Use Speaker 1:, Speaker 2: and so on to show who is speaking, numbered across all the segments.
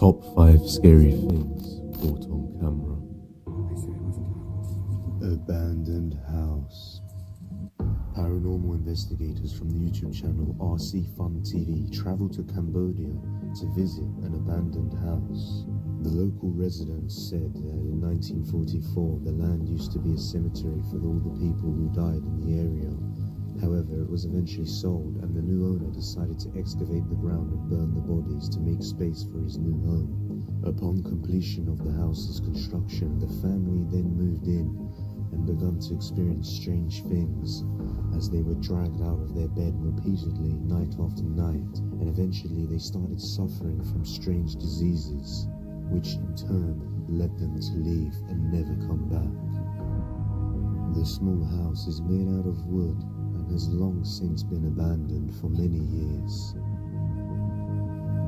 Speaker 1: Top 5 scary things caught on camera.
Speaker 2: Abandoned house. Paranormal investigators from the YouTube channel RC Fun TV traveled to Cambodia to visit an abandoned house. The local residents said that in 1944 the land used to be a cemetery for all the people who died in the area. However, it was eventually sold and the new owner decided to excavate the ground and burn the bodies to make space for his new home. Upon completion of the house's construction, the family then moved in and begun to experience strange things as they were dragged out of their bed repeatedly night after night, and eventually they started suffering from strange diseases, which in turn led them to leave and never come back. The small house is made out of wood and has long since been abandoned for many years.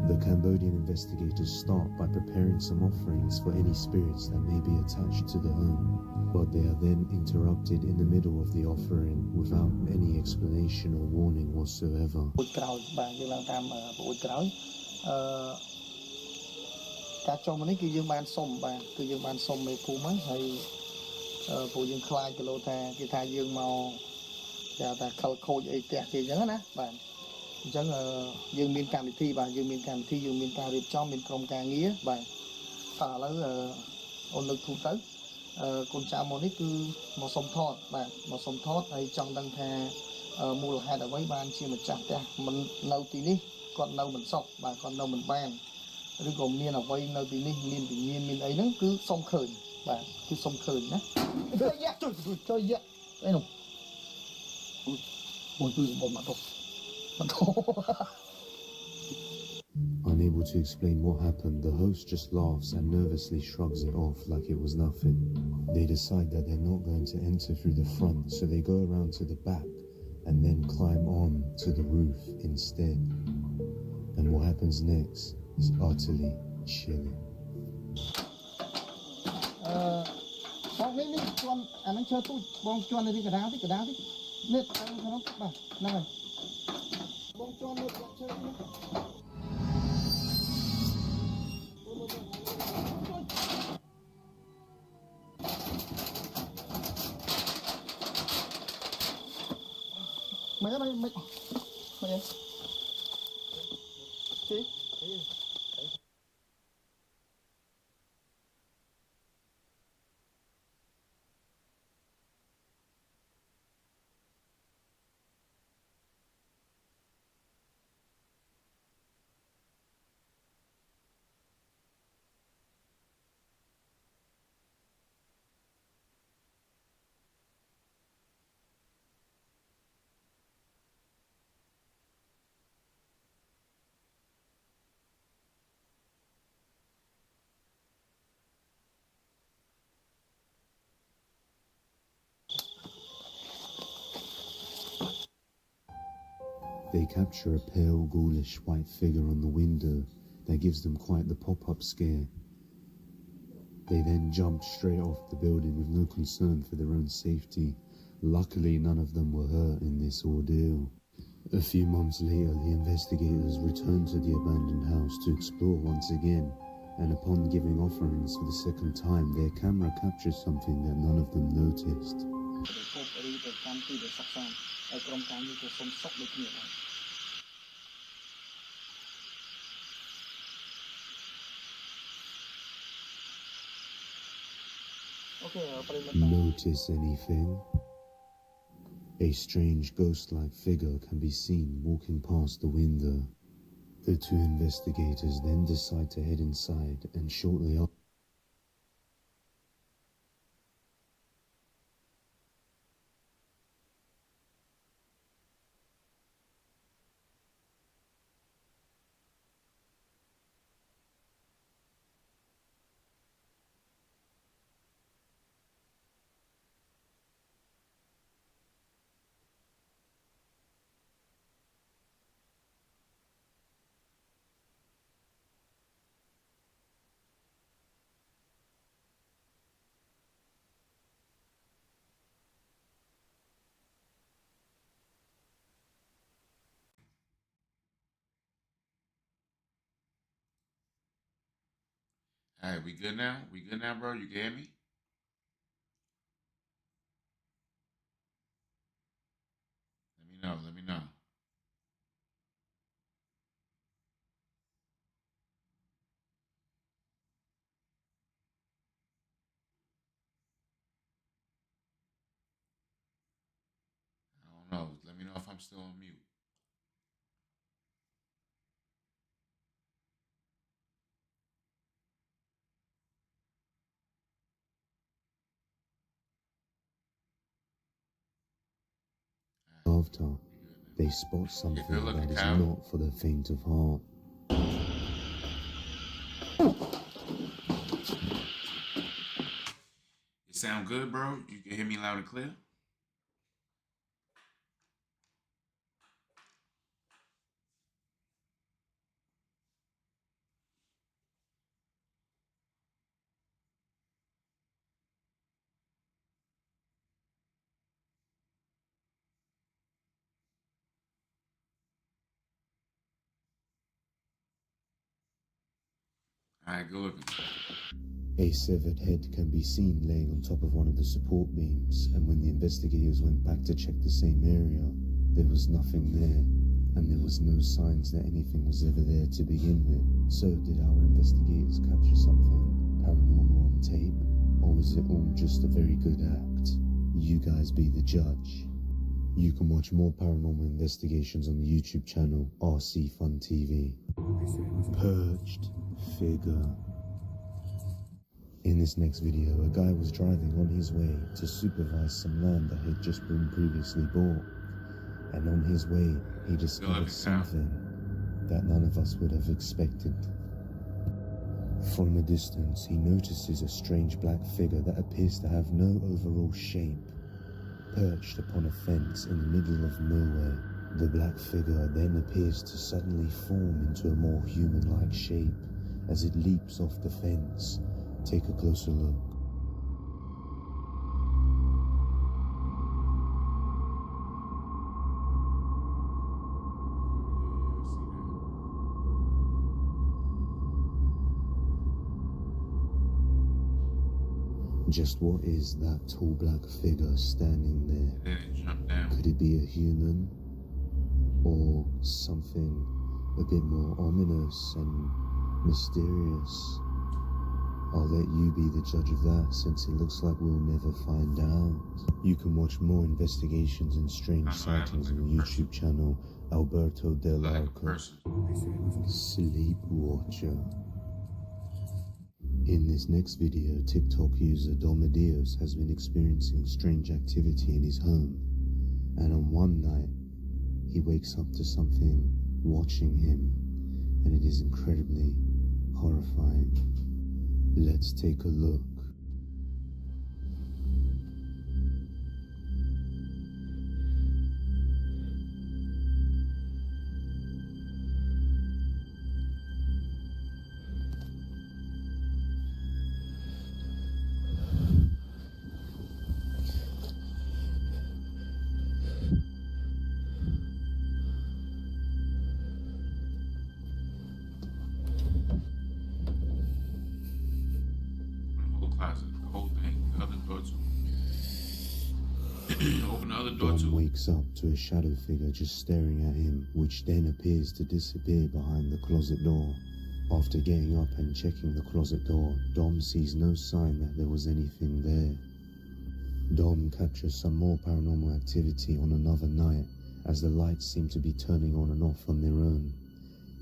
Speaker 2: The Cambodian investigators start by preparing some offerings for any spirits that may be attached to the home, but they are then interrupted in the middle of the offering without any explanation or warning whatsoever.
Speaker 3: យើងមានកម្មវិធីបាទយើងមានកម្មវិធីយើងមានការរៀបចំមានក្រុមការងារបាទតើឥឡូវអូនលើកទូទៅកូនចៅមកនេះគឺមកសុំថតបាទមកសុំថតហើយចង់ដឹងថាមូលហេតុអ្វីបានជាម្ចាស់ផ្ទះមិននៅទីនេះគាត់នៅមិនសុខបាទគាត់នៅមិនបានឬក៏មានអ្វីនៅទីនេះមានវិញ្ញាណមានអីហ្នឹងគឺសុំឃើញបាទគឺសុំឃើញណាចូលយកអីនោះអូយគឺបងមកទៅ
Speaker 2: Unable to explain what happened, the host just laughs and nervously shrugs it off like it was nothing. They decide that they're not going to enter through the front, so they go around to the back and then climb on to the roof instead. And what happens next is utterly chilling.
Speaker 3: បងនេះជន់អានឹងឈើទូចបងជន់នេះកដាលនេះនេះខាងនោះបាទហ្នឹងហើយបងជន់នៅជន់ឈើនេះ
Speaker 2: They capture a pale, ghoulish white figure on the window that gives them quite the pop-up scare. They then jumped straight off the building with no concern for their own safety. Luckily, none of them were hurt in this ordeal. A few months later, the investigators returned to the abandoned house to explore once again, and upon giving offerings for the second time, their camera captured something that none of them noticed. Notice anything? A strange ghost-like figure can be seen walking past the window. The two investigators then decide to head inside, and shortly after,
Speaker 4: All right, we good now? We good now, bro? You can hear me? Let me know. Let me know. I don't know. Let me know if I'm still on mute.
Speaker 2: After, they spot
Speaker 4: Yeah,
Speaker 2: something
Speaker 4: good looking,
Speaker 2: that is
Speaker 4: Kyle.
Speaker 2: not for the faint of heart.
Speaker 4: It sound good, bro? You can hear me loud and clear? All right, good looking.
Speaker 2: A severed head can be seen laying on top of one of the support beams, and when the investigators went back to check the same area, there was nothing there, and there was no signs that anything was ever there to begin with. So did our investigators capture something paranormal on tape, or was it all just a very good act? You guys be the judge. You can watch more paranormal investigations on the YouTube channel RC Fun TV. Perched figure. In this next video, a guy was driving on his way to supervise some land that had just been previously bought. And on his way, he discovered something that none of us would have expected. From a distance, he notices a strange black figure that appears to have no overall shape, perched upon a fence in the middle of nowhere. The black figure then appears to suddenly form into a more human-like shape as it leaps off the fence. Take a closer look. Just what is that tall black figure standing there?
Speaker 4: Then it jumped down.
Speaker 2: Could it be a human? Or something a bit more ominous and mysterious? I'll let you be the judge of that, since it looks like we'll never find out. You can watch more investigations and strange sightings on the YouTube channel Alberto Del Arco, Sleepwatcher. In this next video, TikTok user Domadios has been experiencing strange activity in his home, and on one night, he wakes up to something watching him, and it is incredibly horrifying. Let's take a look.
Speaker 4: Open the whole closet, the whole thing, the other door too. Open the other door
Speaker 2: Dom
Speaker 4: too.
Speaker 2: wakes up to a shadow figure just staring at him, which then appears to disappear behind the closet door. After getting up and checking the closet door, Dom sees no sign that there was anything there. Dom captures some more paranormal activity on another night, as the lights seem to be turning on and off on their own.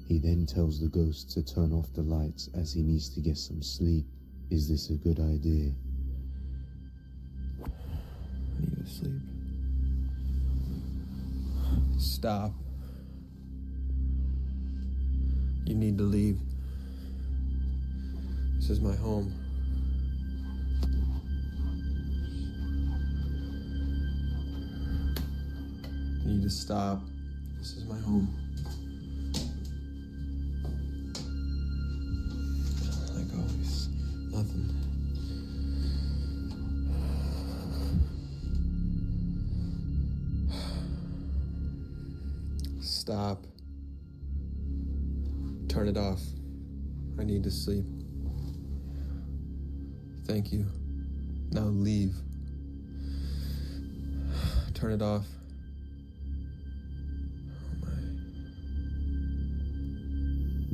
Speaker 2: He then tells the ghost to turn off the lights as he needs to get some sleep. Is this a good idea?
Speaker 5: I need to sleep. Stop. You need to leave. This is my home. You need to stop. This is my home. Let go. It's nothing. Stop. Turn it off. I need to sleep. Thank you. Now leave. Turn it off. Oh my.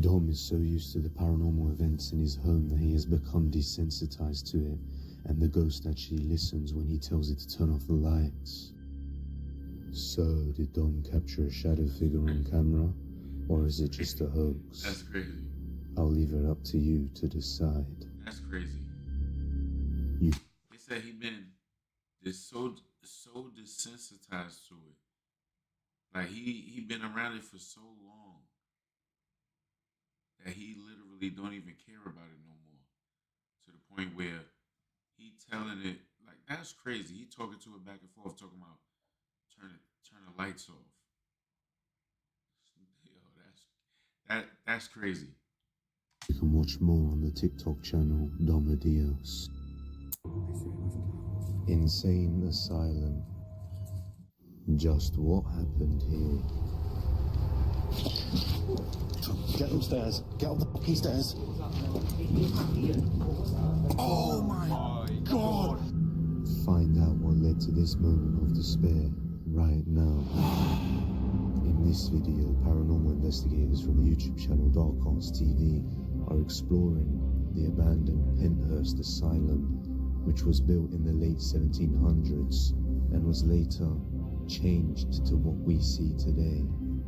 Speaker 2: Dom is so used to the paranormal events in his home that he has become desensitized to it, and the ghost actually listens when he tells it to turn off the lights. So, did Dom capture a shadow figure on camera, or is it just a hoax?
Speaker 4: That's crazy.
Speaker 2: I'll leave it up to you to decide.
Speaker 4: That's crazy.
Speaker 2: You
Speaker 4: They said he been so desensitized to it. Like he been around it for so long that he literally don't even care about it no more. To the point where he telling it like that's crazy. He talking to it back and forth, talking about turn the lights off. Yo, that's crazy.
Speaker 2: You can watch more on the TikTok channel Domadios. Insane Asylum. Just what happened here?
Speaker 6: Get upstairs. Get up the fucking stairs. Oh my god!
Speaker 2: Find out what led to this moment of despair right now. In this video, paranormal investigators from the YouTube channel Dark Arts TV are exploring the abandoned Penthurst Asylum, which was built in the late 1700s and was later changed to what we see today.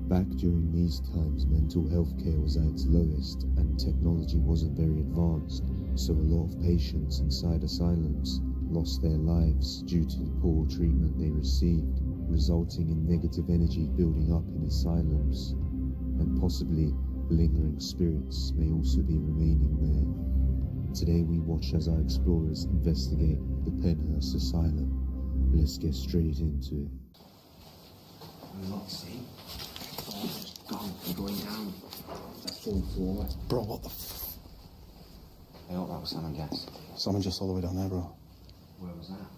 Speaker 2: Back during these times, mental health care was at its lowest and technology wasn't very advanced, so a lot of patients inside asylums lost their lives due to the poor treatment they received, resulting in negative energy building up in asylums, and possibly lingering spirits may also be remaining there. Today we watch as our explorers investigate the Penthurst Asylum. Let's get straight into it.
Speaker 7: Not see. God, we're going down the full floor.
Speaker 6: Bro, what the f...
Speaker 7: I hope that was Sam and Jess.
Speaker 6: Someone just all the way down there, bro.
Speaker 7: Where was that?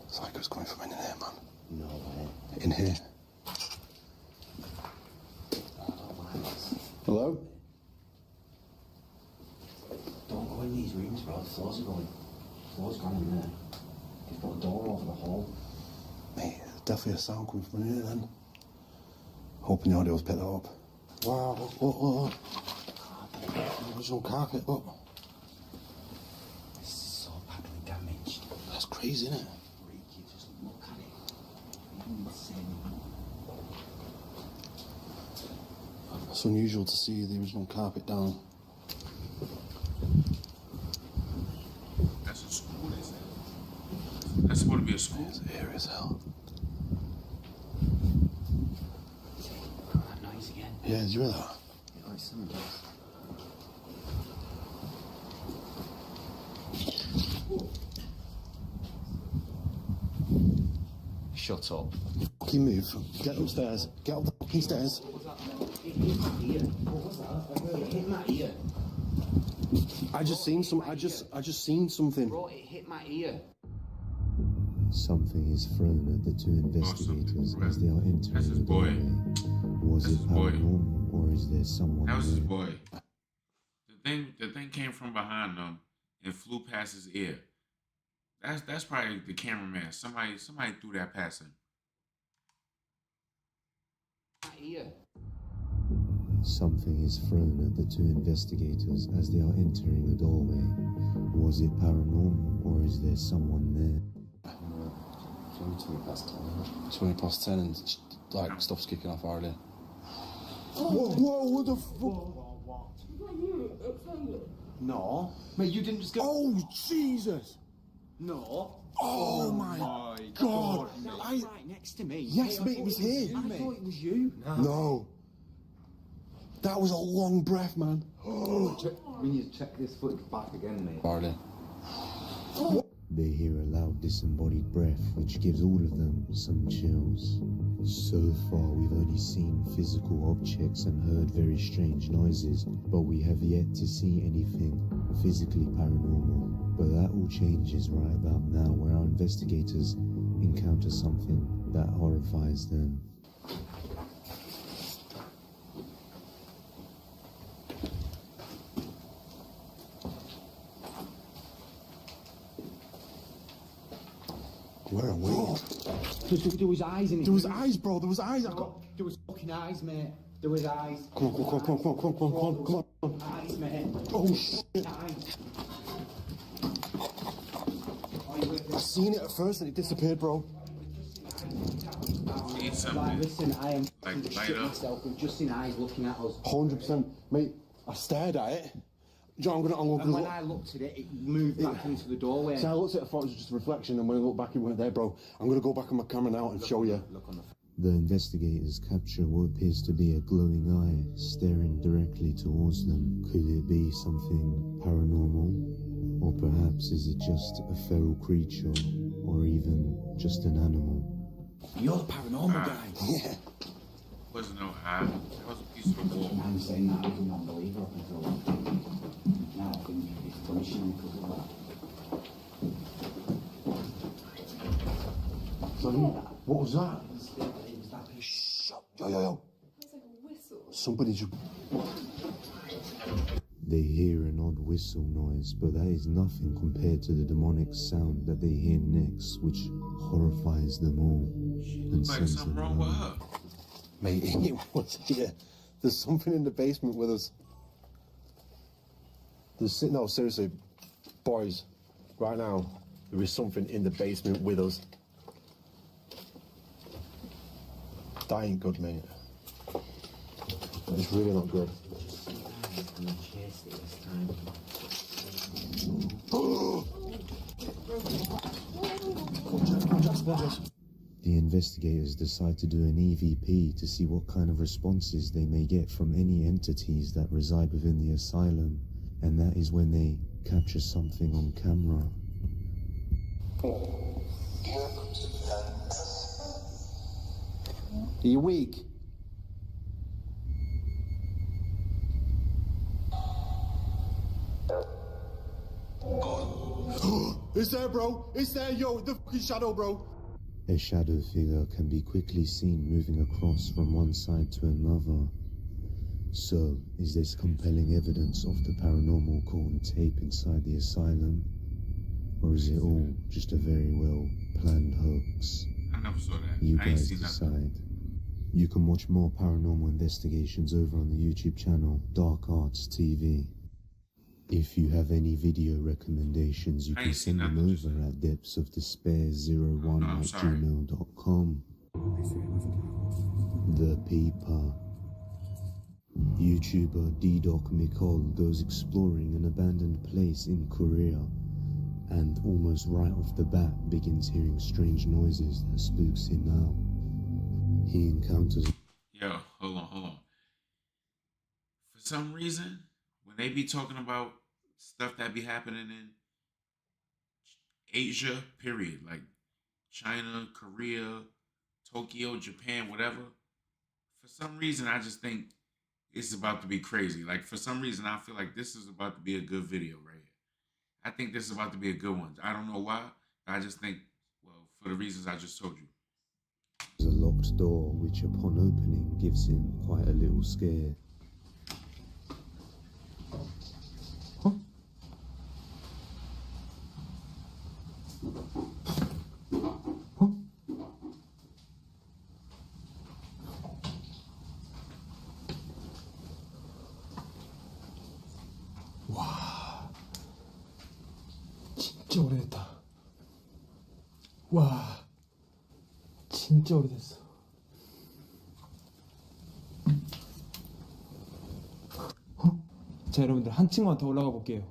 Speaker 6: It's like it was coming from in here, man.
Speaker 7: No way.
Speaker 6: In here.
Speaker 7: I don't mind this.
Speaker 6: Hello?
Speaker 7: Don't go in these rooms, bro. The floors are going. The floor's gone in there. They've got a door over the hall.
Speaker 6: Mate, there's definitely a sound coming from in here then. Hoping the audio's picked that up. Wow, look. The original carpet, look.
Speaker 7: It's so badly damaged.
Speaker 6: That's crazy, isn't it?
Speaker 7: Freaky, just look at it. Insane.
Speaker 6: It's unusual to see the original carpet down.
Speaker 4: That's a school, they said. That's supposed to be a school.
Speaker 6: It's eerie as hell.
Speaker 7: That noise again.
Speaker 6: Yeah, did you hear that?
Speaker 7: Yeah, like Sam and Jess. Shut up.
Speaker 6: Fucking move. Get upstairs. Get up the fucking stairs.
Speaker 7: It hit my ear. What was that? It hit my ear.
Speaker 6: I just seen something.
Speaker 7: Bro, it hit my ear.
Speaker 2: Something is thrown at the two investigators as they are entering
Speaker 4: That's his
Speaker 2: the
Speaker 4: boy.
Speaker 2: doorway. Was
Speaker 4: That's
Speaker 2: it
Speaker 4: his boy.
Speaker 2: paranormal or is there someone
Speaker 4: That was his
Speaker 2: there?
Speaker 4: boy. The thing came from behind them and flew past his ear. That's probably the cameraman. Somebody threw that past him.
Speaker 7: My ear.
Speaker 2: Something is thrown at the two investigators as they are entering the doorway. Was it paranormal or is there someone there?
Speaker 7: It's only 20 past 10.
Speaker 6: It's 20 past 10 and like stuff's kicking off already. Whoa, what the fuck?
Speaker 8: No. Mate, you didn't just go.
Speaker 6: Oh, Jesus!
Speaker 8: No.
Speaker 6: Oh, my God!
Speaker 8: Mate.
Speaker 6: I...
Speaker 8: Right next to me.
Speaker 6: Yes, mate, it was here.
Speaker 8: I thought it was you.
Speaker 6: No. That was a long breath, man.
Speaker 8: We need to check this footage back again, mate.
Speaker 6: Already.
Speaker 2: They hear a loud disembodied breath which gives all of them some chills. So far we've only seen physical objects and heard very strange noises, but we have yet to see anything physically paranormal. But that all changes right about now where our investigators encounter something that horrifies them.
Speaker 6: Where are we?
Speaker 7: There was eyes in it.
Speaker 6: There was eyes, bro. There was eyes.
Speaker 7: There was fucking eyes, mate. There was eyes.
Speaker 6: Come on.
Speaker 7: Eyes, mate.
Speaker 6: Oh, shit.
Speaker 7: Eyes.
Speaker 6: I seen it at first and it disappeared, bro.
Speaker 4: Need
Speaker 7: Like,
Speaker 4: something.
Speaker 7: listen, I am
Speaker 4: Like,
Speaker 7: shit
Speaker 4: light up.
Speaker 7: myself. We've just seen eyes looking at us.
Speaker 6: 100%. Mate, I stared at it. John, I'm gonna
Speaker 7: And when
Speaker 6: look.
Speaker 7: I looked at it, it moved back into the doorway.
Speaker 6: So I looked at it, I thought it was just a reflection, and when I looked back, it weren't there, bro. I'm gonna go back on my camera now and show you.
Speaker 7: Look on the
Speaker 2: The investigators capture what appears to be a glowing eye staring directly towards them. Could it be something paranormal? Or perhaps is it just a feral creature? Or even just an animal?
Speaker 7: You're the paranormal guy.
Speaker 6: Yeah.
Speaker 4: Wasn't no eye. That was a piece of the wall.
Speaker 7: I'm saying that I was a non-believer up until now. I think it's punishing me because of that.
Speaker 6: So, what was that?
Speaker 7: It was that piece.
Speaker 6: Shh. Yo.
Speaker 9: It's like a whistle.
Speaker 6: Somebody just.
Speaker 2: They hear an odd whistle noise, but that is nothing compared to the demonic sound that they hear next, which horrifies them all and
Speaker 4: Looks like
Speaker 2: sends
Speaker 4: something
Speaker 2: them
Speaker 4: wrong with
Speaker 2: home.
Speaker 4: her.
Speaker 6: Mate, it was here. There's something in the basement with us. No, seriously, boys, right now, there is something in the basement with us. That ain't good, mate. It's really not good.
Speaker 7: And I chased it this time.
Speaker 2: The investigators decide to do an EVP to see what kind of responses they may get from any entities that reside within the asylum, and that is when they capture something on camera.
Speaker 6: Are you weak? It's there, bro. It's there, yo. The fucking shadow, bro.
Speaker 2: A shadow figure can be quickly seen moving across from one side to another. So, is this compelling evidence of the paranormal caught on tape inside the asylum? Or is it all just a very well planned hoax?
Speaker 4: I never saw that.
Speaker 2: You
Speaker 4: I ain't
Speaker 2: guys
Speaker 4: seen nothing.
Speaker 2: decide. You can watch more paranormal investigations over on the YouTube channel Dark Arts TV. If you have any video recommendations, you
Speaker 4: I
Speaker 2: can
Speaker 4: ain't seen
Speaker 2: send them
Speaker 4: nothing just
Speaker 2: over at depthsofdespair01
Speaker 4: No, I'm
Speaker 2: at
Speaker 4: sorry.
Speaker 2: gmail.com. The Peeper. YouTuber D-Doc Mikol goes exploring an abandoned place in Korea and almost right off the bat begins hearing strange noises that spooks him out. He encounters
Speaker 4: Yo, hold on. For some reason, when they be talking about stuff that be happening in Asia, period, like China, Korea, Tokyo, Japan, whatever, for some reason, I just think it's about to be crazy. Like, for some reason, I feel like this is about to be a good video right here. I think this is about to be a good one. I don't know why. I just think, well, for the reasons I just told you.
Speaker 2: a locked door, which upon opening gives him quite a little scare.
Speaker 5: 진짜 오래됐다. 와, 진짜 오래됐어. 자, 여러분들 한 층만 더 올라가 볼게요.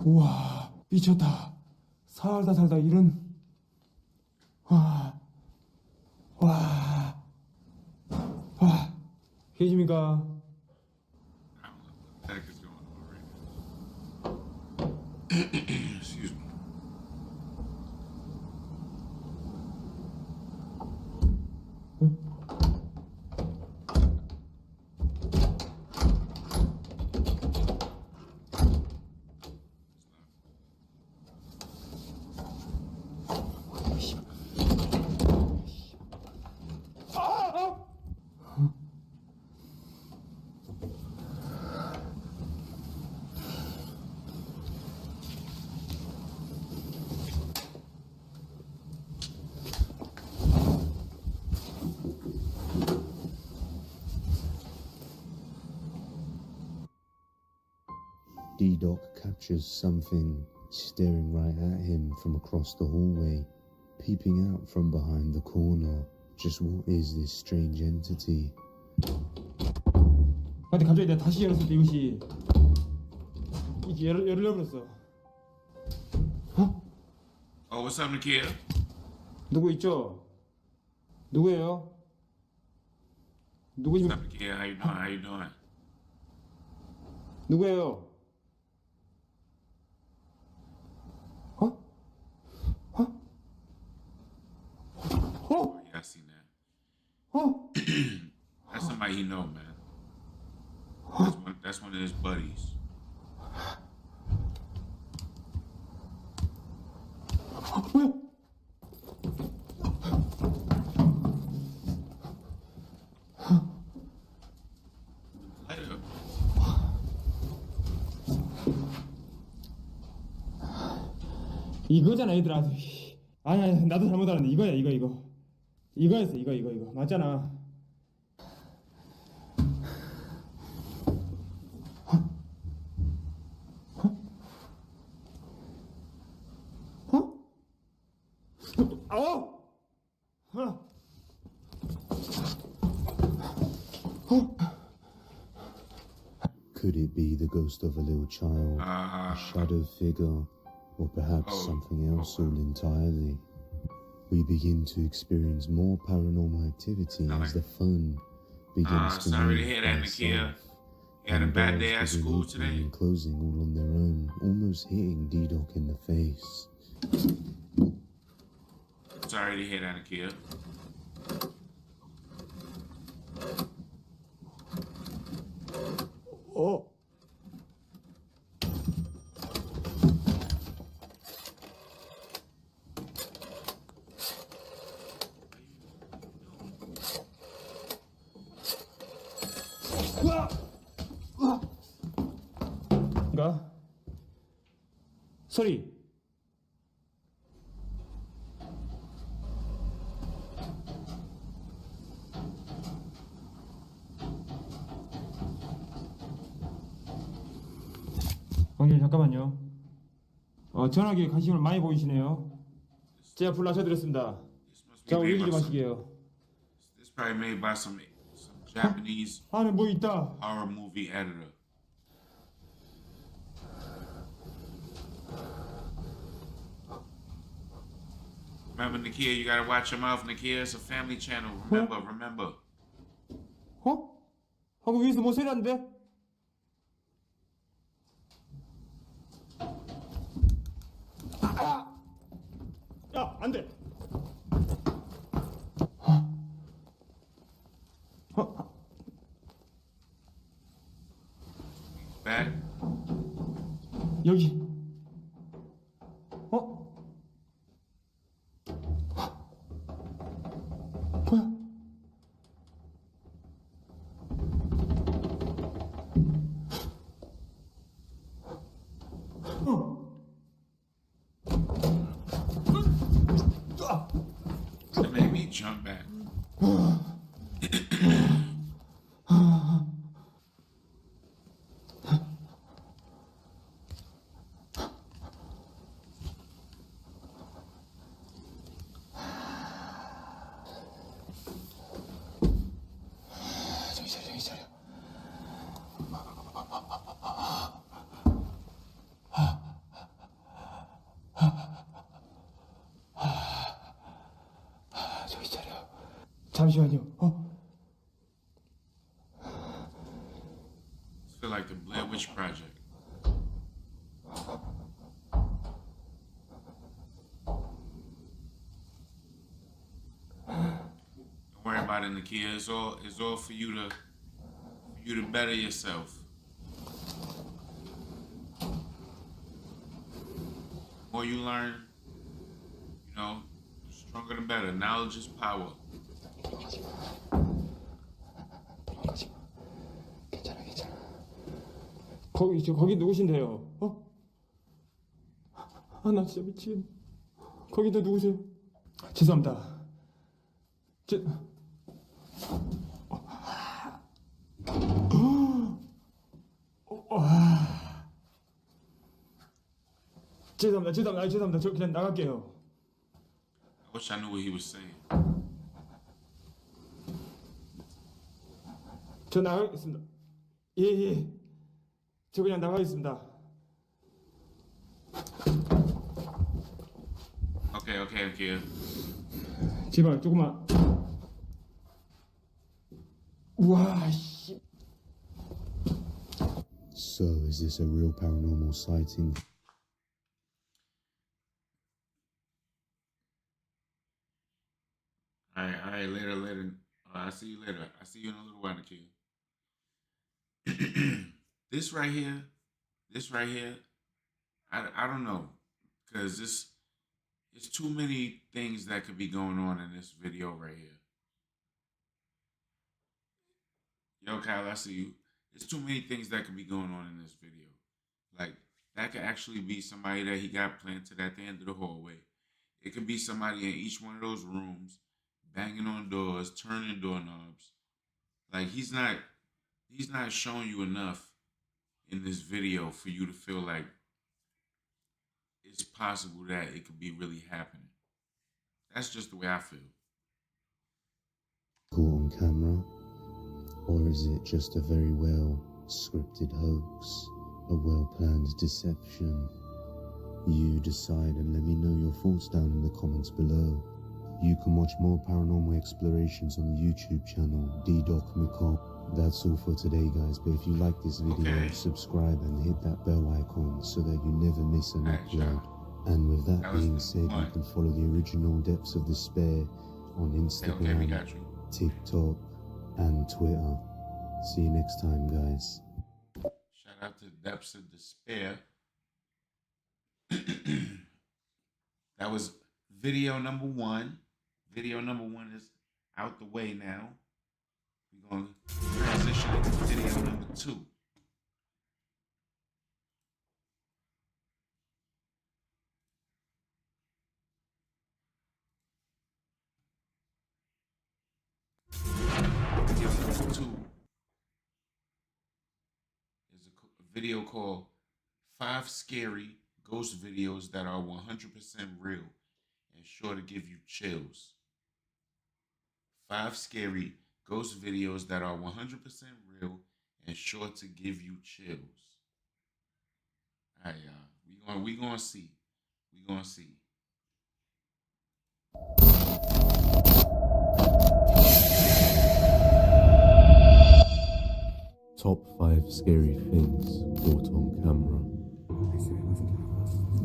Speaker 5: 우와, 미쳤다. 살다 이런. 와. 계십니까?
Speaker 4: I don't know what the heck is going on right now. Excuse me.
Speaker 2: D-Doc captures something staring right at him from across the hallway, peeping out from behind the corner. Just what is this strange entity?
Speaker 9: 근데 갑자기 내가 다시 열었을 때 이것이 이게 열려버렸어. 어?
Speaker 4: Oh, what's up, Nakia?
Speaker 9: 누구 있죠? 누구예요? 누구시?
Speaker 4: What's up, Nakia? How you doing? How you doing?
Speaker 9: 누구예요? 어? 어?
Speaker 4: Oh, yeah, I seen that.
Speaker 9: 어?
Speaker 4: That's somebody he know, man. That's one of his buddies.
Speaker 9: 뭐야?
Speaker 4: Later.
Speaker 9: 이거잖아 얘들아. 아니 나도 잘못 알았네. 이거야 이거였어. 이거 맞잖아.
Speaker 2: Could it be the ghost of a little child, a shadow figure, or perhaps something else all entirely? We begin to experience more paranormal activity as the phone begins to
Speaker 4: sorry
Speaker 2: move
Speaker 4: to hear
Speaker 2: by
Speaker 4: that, Nakia.
Speaker 2: itself,
Speaker 4: You had a
Speaker 2: and
Speaker 4: bad
Speaker 2: doors
Speaker 4: day at
Speaker 2: begin
Speaker 4: school
Speaker 2: opening
Speaker 4: today?
Speaker 2: and closing all on their own, almost hitting D-Doc in the face.
Speaker 4: Sorry to hear that, Nakia.
Speaker 9: 어. 가 소리. 형님 잠깐만요. 전화기에 관심을 많이 보이시네요. 제가 불러드렸습니다.
Speaker 4: This must be
Speaker 9: 자,
Speaker 4: made
Speaker 9: 올리지
Speaker 4: by some,
Speaker 9: 마시게요.
Speaker 4: this probably made by some Japanese
Speaker 9: 안에 뭐 있다.
Speaker 4: horror movie editor. Remember, Nakia, you gotta watch your mouth, Nakia. It's a family channel. Remember.
Speaker 9: 어? 방금 위에서 뭐 소리 나는데? 야, 안 돼.
Speaker 4: Back.
Speaker 9: 여기. 어? 뭐야?
Speaker 4: It made me jump back.
Speaker 9: 정신 차려. 정신 차려. 잠시만요.
Speaker 4: I feel like the Blair Witch Project. Don't worry about it, Nakia. It's all for you to better yourself. The more you learn, stronger the better. Knowledge is power.
Speaker 9: 도망가지 마. 괜찮아. 거기 누구신데요? 나 진짜 미치겠네. 거기도 누구세요? 죄송합니다. 죄송합니다. 저 그냥 나갈게요.
Speaker 4: I wish I knew what he was saying.
Speaker 9: 저 나가겠습니다. 예. 저 그냥 나가겠습니다.
Speaker 4: Okay.
Speaker 9: 제발 조금만. 우와 씨.
Speaker 2: So, is this a real paranormal sighting?
Speaker 4: All right, later. I see you later. I see you in a little while, Nikhil. This right here, I don't know, because it's too many things that could be going on in this video right here. Yo, Kyle, I see you. There's too many things that could be going on in this video. Like, that could actually be somebody that he got planted at the end of the hallway. It could be somebody in each one of those rooms, banging on doors, turning doorknobs. Like, he's not showing you enough in this video for you to feel like it's possible that it could be really happening. That's just the way I feel.
Speaker 2: Caught on camera? Or is it just a very well scripted hoax? A well-planned deception? You decide and let me know your thoughts down in the comments below. You can watch more paranormal explorations on the YouTube channel, D.Micop. That's all for today, guys, but if you like this video, subscribe and hit that bell icon so that you never miss an upload. And with that being said, you can follow the original Depths of Despair on Instagram, TikTok, and Twitter. See you next time, guys.
Speaker 4: Shout out to Depths of Despair. That was video number 1. Video number 1 is out the way now. We're going to transition into video number 2. Video number 2 is a video called 5 Scary Ghost Videos That Are 100% Real and Sure to Give You Chills. 5 Scary Ghost Videos That Are 100% Real and Sure to Give You Chills. All right, y'all. We gonna see.
Speaker 1: Top 5 scary things caught on camera.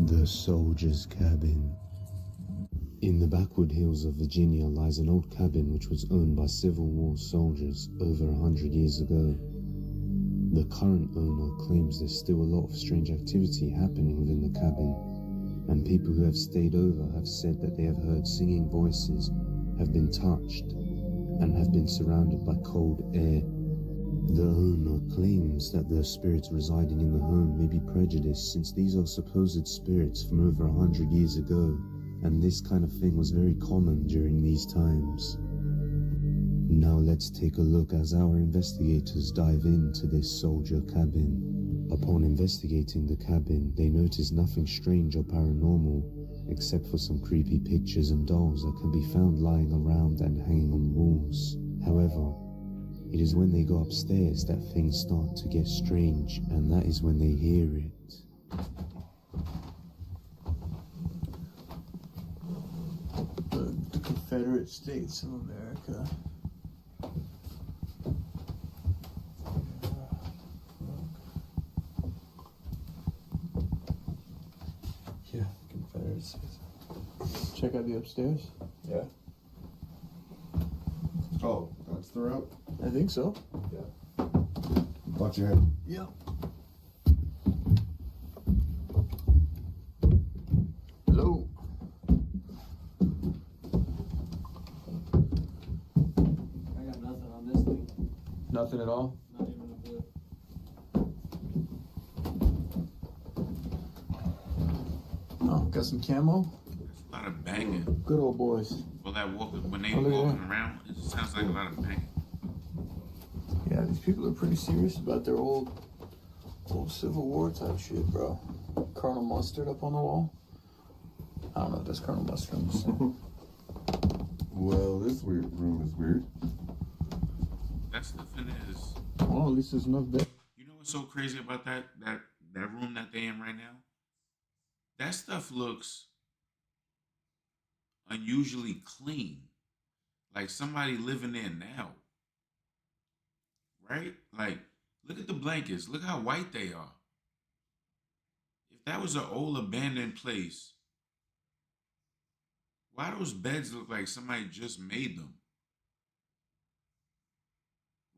Speaker 2: The Soldier's Cabin. In the backward hills of Virginia lies an old cabin which was owned by Civil War soldiers over 100 years ago. The current owner claims there's still a lot of strange activity happening within the cabin, and people who have stayed over have said that they have heard singing voices, have been touched, and have been surrounded by cold air. The owner claims that the spirits residing in the home may be prejudiced, since these are supposed spirits from over 100 years ago, and this kind of thing was very common during these times. Now let's take a look as our investigators dive into this soldier cabin. Upon investigating the cabin, they notice nothing strange or paranormal, except for some creepy pictures and dolls that can be found lying around and hanging on walls. However, it is when they go upstairs that things start to get strange, and that is when they hear it.
Speaker 3: The Confederate States of America.
Speaker 5: Yeah, Confederate States.
Speaker 3: Check out the upstairs.
Speaker 5: Yeah. Oh, that's the route?
Speaker 3: I think so.
Speaker 5: Yeah. Watch your head.
Speaker 3: Yeah. Hello.
Speaker 8: I got nothing on this thing.
Speaker 5: Nothing at all?
Speaker 8: Not even a bit.
Speaker 3: Oh, got some camo.
Speaker 4: There's a lot of banging.
Speaker 3: Good old boys.
Speaker 4: Well, that when they
Speaker 3: Oh, look at
Speaker 4: walking
Speaker 3: that.
Speaker 4: around, it just sounds like a lot of banging.
Speaker 3: Yeah, these people are pretty serious about their old Civil War type shit, bro.
Speaker 5: Colonel Mustard up on the wall. I don't know if there's Colonel Mustard on this thing.
Speaker 6: Well, this weird room is weird.
Speaker 4: That stuff in there is.
Speaker 5: Well, at least there's enough bed.
Speaker 4: You know what's so crazy about that room that they in right now? That stuff looks unusually clean. Like somebody living there now. Right? Like, look at the blankets. Look how white they are. If that was an old abandoned place, why those beds look like somebody just made them?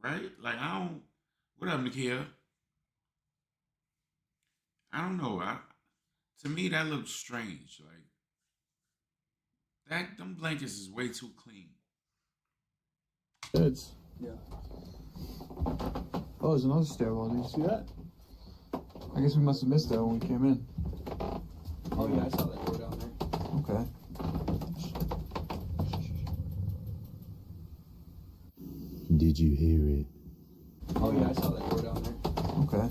Speaker 4: Right? Like, I don't. What up, Nakia? I don't know. To me, that looks strange. Like, them blankets is way too clean.
Speaker 5: Beds. Yeah. Oh, there's another stairwell. Did you see that? I guess we must have missed that when we came in.
Speaker 8: Oh yeah, I saw that door down there.
Speaker 5: Okay.
Speaker 2: Did you hear it?
Speaker 8: Oh yeah, I saw that door down there.
Speaker 5: Okay.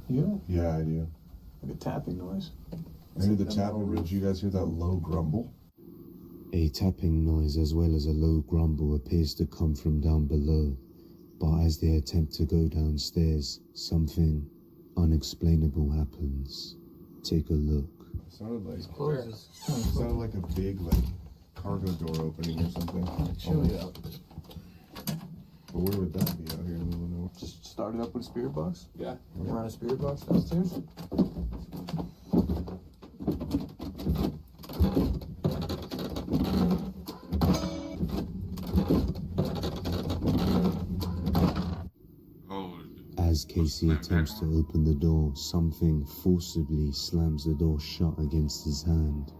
Speaker 5: Yeah.
Speaker 6: Yeah, I do.
Speaker 5: Like a tapping noise.
Speaker 6: I hear the tapping. Did you guys hear that low grumble?
Speaker 2: A tapping noise as well as a low grumble appears to come from down below, but as they attempt to go downstairs, something unexplainable happens. Take a look.
Speaker 6: It sounded like
Speaker 5: Closes.
Speaker 6: it sounded like a big cargo door opening or something.
Speaker 5: Chilly out.
Speaker 6: But where would that be out here in the middle of nowhere?
Speaker 5: Just started up with a spirit box.
Speaker 8: Yeah.
Speaker 5: Around a spirit box downstairs.
Speaker 2: As Casey attempts to open the door, something forcibly slams the door shut against his hand.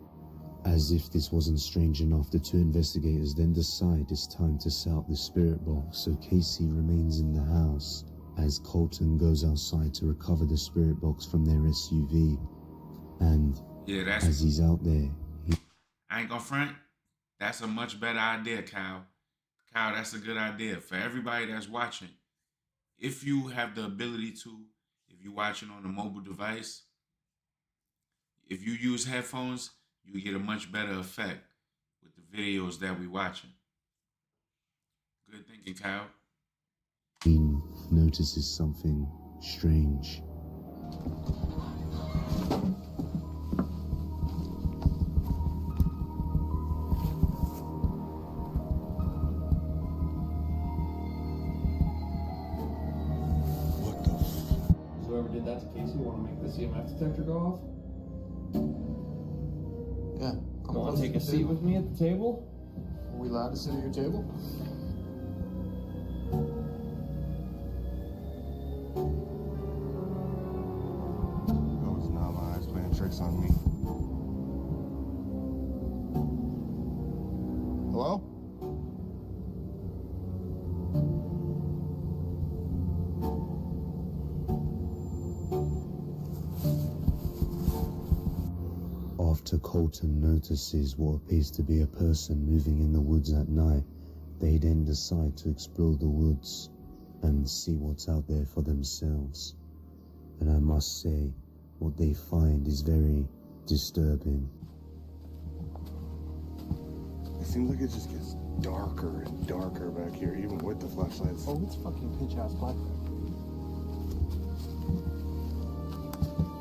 Speaker 2: As if this wasn't strange enough, the two investigators then decide it's time to set up the spirit box, so Casey remains in the house as Colton goes outside to recover the spirit box from their SUV. And
Speaker 4: Yeah,
Speaker 2: as he's out there,
Speaker 4: I ain't gonna front. That's a much better idea, Kyle. Kyle, that's a good idea. For everybody that's watching, if you have the ability to, if you're watching on a mobile device, if you use headphones, you get a much better effect with the videos that we watching. Good thinking, Kyle.
Speaker 2: he notices something strange.
Speaker 5: Does whoever did that to Casey want to make the CMF detector go off? Yeah. Come
Speaker 8: Want
Speaker 5: close
Speaker 8: to take a
Speaker 5: the
Speaker 8: seat
Speaker 5: table.
Speaker 8: with me at the table?
Speaker 5: Are we allowed to sit at your table?
Speaker 6: That was not my eyes playing tricks on me. Hello?
Speaker 2: After Colton notices what appears to be a person moving in the woods at night, they then decide to explore the woods and see what's out there for themselves. And I must say, what they find is very disturbing.
Speaker 6: It seems like it just gets darker and darker back here, even with the flashlights.
Speaker 5: Oh, it's fucking pitch ass black.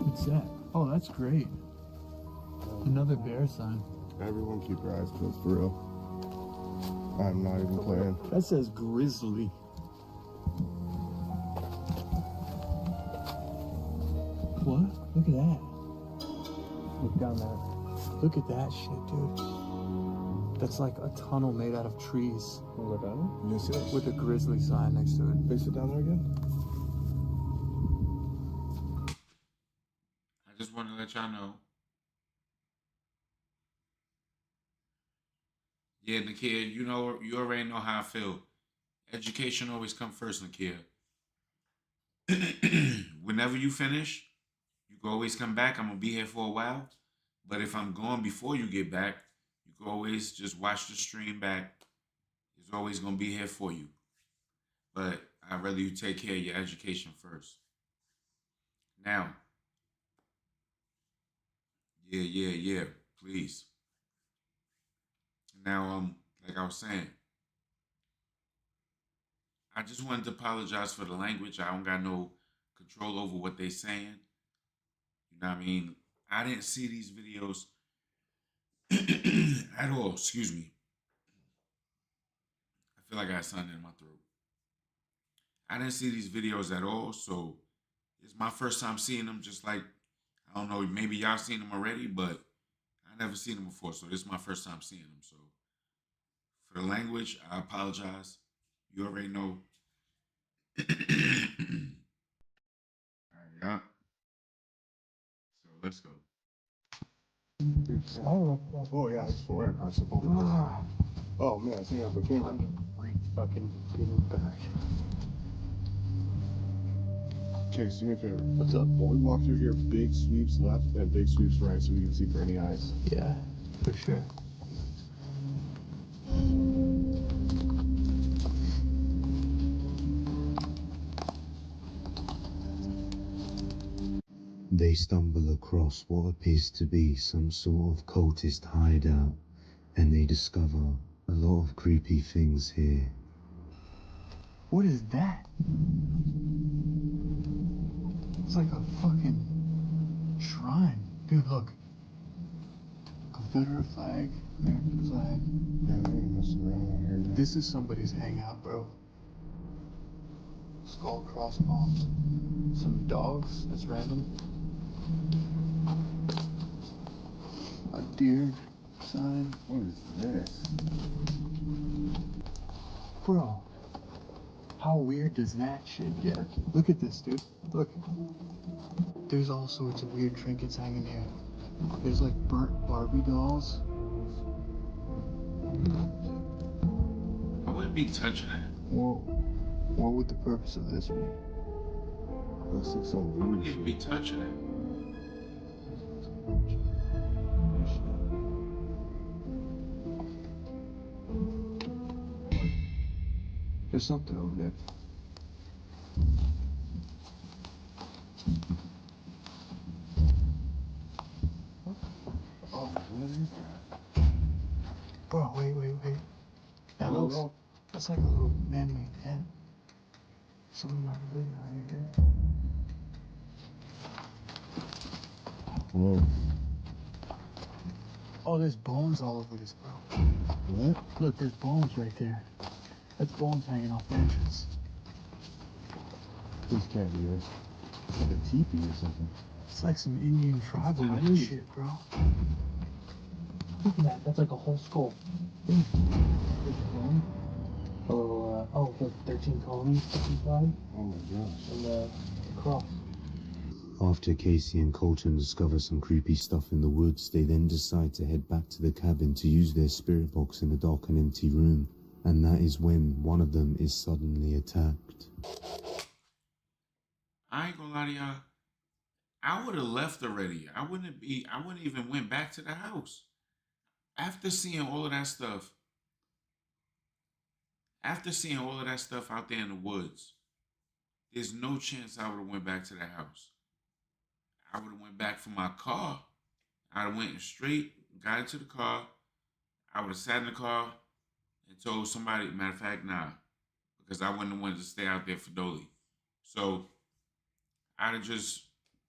Speaker 5: What's that? Oh, that's great. Another bear sign.
Speaker 6: Everyone keep your eyes closed, for real. I'm not even playing.
Speaker 5: That says grizzly. What? Look at that. Look down there. Look at that shit, dude. That's like a tunnel made out of trees.
Speaker 6: Wanna go down there? You see that?
Speaker 5: With a grizzly sign next to it.
Speaker 6: Face it down there again?
Speaker 4: I just want to let y'all know. Yeah, Nakia, you already know how I feel. Education always come first, Nakia. Whenever you finish, you can always come back. I'm going to be here for a while. But if I'm gone before you get back, you can always just watch the stream back. It's always going to be here for you. But I'd rather you take care of your education first. Now, yeah, please. Now, like I was saying, I just wanted to apologize for the language. I don't got no control over what they saying. You know what I mean? I didn't see these videos at all. Excuse me. I feel like I had something in my throat. I didn't see these videos at all, so it's my first time seeing them. Just like, I don't know, maybe y'all seen them already, but I never seen them before, so this is my first time seeing them. So for the language, I apologize. You already know. All right, yeah. So let's go.
Speaker 6: Oh, yeah, I swear. I suppose. Oh, man, I think I became a freak fucking getting back. Okay, so me a favor. What's up? When we walk through here, big sweeps left and big sweeps right so we can see for any eyes.
Speaker 5: Yeah, for sure.
Speaker 2: They stumble across what appears to be some sort of cultist hideout, and they discover a lot of creepy things here.
Speaker 5: What is that? It's like a fucking shrine. Dude, look. Confederate flag, American flag.
Speaker 6: Yeah, they ain't messing around out here. Man.
Speaker 5: This is somebody's hangout, bro. Skull crossbones. Some dogs, that's random. A deer sign.
Speaker 6: What is this?
Speaker 5: Bro, how weird does that shit get? Look at this, dude. Look. There's all sorts of weird trinkets hanging here. There's like burnt Barbie dolls.
Speaker 4: I wouldn't be touching it.
Speaker 5: Whoa. What would the purpose of this be?
Speaker 6: Looks like some
Speaker 4: I
Speaker 6: voodoo
Speaker 4: wouldn't even be
Speaker 6: shit.
Speaker 4: touching it.
Speaker 5: There's something over there.
Speaker 6: Oh, what is that?
Speaker 5: Bro, wait. That looks, that's like a little man-made head. Something like that right here.
Speaker 6: Whoa.
Speaker 5: Oh, there's bones all over this, bro.
Speaker 6: What?
Speaker 5: Look, there's bones right there. That's bones hanging off branches.
Speaker 6: This can't be it. It's like a teepee or something.
Speaker 5: It's like some Indian tribal looking shit, bro. Look at that. That's like a whole skull. Yeah. Oh, the 13 colonies, 55,
Speaker 6: Oh my gosh.
Speaker 5: and the cross.
Speaker 2: After Casey and Colton discover some creepy stuff in the woods, they then decide to head back to the cabin to use their spirit box in a dark and empty room. And that is when one of them is suddenly attacked.
Speaker 4: I ain't gonna lie to y'all. I would have left already. I wouldn't even went back to the house. After seeing all of that stuff, out there in the woods, there's no chance I would have went back to the house. I would have went back for my car. I would have went straight, got into the car. I would have sat in the car and told somebody, matter of fact, nah, because I wouldn't have wanted to stay out there for Dolly. So I'd have just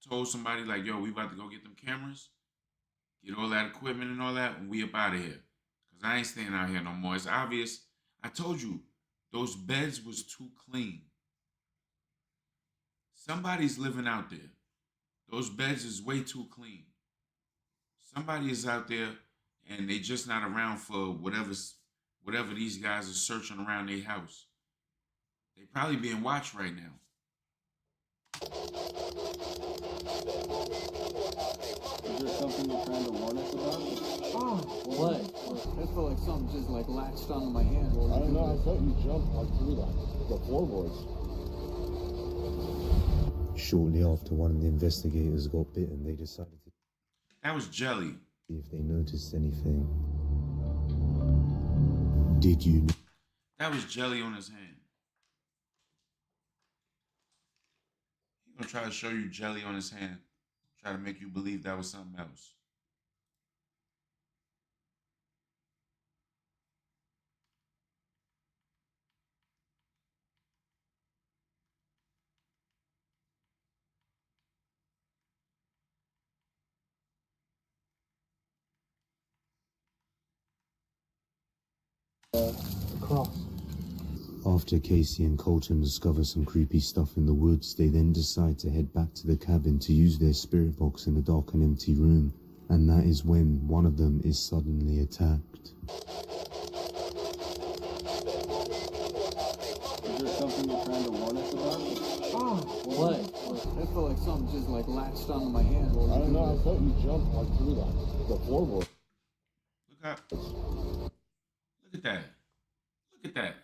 Speaker 4: told somebody like, yo, we about to go get them cameras, get all that equipment and all that, and we up out of here. Because I ain't staying out here no more. It's obvious. I told you, those beds was too clean. Somebody's living out there. Those beds is way too clean. Somebody is out there and they just not around for whatever these guys are searching around their house. They probably being watched right now.
Speaker 5: Is there something you're trying to warn us about?
Speaker 10: Oh, what? I felt like something just like latched onto my hand.
Speaker 6: I don't know, I thought you jumped like through the floorboards.
Speaker 2: Shortly after one of the investigators got bitten, they decided to
Speaker 4: That was Jelly.
Speaker 2: see if they noticed anything. Did you
Speaker 4: That was jelly on his hand. He gonna try to show you jelly on his hand. Try to make you believe that was something else.
Speaker 3: Cross.
Speaker 2: After Casey and Colton discover some creepy stuff in the woods, they then decide to head back to the cabin to use their spirit box in a dark and empty room. And that is when one of them is suddenly attacked.
Speaker 10: Is there something you're trying to warn us about? Oh, what? I felt like something just like latched onto my hand.
Speaker 6: I don't know, I thought you jumped like through the floorboard.
Speaker 4: Look at that. Look at that.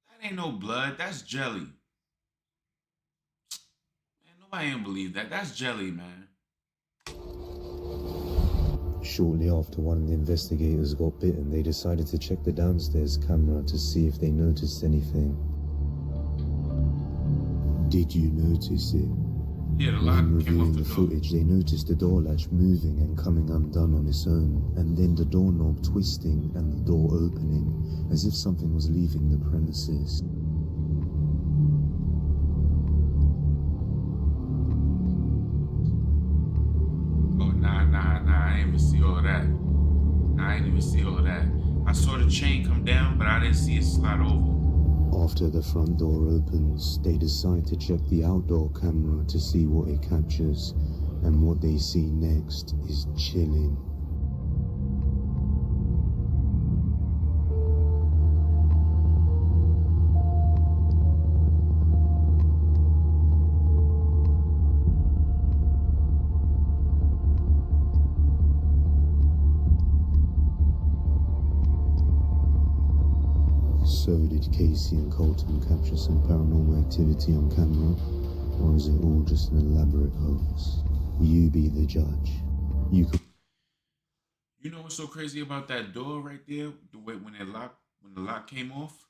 Speaker 4: That ain't no blood. That's jelly. Man, nobody ain't believe that. That's jelly, man.
Speaker 2: Shortly after one of the investigators got bitten, they decided to check the downstairs camera to see if they noticed anything. Did you notice it?
Speaker 4: Yeah, the lock
Speaker 2: When
Speaker 4: came off
Speaker 2: reviewing
Speaker 4: the
Speaker 2: the
Speaker 4: door.
Speaker 2: footage, they noticed the door latch moving and coming undone on its own, and then the doorknob twisting and the door opening, as if something was leaving the premises.
Speaker 4: Oh, nah. I ain't even see all of that. I ain't even see all of that. I saw the chain come down, but I didn't see it slide over.
Speaker 2: After the front door opens, they decide to check the outdoor camera to see what it captures, and what they see next is chilling. So did Casey and Colton capture some paranormal activity on camera, or is it all just an elaborate hoax? You be the judge. You could.
Speaker 4: You know what's so crazy about that door right there? The way when the lock came off?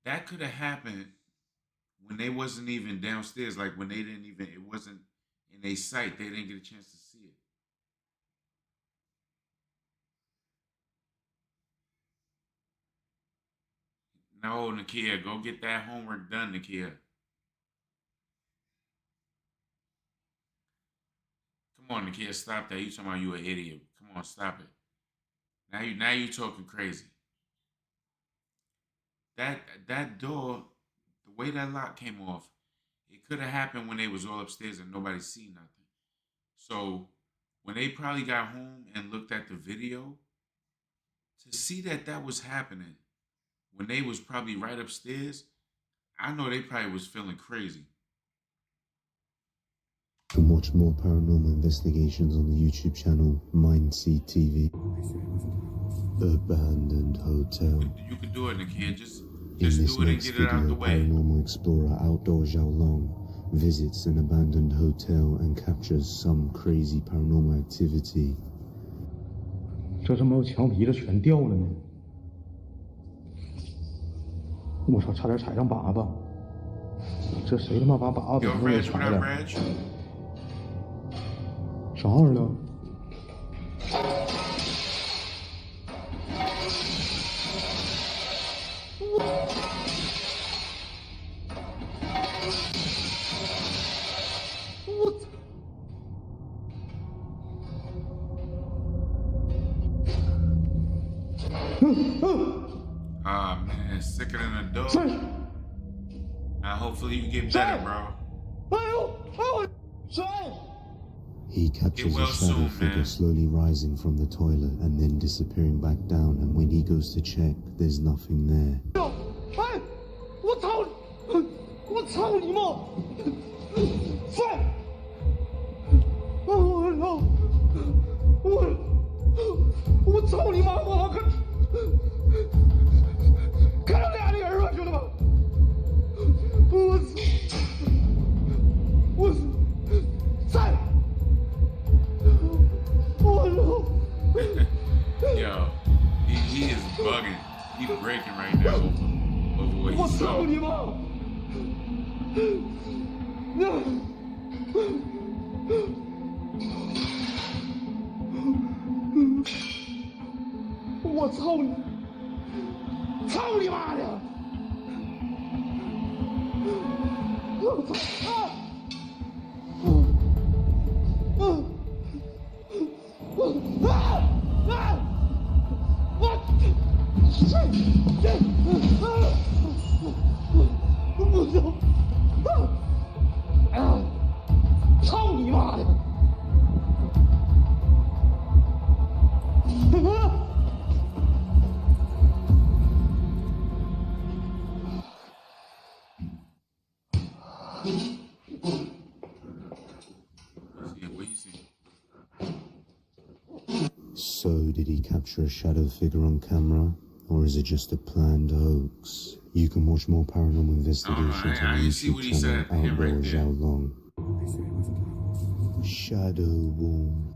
Speaker 4: That could have happened when they wasn't even downstairs, like when they didn't even, it wasn't in their sight. They didn't get a chance to see it. No, Nakia, go get that homework done, Nakia. Come on, Nakia, stop that. You talking about you an idiot. Come on, stop it. Now you talking crazy. That door, the way that lock came off, it could have happened when they was all upstairs and nobody seen nothing. So when they probably got home and looked at the video, to see that was happening when they was probably right upstairs, I know they probably was feeling crazy.
Speaker 2: You can watch more paranormal investigations on the YouTube channel Mindseed TV. Abandoned Hotel.
Speaker 4: You can do it, Nakia. Just
Speaker 2: In this
Speaker 4: do it and
Speaker 2: next
Speaker 4: get it out the
Speaker 2: video,
Speaker 4: way.
Speaker 2: paranormal explorer Outdoor Xiaolong visits an abandoned hotel and captures some crazy paranormal activity.
Speaker 5: 这他妈墙皮子全掉了呢！我操，差点踩上粑粑！这谁他妈把粑粑
Speaker 4: Yo,
Speaker 5: 都给
Speaker 4: Reg,
Speaker 5: 踩
Speaker 4: what
Speaker 5: 了
Speaker 4: up, Reg?
Speaker 5: 啥玩意儿了？Ah,
Speaker 4: man, sicker than a dog. Hopefully you get better, bro.
Speaker 2: He captures
Speaker 4: Get well
Speaker 2: a shadow
Speaker 4: soon,
Speaker 2: figure
Speaker 4: man.
Speaker 2: slowly rising from the toilet and then disappearing back down, and when he goes to check, there's nothing there.
Speaker 5: 哎，我操！我操你妈！饭！我操！我操你妈！我看到俩人了，兄弟们！我在！我操！
Speaker 4: Yo, he is bugging. He's breaking right now over what he
Speaker 5: 我操
Speaker 4: saw.
Speaker 5: 你妈！
Speaker 9: 我操你！操你妈的！我操！操你妈的！What
Speaker 4: you see?
Speaker 2: So, did he capture a shadow figure on camera? Or is it just a planned hoax? You can watch more paranormal investigations
Speaker 4: I
Speaker 2: on the
Speaker 4: didn't see
Speaker 2: YouTube
Speaker 4: what he
Speaker 2: channel
Speaker 4: said. Him right
Speaker 2: Outdoor
Speaker 4: there.
Speaker 2: Zhao Long. Shadow Wall.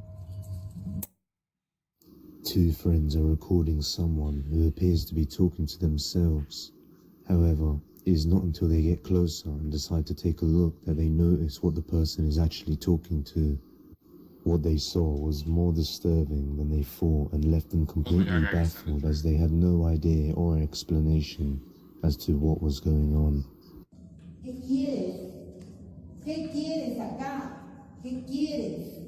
Speaker 2: Two friends are recording someone who appears to be talking to themselves. However, it is not until they get closer and decide to take a look that they notice what the person is actually talking to. What they saw was more disturbing than they thought and left them completely baffled as they had no idea or explanation as to what was going on.
Speaker 11: ¿Qué quieres? ¿Qué quieres acá? ¿Qué quieres?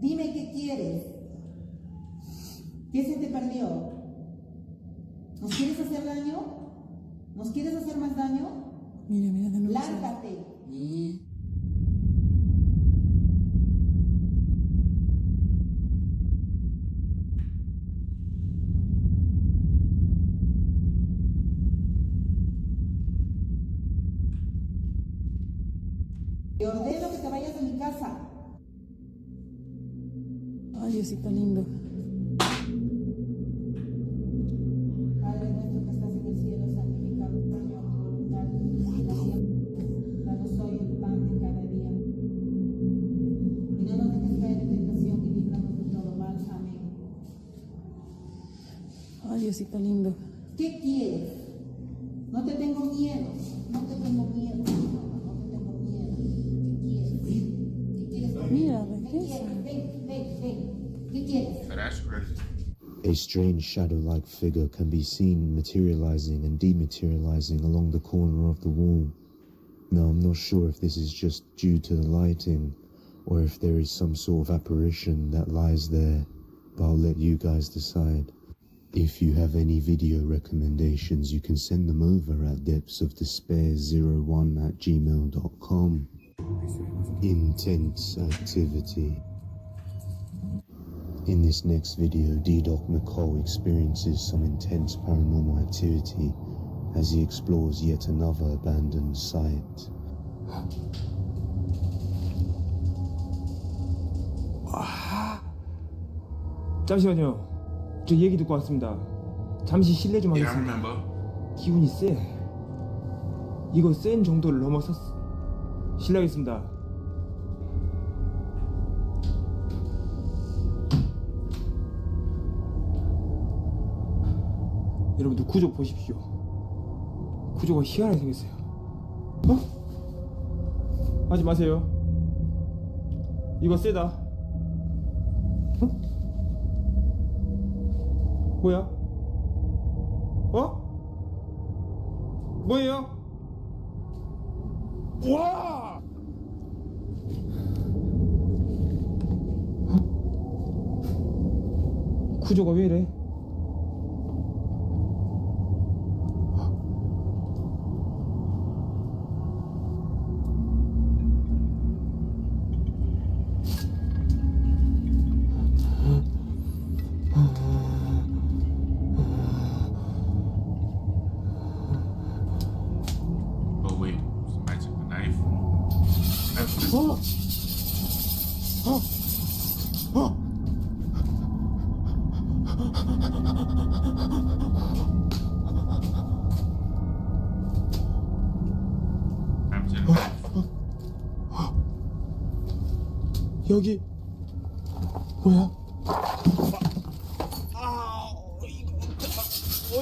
Speaker 11: Dime qué quieres. ¿Qué se te perdió? ¿Nos quieres hacer daño? ¿Nos quieres hacer más daño?
Speaker 12: Mira, de nuevo.
Speaker 11: Lárgate. Te ordeno que te vayas de mi casa.
Speaker 12: Ay, Diosito lindo.
Speaker 11: Padre nuestro que estás en el cielo, santificado sea tu voluntad. Danos hoy el pan de cada día. Y no nos dejes caer en tentación y líbranos de todo mal. Amén.
Speaker 12: Ay, Diosito lindo.
Speaker 11: ¿Qué quieres? No te tengo miedo. No te tengo miedo. No te tengo miedo. ¿Qué quieres?
Speaker 12: Mira,
Speaker 11: ¿qué
Speaker 12: regresa.
Speaker 11: quieres? Ven. ¿Qué quieres?
Speaker 4: So that's crazy.
Speaker 2: A strange shadow-like figure can be seen materializing and dematerializing along the corner of the wall. Now, I'm not sure if this is just due to the lighting, or if there is some sort of apparition that lies there, but I'll let you guys decide. If you have any video recommendations, you can send them over at depthsofdespair01@gmail.com. Intense activity. In this next video, D-Doc Nicole experiences some intense paranormal activity as he explores yet another abandoned site.
Speaker 9: 잠시만요. 저 얘기 듣고 왔습니다. 잠시 실례 좀
Speaker 4: Yeah, I
Speaker 9: 하겠습니다.
Speaker 4: remember.
Speaker 9: 기운이 세. 이거 센 정도를 넘어섰어. 실례하겠습니다. 여러분들 구조 보십시오. 구조가 희한하게 생겼어요. 어? 하지 마세요. 이거 세다. 어? 뭐야? 어? 뭐예요? 와! 구조가 왜 이래?
Speaker 4: Oh wait, somebody took the knife.
Speaker 9: 어?
Speaker 4: Grab to the knife.
Speaker 9: 여기 뭐야?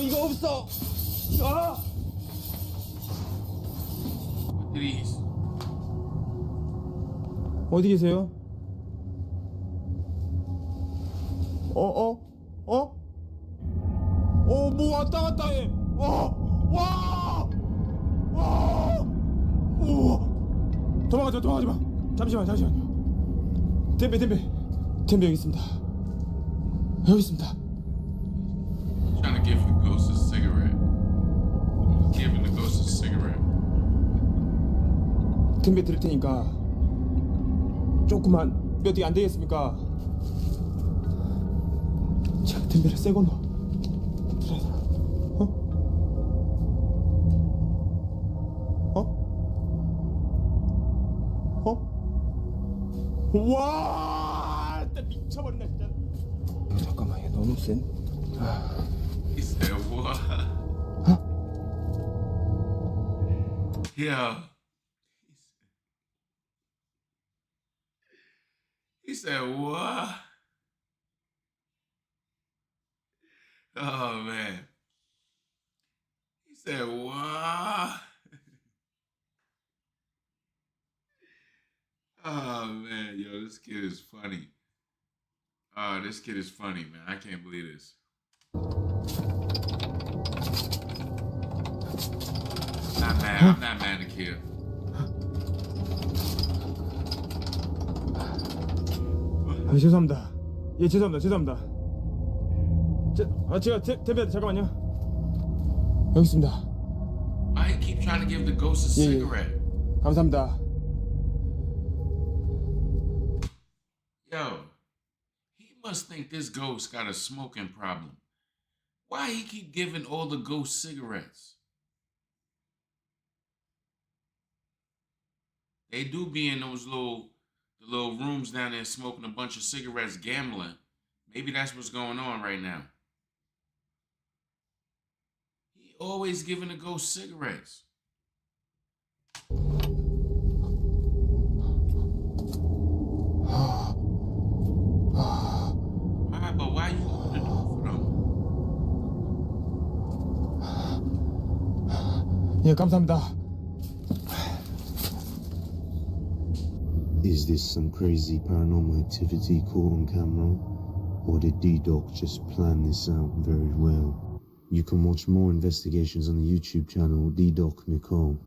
Speaker 9: 이거 없어. 아!
Speaker 4: Look at these.
Speaker 9: 어디 계세요? 뭐 왔다 갔다 해. 와! 도망가지 마. 잠시만요. 템베 여기 있습니다.
Speaker 4: Trying to give the ghost a cigarette. Giving the ghost a cigarette.
Speaker 9: 템베 드릴 테니까 조금만 몇 개 안 되겠습니까? 자, 템베를 새 걸로. 와, 진짜 미쳐버린다 진짜. 잠깐만, 얘 너무 센.
Speaker 4: He said, what? Yeah. He said, what? Oh, man. He said, what? Oh, man. Yo, this kid is funny. Oh, this kid is funny, man. I can't believe this. I'm not mad at the kid.
Speaker 9: 죄송합니다. 예, 죄송합니다. 제가 템베 잠깐만요. 여기 있습니다.
Speaker 4: Why you keep trying to give the ghost a cigarette?
Speaker 9: 감사합니다.
Speaker 4: Yo, he must think this ghost got a smoking problem. Why he keep giving all the ghosts cigarettes? They do be in those little rooms down there smoking a bunch of cigarettes, gambling. Maybe that's what's going on right now. He always giving the ghost cigarettes. Alright, but why you open the door for them?
Speaker 9: 예, 감사합니다.
Speaker 2: Is this some crazy paranormal activity caught on camera? Or did D-Doc just plan this out very well? You can watch more investigations on the YouTube channel D-Doc Nicole.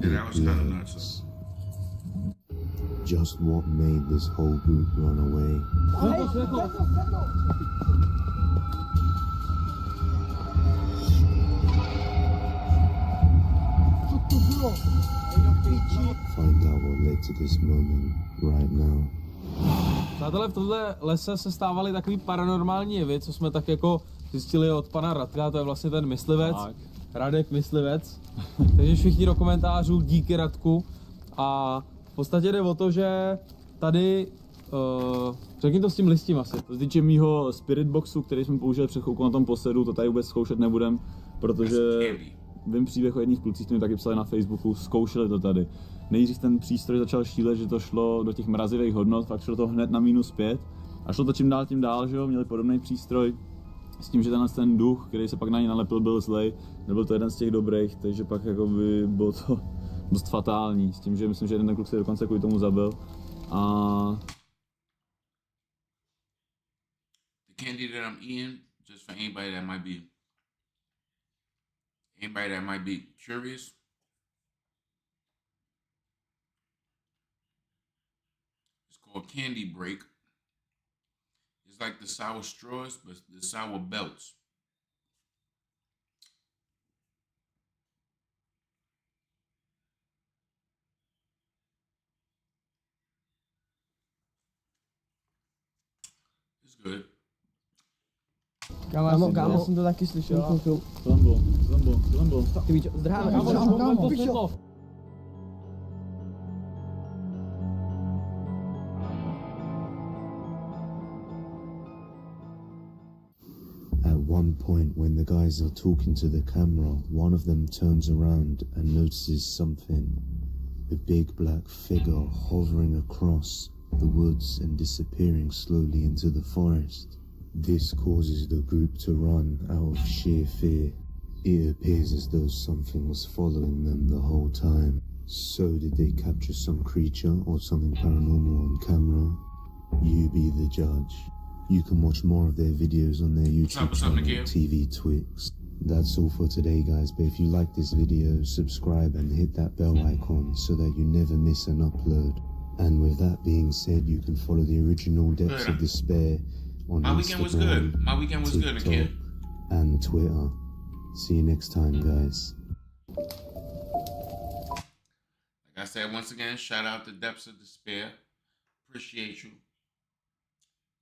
Speaker 4: Yeah, that was kind of nuts.
Speaker 2: Just what made this whole group run away? Find out what led to this moment right now.
Speaker 13: Přátelé, v tomhle lese se stávaly takový paranormální jevy, co jsme tak jako zjistili od pana Radka, to je vlastně ten myslivec, tak. Radek myslivec. Takže všichni do komentářů díky Radku. A v podstatě jde o to, že tady, řekni to s tím listím asi. To se týče mýho spirit boxu, který jsme použili před chvilkou na tom posedu, to tady vůbec zkoušet nebudem, protože vím příběh o jedných klucích, kteří mi taky psali na Facebooku, zkoušeli to tady. Nejdřív ten přístroj začal šílet, že to šlo do těch mrazivých hodnot, pak šlo to hned na -5 a šlo to čím dál tím dál, že jo, měli podobný přístroj s tím, že ten duch, který se pak na ně nalepil, byl zlej, nebyl to jeden z těch dobrých, takže pak jako by bylo to dost fatální, s tím, že myslím, že jeden ten kluk se dokonce kvůli tomu zabil a...
Speaker 4: The candy that I'm eating, just for anybody that might be curious, called Candy Break. It's like the sour straws, but the sour belts. It's good.
Speaker 13: Kámo, jsem to taky slyšel.
Speaker 9: Lambo.
Speaker 13: Ty víš, zdráme.
Speaker 2: At one point, when the guys are talking to the camera, one of them turns around and notices something. A big black figure hovering across the woods and disappearing slowly into the forest. This causes the group to run out of sheer fear. It appears as though something was following them the whole time. So did they capture some creature or something paranormal on camera? You be the judge. You can watch more of their videos on their YouTube channel, TV Twix. That's all for today, guys, but if you like this video, subscribe and hit that bell icon so that you never miss an upload. And with that being said, you can follow the original Depths of Despair on Instagram,
Speaker 4: My weekend was good,
Speaker 2: TikTok, and Twitter. See you next time, guys.
Speaker 4: Like I said, once again, shout out to Depths of Despair. Appreciate you.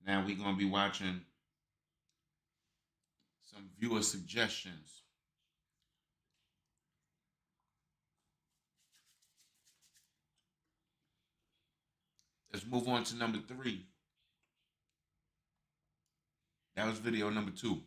Speaker 4: Now we're going to be watching some viewer suggestions. Let's move on to number 3. That was video number 2.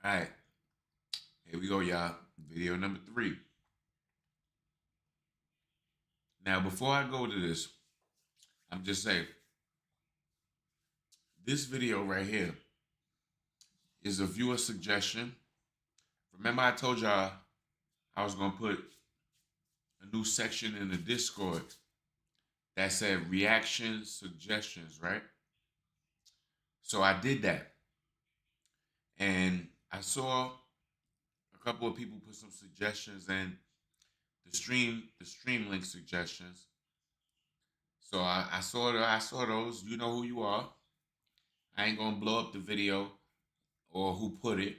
Speaker 4: All right, here we go, y'all. Video number 3. Now, before I go to this, I'm just saying, this video right here is a viewer suggestion. Remember I told y'all I was going to put a new section in the Discord that said reactions, suggestions, right? So I did that. And I saw a couple of people put some suggestions in the stream link suggestions. So I saw those. You know who you are. I ain't gonna blow up the video or who put it.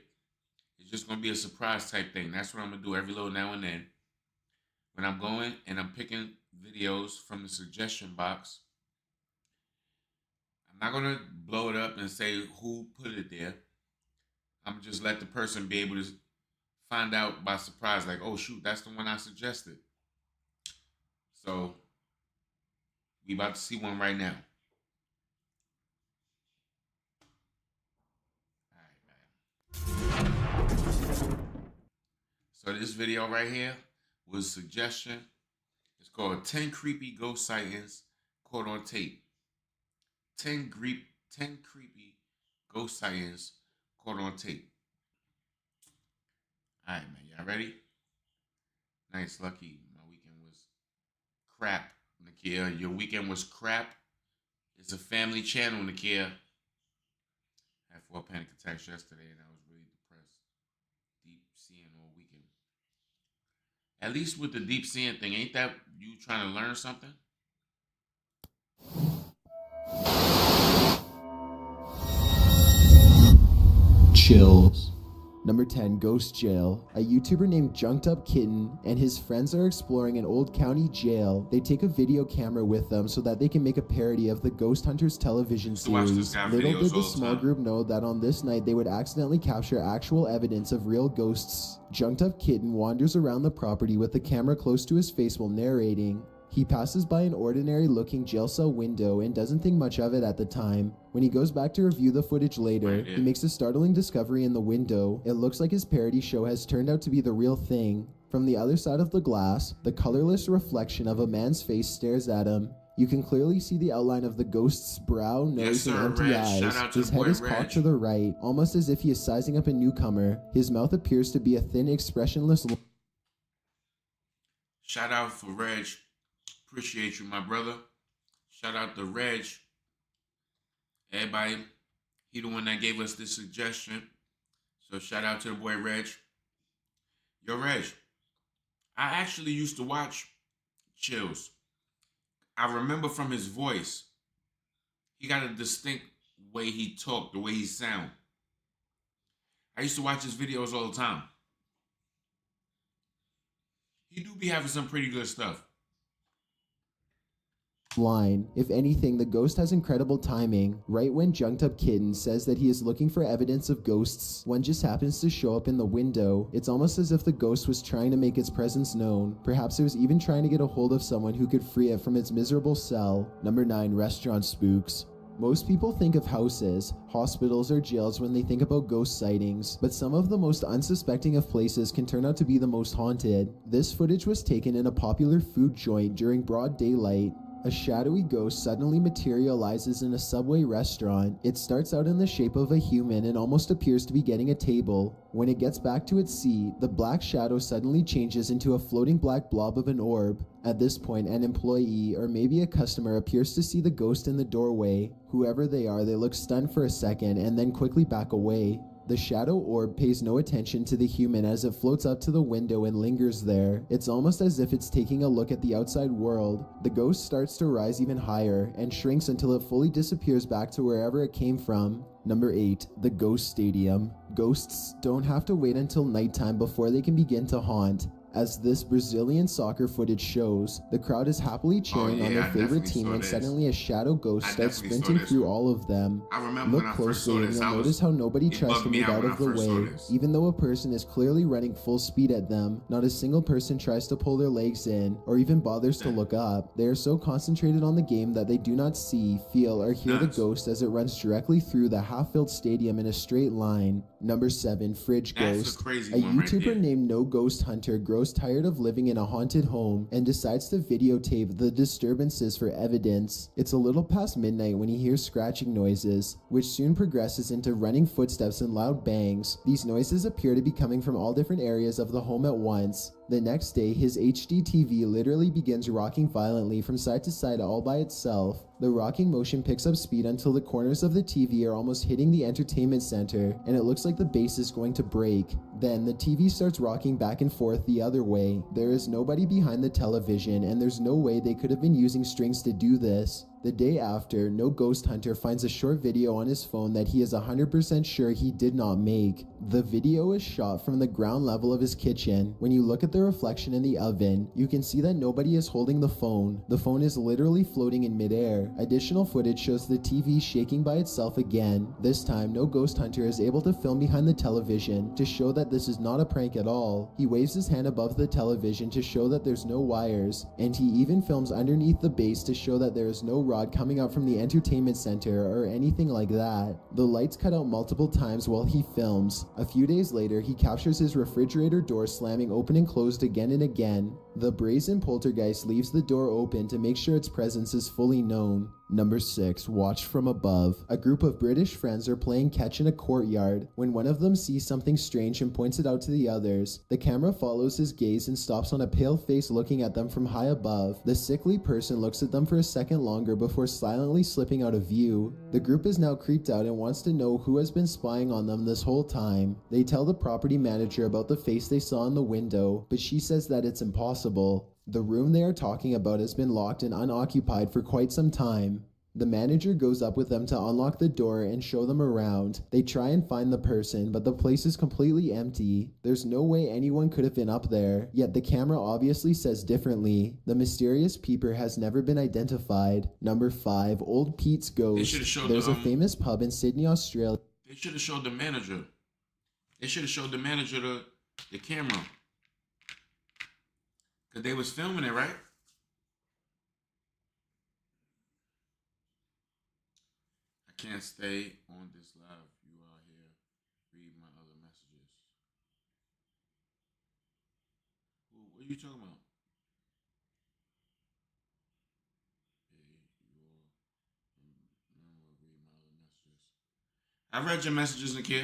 Speaker 4: It's just gonna be a surprise type thing. That's what I'm gonna do every little now and then. When I'm going and I'm picking videos from the suggestion box, I'm not gonna blow it up and say who put it there. I'm gonna just let the person be able to find out by surprise, like, oh shoot, that's the one I suggested. So we about to see one right now. All right, man. So this video right here was a suggestion. It's called 10 Creepy Ghost Sightings Caught on Tape. 10 creepy ghost sightings caught on tape. All right, man. Y'all ready? Nice, lucky. My weekend was crap, Nakia. Your weekend was crap. It's a family channel, Nakia. I had 4 panic attacks yesterday, and I was really depressed. Deep seeing all weekend. At least with the deep seeing thing, ain't that you trying to learn something?
Speaker 14: Chills. Number 10, Ghost Jail. A YouTuber named Junked Up Kitten and his friends are exploring an old county jail. They take a video camera with them so that they can make a parody of the Ghost Hunters television series. Little did the small group know that on this night they would accidentally capture actual evidence of real ghosts. Junked Up Kitten wanders around the property with the camera close to his face while narrating. He passes by an ordinary-looking jail cell window and doesn't think much of it at the time. When he goes back to review the footage later, he makes a startling discovery in the window. It looks like his parody show has turned out to be the real thing. From the other side of the glass, the colorless reflection of a man's face stares at him. You can clearly see the outline of the ghost's brow, nose, and empty eyes. His head is cocked to the right, almost as if he is sizing up a newcomer. His mouth appears to be a thin, expressionless...
Speaker 4: Shout out for Reg. Appreciate you, my brother. Shout out to Reg. Everybody, he the one that gave us this suggestion. So shout out to the boy Reg. Yo, Reg, I actually used to watch Chills. I remember from his voice, he got a distinct way he talked, the way he sound. I used to watch his videos all the time. He do be having some pretty good stuff.
Speaker 14: Line. If anything, the ghost has incredible timing. Right when Junked Up Kitten says that he is looking for evidence of ghosts, one just happens to show up in the window. It's almost as if the ghost was trying to make its presence known. Perhaps it was even trying to get a hold of someone who could free it from its miserable cell. Number 9, Restaurant Spooks. Most people think of houses, hospitals, or jails when they think about ghost sightings, but some of the most unsuspecting of places can turn out to be the most haunted. This footage was taken in a popular food joint during broad daylight. A shadowy ghost suddenly materializes in a Subway restaurant. It starts out in the shape of a human and almost appears to be getting a table. When it gets back to its seat, the black shadow suddenly changes into a floating black blob of an orb. At this point, an employee or maybe a customer appears to see the ghost in the doorway. Whoever they are, they look stunned for a second and then quickly back away. The shadow orb pays no attention to the human as it floats up to the window and lingers there. It's almost as if it's taking a look at the outside world. The ghost starts to rise even higher and shrinks until it fully disappears back to wherever it came from. Number 8. The Ghost Stadium. Ghosts don't have to wait until nighttime before they can begin to haunt. As this Brazilian soccer footage shows, the crowd is happily cheering on their favorite team when suddenly a shadow ghost starts sprinting through all of them. Look closely and you'll notice how nobody tries to move out of the way. Even though a person is clearly running full speed at them, not a single person tries to pull their legs in or even bothers to look up. They are so concentrated on the game that they do not see, feel, or hear the ghost as it runs directly through the half-filled stadium in a straight line. Number 7. Fridge Ghost. A YouTuber named No Ghost Hunter grows tired of living in a haunted home and decides to videotape the disturbances for evidence. It's a little past midnight when he hears scratching noises, which soon progresses into running footsteps and loud bangs. These noises appear to be coming from all different areas of the home at once. The next day, his HD TV literally begins rocking violently from side to side all by itself. The rocking motion picks up speed until the corners of the TV are almost hitting the entertainment center, and it looks like the base is going to break. Then the TV starts rocking back and forth the other way. There is nobody behind the television, and there's no way they could have been using strings to do this. The day after, No Ghost Hunter finds a short video on his phone that he is 100% sure he did not make. The video is shot from the ground level of his kitchen. When you look at the reflection in the oven, you can see that nobody is holding the phone. The phone is literally floating in midair. Additional footage shows the TV shaking by itself again. This time, No Ghost Hunter is able to film behind the television to show that this is not a prank at all. He waves his hand above the television to show that there's no wires, and he even films underneath the base to show that there is no rod coming out from the entertainment center or anything like that. The lights cut out multiple times while he films. A few days later, he captures his refrigerator door slamming open and closed again and again. The brazen poltergeist leaves the door open to make sure its presence is fully known. Number 6. Watched from above. A group of British friends are playing catch in a courtyard when one of them sees something strange and points it out to the others. The camera follows his gaze and stops on a pale face looking at them from high above. The sickly person looks at them for a second longer before silently slipping out of view. The group is now creeped out and wants to know who has been spying on them this whole time. They tell the property manager about the face they saw in the window, but she says that it's impossible. The room they are talking about has been locked and unoccupied for quite some time. The manager goes up with them to unlock the door and show them around. They try and find the person, but the place is completely empty. There's no way anyone could have been up there, yet the camera obviously says differently. The mysterious peeper has never been identified. Number 5. Old Pete's Ghost. There's a famous pub in Sydney, Australia.
Speaker 4: They should have showed the manager. They should have showed the manager the camera. Because they was filming it, right? I can't stay on this live. You are here. Read my other messages. What are you talking about? I read your messages, Nikhil.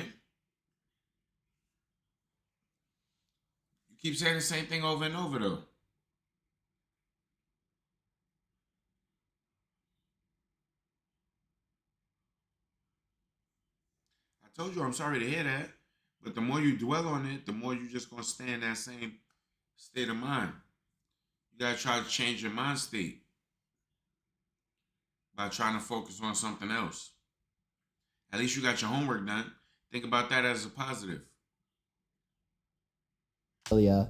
Speaker 4: You keep saying the same thing over and over, though. I told you I'm sorry to hear that, but the more you dwell on it, the more you're just going to stay in that same state of mind. You got to try to change your mind state by trying to focus on something else. At least you got your homework done. Think about that as a positive.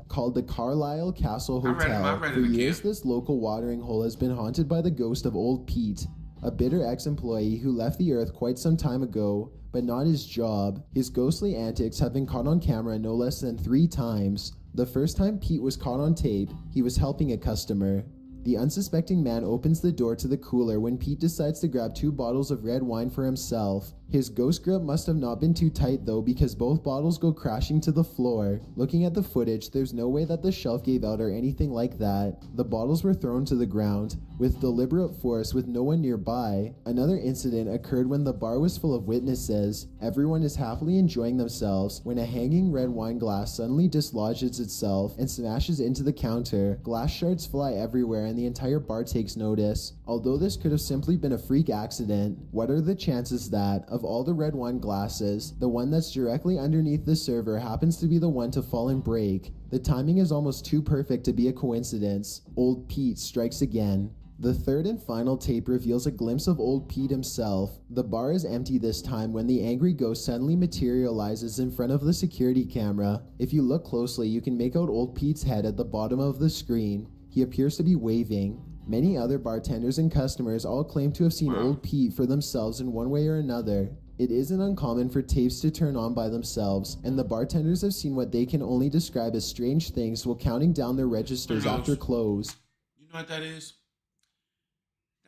Speaker 14: Called the Carlisle Castle Hotel. For years, this local watering hole has been haunted by the ghost of Old Pete, a bitter ex-employee who left the earth quite some time ago, but not his job. His ghostly antics have been caught on camera no less than 3 times. The first time Pete was caught on tape, he was helping a customer. The unsuspecting man opens the door to the cooler when Pete decides to grab 2 bottles of red wine for himself. His ghost grip must have not been too tight though, because both bottles go crashing to the floor. Looking at the footage, there's no way that the shelf gave out or anything like that. The bottles were thrown to the ground with deliberate force with no one nearby. Another incident occurred when the bar was full of witnesses. Everyone is happily enjoying themselves when a hanging red wine glass suddenly dislodges itself and smashes into the counter. Glass shards fly everywhere and the entire bar takes notice. Although this could have simply been a freak accident, what are the chances that, of all the red wine glasses, the one that's directly underneath the server happens to be the one to fall and break? The timing is almost too perfect to be a coincidence. Old Pete strikes again. The third and final tape reveals a glimpse of old Pete himself. The bar is empty this time when the angry ghost suddenly materializes in front of the security camera. If you look closely, you can make out old Pete's head at the bottom of the screen. He appears to be waving. Many other bartenders and customers all claim to have seen old Pete for themselves in one way or another. It isn't uncommon for tapes to turn on by themselves, and the bartenders have seen what they can only describe as strange things while counting down their registers after close.
Speaker 4: You know what that is?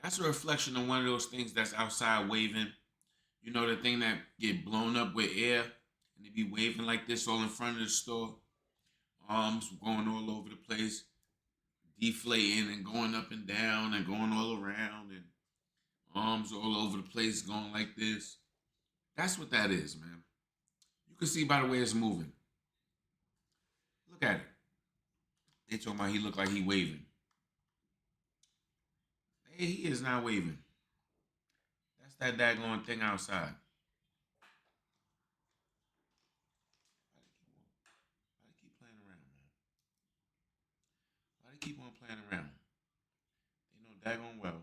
Speaker 4: That's a reflection of one of those things that's outside waving. You know, the thing that get blown up with air, and they be waving like this all in front of the store. Arms going all over the place, deflating and going up and down and going all around, and arms all over the place going like this. That's what that is, man. You can see by the way it's moving. Look at it. They talking about he look like he waving. Hey, he is not waving. That's that daggone thing outside. Why they keep playing around, man? Why they keep on playing around? They know daggone well.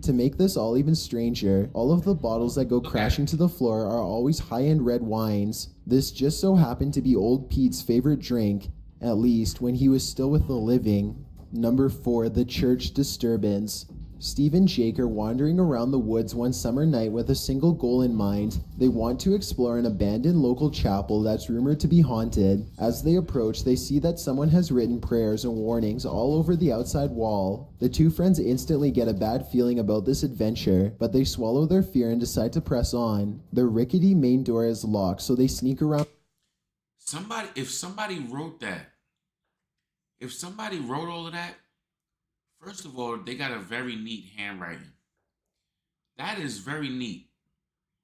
Speaker 14: To make this all even stranger, all of the bottles that go crashing to the floor are always high-end red wines. This just so happened to be old Pete's favorite drink, at least when he was still with the living. Number 4, the church disturbance. Steve and Jake are wandering around the woods one summer night with a single goal in mind. They want to explore an abandoned local chapel that's rumored to be haunted. As they approach, they see that someone has written prayers and warnings all over the outside wall. The two friends instantly get a bad feeling about this adventure, but they swallow their fear and decide to press on. The rickety main door is locked, so they sneak around.
Speaker 4: If somebody wrote all of that, first of all, they got a very neat handwriting. That is very neat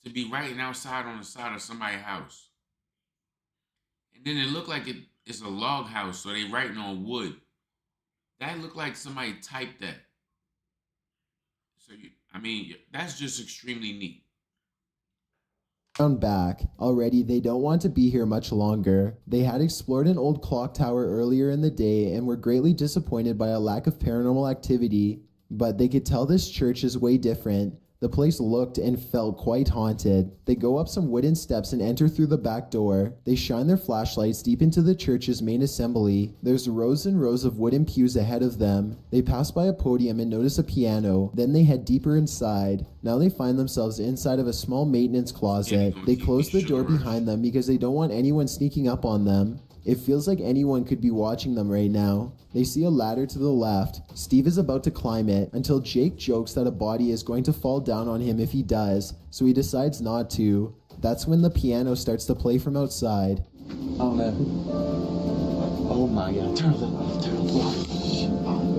Speaker 4: to be writing outside on the side of somebody's house. And then it looked like it's a log house, so they writing on wood. That looked like somebody typed that. So, that's just extremely neat.
Speaker 14: Back. Already, they don't want to be here much longer. They had explored an old clock tower earlier in the day and were greatly disappointed by a lack of paranormal activity, but they could tell this church is way different. The place looked and felt quite haunted. They go up some wooden steps and enter through the back door. They shine their flashlights deep into the church's main assembly. There's rows and rows of wooden pews ahead of them. They pass by a podium and notice a piano. Then they head deeper inside. Now they find themselves inside of a small maintenance closet. They close the door behind them because they don't want anyone sneaking up on them. It feels like anyone could be watching them right now. They see a ladder to the left. Steve is about to climb it until Jake jokes that a body is going to fall down on him if he does, so he decides not to. That's when the piano starts to play from outside.
Speaker 10: Oh man. Oh my god. Turn it off. Turn it off.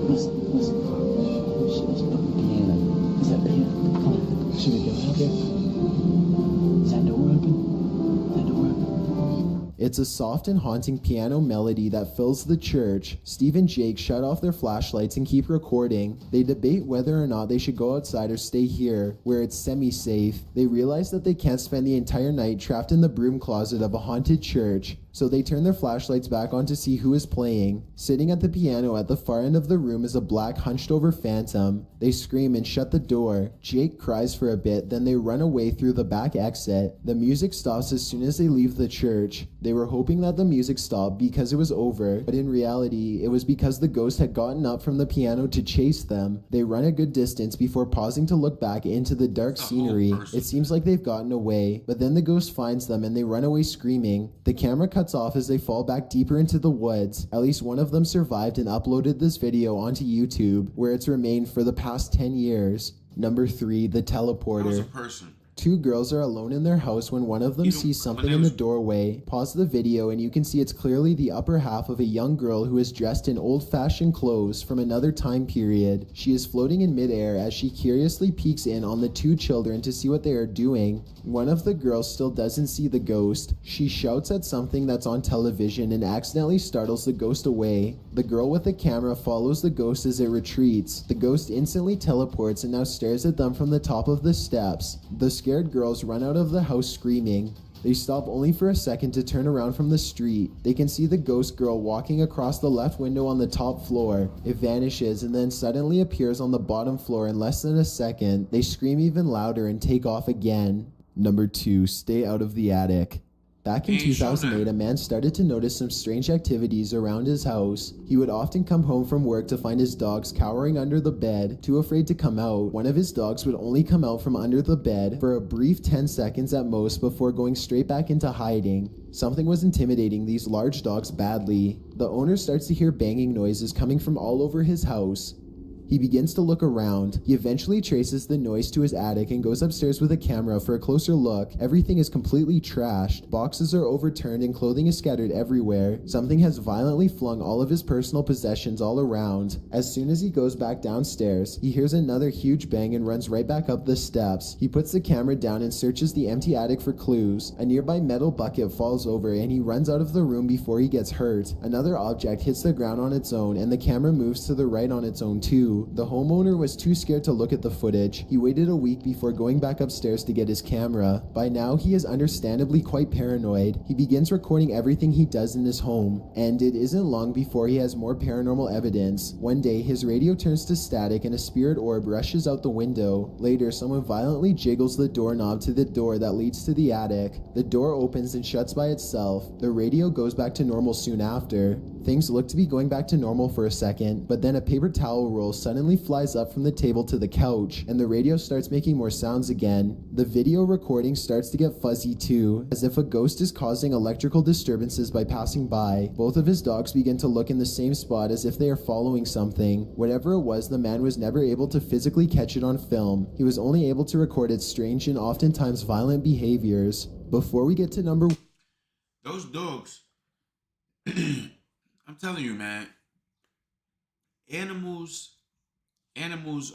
Speaker 10: Listen. Listen. Oh shit, that's the piano. Is that piano? Come on. Should we go out there? Is that door open? Is that door open?
Speaker 14: It's a soft and haunting piano melody that fills the church. Steve and Jake shut off their flashlights and keep recording. They debate whether or not they should go outside or stay here, where it's semi-safe. They realize that they can't spend the entire night trapped in the broom closet of a haunted church, so they turn their flashlights back on to see who is playing. Sitting at the piano at the far end of the room is a black hunched-over phantom. They scream and shut the door. Jake cries for a bit, then they run away through the back exit. The music stops as soon as they leave the church. They were hoping that the music stopped because it was over, but in reality, it was because the ghost had gotten up from the piano to chase them. They run a good distance before pausing to look back into the dark scenery. It seems like they've gotten away, but then the ghost finds them and they run away screaming. The camera cuts cuts off as they fall back deeper into the woods. At least one of them survived and uploaded this video onto YouTube, where it's remained for the past 10 years. Number 3, the teleporter.
Speaker 4: That was a person.
Speaker 14: Two girls are alone in their house when one of them sees something in the doorway. Pause the video and you can see it's clearly the upper half of a young girl who is dressed in old-fashioned clothes from another time period. She is floating in midair as she curiously peeks in on the two children to see what they are doing. One of the girls still doesn't see the ghost. She shouts at something that's on television and accidentally startles the ghost away. The girl with the camera follows the ghost as it retreats. The ghost instantly teleports and now stares at them from the top of the steps. The scared girls run out of the house screaming. They stop only for a second to turn around from the street. They can see the ghost girl walking across the left window on the top floor. It vanishes and then suddenly appears on the bottom floor in less than a second. They scream even louder and take off again. Number 2, stay out of the attic. Back in 2008, a man started to notice some strange activities around his house. He would often come home from work to find his dogs cowering under the bed, too afraid to come out. One of his dogs would only come out from under the bed for a brief 10 seconds at most before going straight back into hiding. Something was intimidating these large dogs badly. The owner starts to hear banging noises coming from all over his house. He begins to look around. He eventually traces the noise to his attic and goes upstairs with a camera for a closer look. Everything is completely trashed. Boxes are overturned and clothing is scattered everywhere. Something has violently flung all of his personal possessions all around. As soon as he goes back downstairs, he hears another huge bang and runs right back up the steps. He puts the camera down and searches the empty attic for clues. A nearby metal bucket falls over and he runs out of the room before he gets hurt. Another object hits the ground on its own and the camera moves to the right on its own too. The homeowner was too scared to look at the footage. He waited a week before going back upstairs to get his camera. By now, he is understandably quite paranoid. He begins recording everything he does in his home, and it isn't long before he has more paranormal evidence. One day, his radio turns to static and a spirit orb rushes out the window. Later, someone violently jiggles the doorknob to the door that leads to the attic. The door opens and shuts by itself. The radio goes back to normal soon after. Things look to be going back to normal for a second, but then a paper towel roll suddenly flies up from the table to the couch, and the radio starts making more sounds again. The video recording starts to get fuzzy too, as if a ghost is causing electrical disturbances by passing by. Both of his dogs begin to look in the same spot as if they are following something. Whatever it was, the man was never able to physically catch it on film. He was only able to record its strange and oftentimes violent behaviors. Before we get to number...
Speaker 4: Those dogs... I'm telling you, man, animals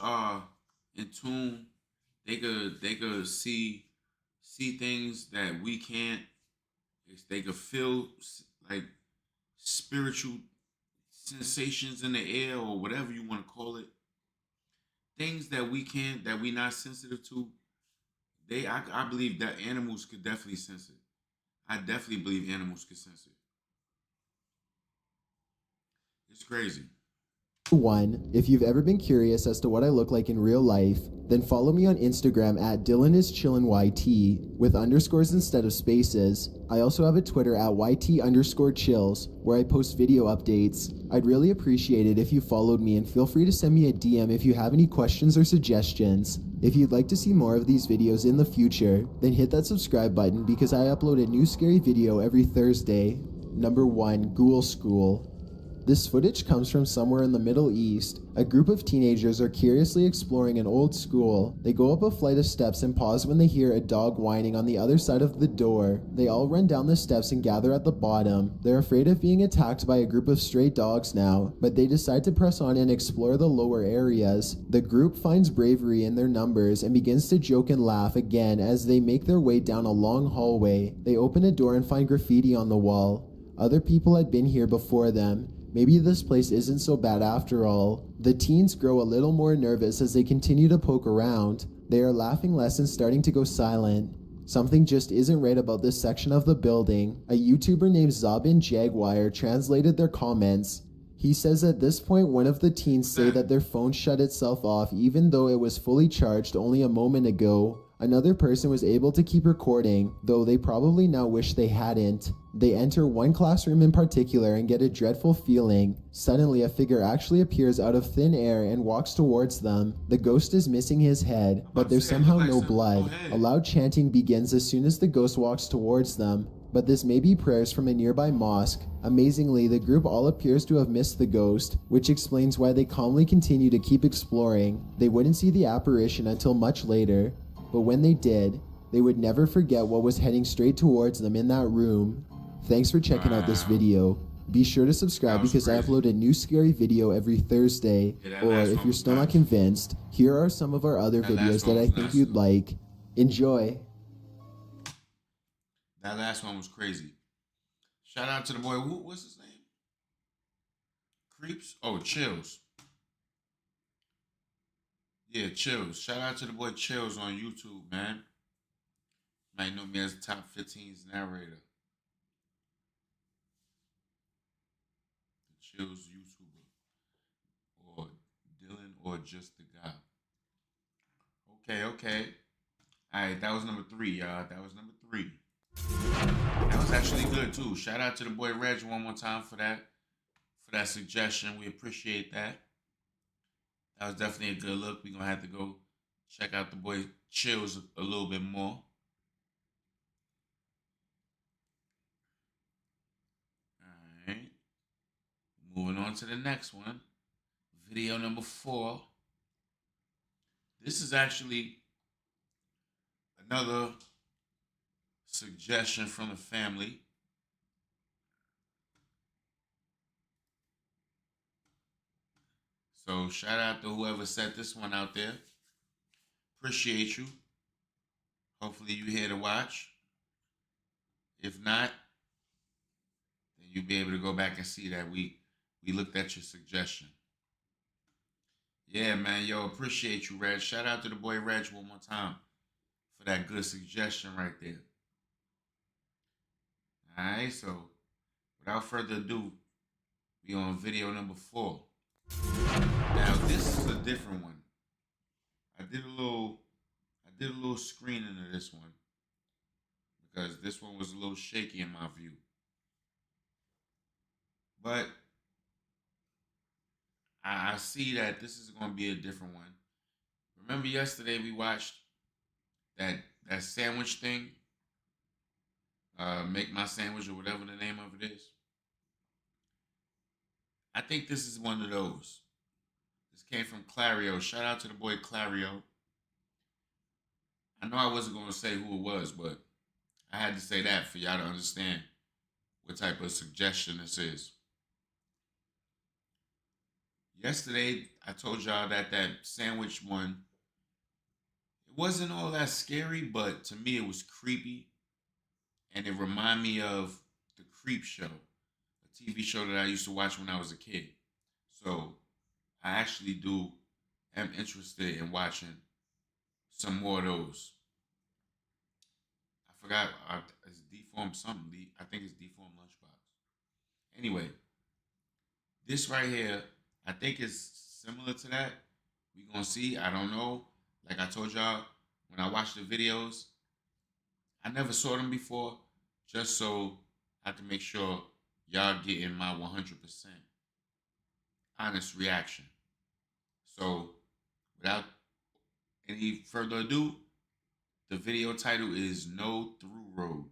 Speaker 4: are in tune. They could see things that we can't. They could feel like spiritual sensations in the air or whatever you want to call it. Things that we can't, that we're not sensitive to. I believe that animals could definitely sense it. I definitely believe animals could sense it. It's crazy.
Speaker 14: 1. If you've ever been curious as to what I look like in real life, then follow me on Instagram at DylanIsChillinYT with underscores instead of spaces. I also have a Twitter at YT_chills where I post video updates. I'd really appreciate it if you followed me, and feel free to send me a DM if you have any questions or suggestions. If you'd like to see more of these videos in the future, then hit that subscribe button because I upload a new scary video every Thursday. Number 1, Ghoul School. This footage comes from somewhere in the Middle East. A group of teenagers are curiously exploring an old school. They go up a flight of steps and pause when they hear a dog whining on the other side of the door. They all run down the steps and gather at the bottom. They're afraid of being attacked by a group of stray dogs now, but they decide to press on and explore the lower areas. The group finds bravery in their numbers and begins to joke and laugh again as they make their way down a long hallway. They open a door and find graffiti on the wall. Other people had been here before them. Maybe this place isn't so bad after all. The teens grow a little more nervous as they continue to poke around. They are laughing less and starting to go silent. Something just isn't right about this section of the building. A YouTuber named Zabin Jaguar translated their comments. He says at this point one of the teens say that their phone shut itself off even though it was fully charged only a moment ago. Another person was able to keep recording, though they probably now wish they hadn't. They enter one classroom in particular and get a dreadful feeling. Suddenly, a figure actually appears out of thin air and walks towards them. The ghost is missing his head, but there's somehow no blood. A loud chanting begins as soon as the ghost walks towards them. but this may be prayers from a nearby mosque. Amazingly, the group all appears to have missed the ghost, which explains why they calmly continue to keep exploring. They wouldn't see the apparition until much later, but when they did, they would never forget what was heading straight towards them in that room. Thanks for checking out this video. Be sure to subscribe because I upload a new scary video every Thursday. Or if you're still not convinced, here are some of our other videos that I think you'd like. Enjoy.
Speaker 4: That last one was crazy. Shout out to the boy. What's his name? Creeps? Oh, Chills. Yeah, Chills. Shout out to the boy Chills on YouTube, man. Might know me as the top 15's narrator. The Chills YouTuber. Or Dylan or just the guy. Okay. Alright, that was number 3, y'all. That was number 3. That was actually good too. Shout out to the boy Reg one more time for that suggestion. We appreciate that. That was definitely a good look. We're gonna have to go check out the boy Chills a little bit more. Alright. Moving on to the next one. Video number 4. This is actually another suggestion from the family. So shout out to whoever set this one out there. Appreciate you. Hopefully you here to watch. If not, then you'll be able to go back and see that we looked at your suggestion. Yeah, man, yo, appreciate you, Reg. Shout out to the boy Reg one more time for that good suggestion right there. Alright, so without further ado, we on video number 4. Now this is a different one. I did a little screening of this one because this one was a little shaky in my view. But I see that this is going to be a different one. Remember yesterday we watched that sandwich thing? Make my sandwich or whatever the name of it is. I think this is one of those. This came from Clario. Shout out to the boy Clario. I know I wasn't going to say who it was, but I had to say that for y'all to understand what type of suggestion this is. Yesterday, I told y'all that sandwich one, it wasn't all that scary, but to me it was creepy. And it reminded me of the Creep Show, a TV show that I used to watch when I was a kid. So I actually am interested in watching some more of those. I forgot, it's Deformed something. I think it's Deformed Lunchbox. Anyway, this right here, I think is similar to that. We're going to see. I don't know. Like I told y'all, when I watched the videos, I never saw them before, just so I have to make sure y'all getting my 100% honest reaction. So, without any further ado, the video title is No Through Road.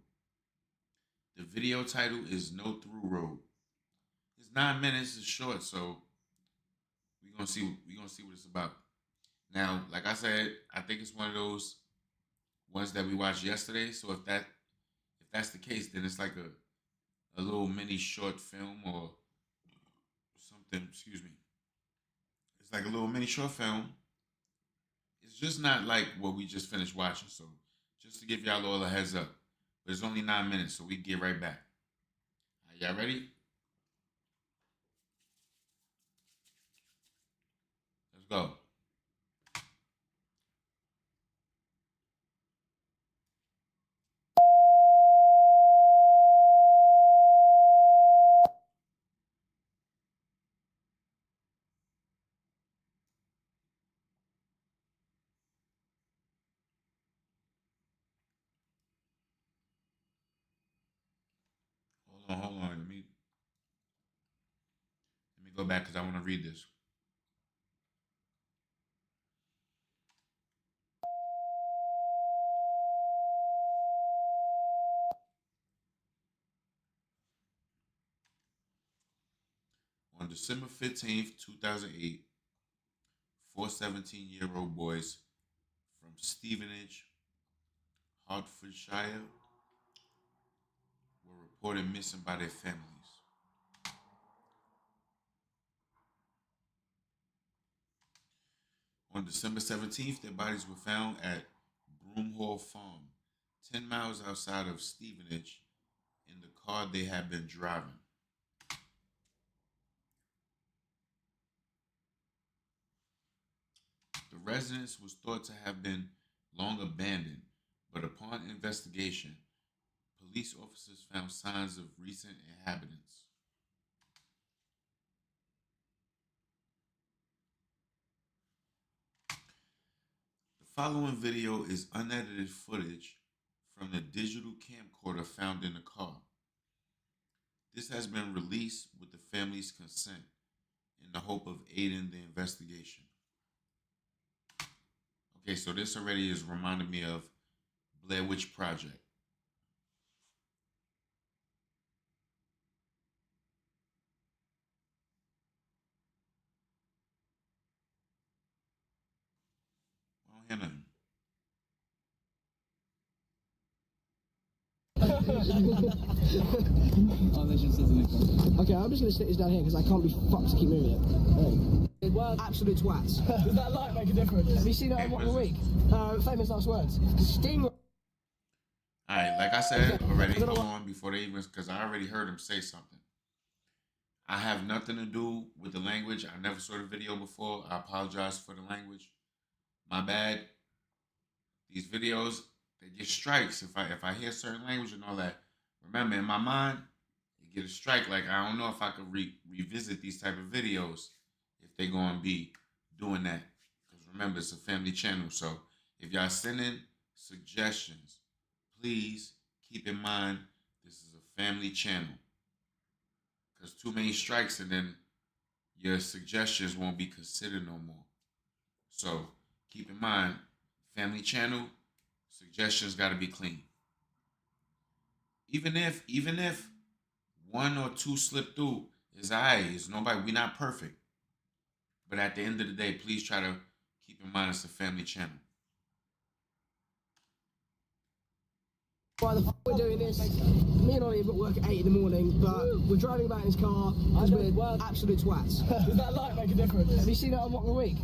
Speaker 4: The video title is No Through Road. It's 9 minutes, it's short, so we're gonna see what it's about. Now, like I said, I think it's one of those ones that we watched yesterday. So if that's the case, then it's like a little mini short film or something. Excuse me. It's like a little mini short film. It's just not like what we just finished watching. So just to give y'all all a heads up. But it's only 9 minutes, so we get right back. Are y'all ready? Let's go. Hold on. Let me go back because I want to read this. December 15th, 2008, 4 17-year-old boys from Stevenage, Hertfordshire, were reported missing by their families. On December 17th, their bodies were found at Broomhall Farm, 10 miles outside of Stevenage, in the car they had been driving. The residence was thought to have been long abandoned, but upon investigation, police officers found signs of recent inhabitants. The following video is unedited footage from the digital camcorder found in the car. This has been released with the family's consent in the hope of aiding the investigation. Okay, so this already is reminding me of Blair Witch Project. I don't hear nothing.
Speaker 10: Oh, they just said something. Okay, I'm just gonna stick this down here because I can't be fucked to keep moving it. Well, absolute twats. Does that light make a difference? Have you seen that in What the Week? Famous last words. Sting.
Speaker 4: Alright, like I said already, hold on before they even, because I already heard him say something. I have nothing to do with the language. I never saw the video before. I apologize for the language. My bad. These videos, they get strikes if I hear certain language and all that. Remember, in my mind, you get a strike. Like, I don't know if I could revisit these type of videos if they're going to be doing that. Because remember, it's a family channel. So if y'all sending suggestions, please keep in mind this is a family channel. Because too many strikes and then your suggestions won't be considered no more. So keep in mind, family channel, suggestions got to be clean. Even if one or two slip through, it's alright. It's nobody. We're not perfect. But at the end of the day, please try to keep in mind it's a family channel.
Speaker 10: Why the fuck we're doing this? Me and Ollie have got work at 8 in the morning, but we're driving about in his car because we're absolute twats. Does that light make a difference? Have you seen that on What the Week?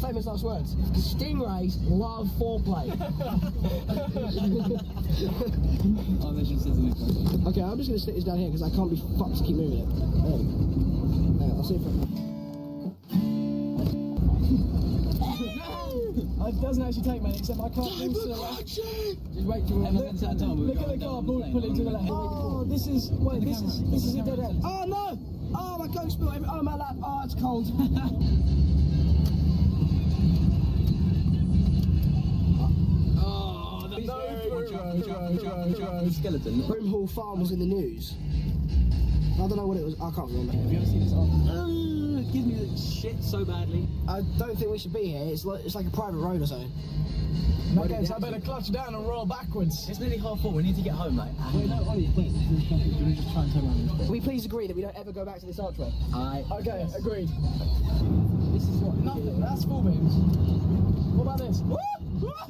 Speaker 10: Famous last words. Stingrays love foreplay. Oh, they just said something. Okay, I'm just going to stick this down here because I can't be fucked to keep moving it. I'll see if it doesn't actually take many, except I can't move to the left. Just wait till look at the car, pulling to the left. Oh, this is a dead end. Oh no! Oh, my coat spilled. Oh, my lap. Oh, it's cold. Oh, that's no skeleton. Broomhall Farm was in the news. I don't know what it was. I can't remember. Have you ever seen this on? It gives me shit so badly. I don't think we should be here. It's like a private road or something. Okay, so I better clutch down and roll backwards. It's nearly 4:30. We need to get home, like. Wait, no, Ollie, wait. Can we just try and turn around? Can we please agree that we don't ever go back to this archway? Aye. Okay, agreed. This is what? Nothing. That's full beams. What about this? Woo!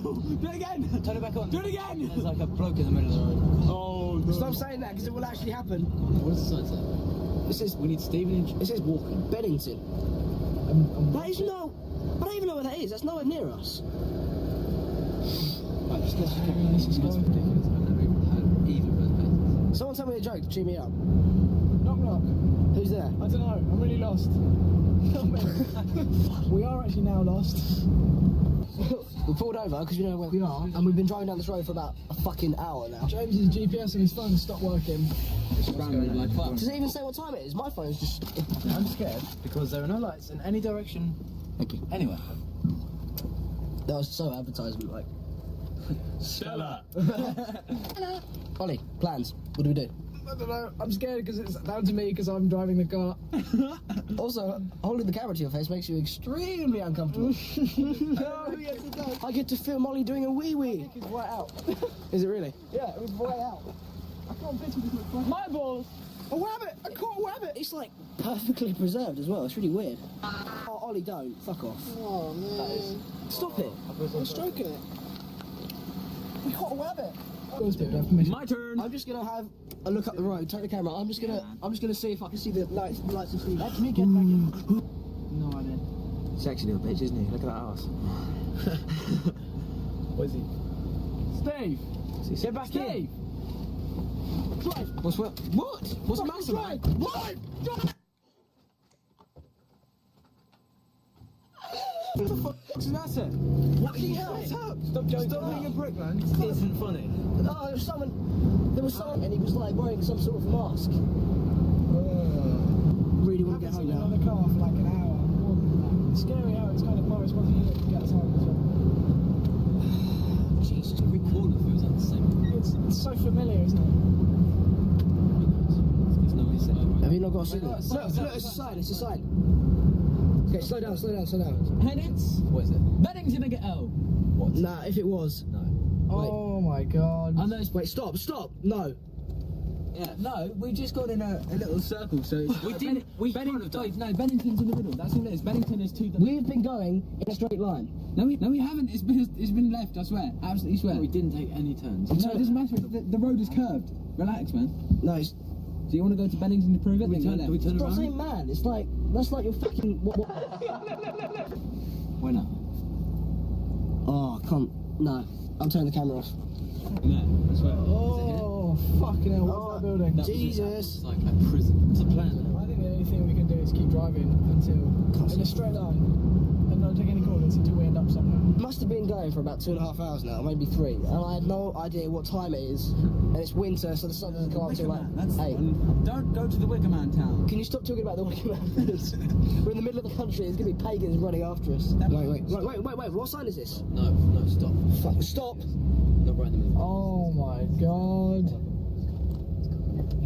Speaker 10: Woo! Do it again. Turn it back on. Do it again. There's like a bloke in the middle of the road. Oh, no. Stop saying that because it will actually happen. What does the sign say? It says we need Stevenage. It says walking. Beddington. That is no. I don't even know where that is. That's nowhere near us. Someone tell me a joke to cheer me up. Knock knock. Who's there? I don't know. I'm really lost. We are actually now lost. We pulled over because we know where we are, and we've been driving down this road for about a fucking hour now. James's GPS on his phone has stopped working. Does it even say what time it is? My phone's just... I'm scared because there are no lights in any direction. Thank you. Anyway. That was so advertisement, like... Stella! Hello. Ollie, plans. What do we do? I don't know. I'm scared because it's down to me because I'm driving the car. Also, holding the camera to your face makes you extremely uncomfortable. No, yes it does. I get to film Ollie doing a wee-wee. It's right out. Is it really? Yeah, it was right out. I can't picture this much fun. My balls! A rabbit! I caught a rabbit! It's like
Speaker 15: perfectly preserved as well. It's really weird. Oh, Ollie, don't. Fuck off.
Speaker 3: Oh, man.
Speaker 15: Stop it.
Speaker 3: I'm stroking it. We can't web it.
Speaker 15: My turn. I'm just gonna have a look up the road. Take the camera. I'm just gonna see if I can see the lights and see. Let me get back in. No idea.
Speaker 10: Sexy little bitch, isn't he? Look at that ass.
Speaker 9: What is he? Steve! Get back in!
Speaker 15: Drive!
Speaker 10: What's what? What's the matter, man?
Speaker 15: Drive!
Speaker 9: What the fuck is the matter?
Speaker 15: What the hell?
Speaker 9: Stop being a prick, man. This isn't funny.
Speaker 15: Oh, there was someone, and he was like wearing some sort of mask. Really want to get home now.
Speaker 3: Another car for like an hour. More than that. It's scary how it's kind of Morris wasn't here to get us home as well.
Speaker 10: Jesus, every corner feels like the same.
Speaker 3: It's so familiar, isn't it?
Speaker 15: Have you not got a signal? Look, it's a sign, it's a sign. Okay, slow down.
Speaker 10: Penance? What is it? Bennington again. Oh. What?
Speaker 15: Nah, if it was.
Speaker 10: No.
Speaker 3: Oh my god.
Speaker 15: I know. Wait, stop. No.
Speaker 10: Yeah, no, we just got in a little circle, so it's
Speaker 15: Bennington's
Speaker 10: in the middle, that's all it is. Bennington is two.
Speaker 15: We've been going in a straight line.
Speaker 10: No, we haven't. It's been left, I swear. Absolutely swear. We didn't take any turns. No, it doesn't matter. The road is curved. Relax, man.
Speaker 15: No, it's...
Speaker 10: So you want to go to Bennington to prove it?
Speaker 15: We turn
Speaker 10: around?
Speaker 15: Stop saying man. It's like... That's like your fucking... What?
Speaker 10: Why not?
Speaker 15: Oh, come... No. I'm turning the camera off.
Speaker 10: No, I swear.
Speaker 3: Oh, fucking hell. What's that building?
Speaker 15: Jesus.
Speaker 10: It's like a prison. It's a plan.
Speaker 3: I think the only thing we can do is keep driving until... in a straight line. And not take any corners until we end up somewhere.
Speaker 15: Must have been going for about 2.5 hours now, maybe 3. And I had no idea what time it is. And it's winter, so the sun doesn't come up till like 8.
Speaker 10: Don't go to the Wicker Man town.
Speaker 15: Can you stop talking about the Wicker Man? We're in the middle of the country, there's going to be pagans running after us. Wait, what sign is this?
Speaker 10: No, stop.
Speaker 15: Fuck, stop!
Speaker 10: Not right in the middle.
Speaker 3: Oh my god.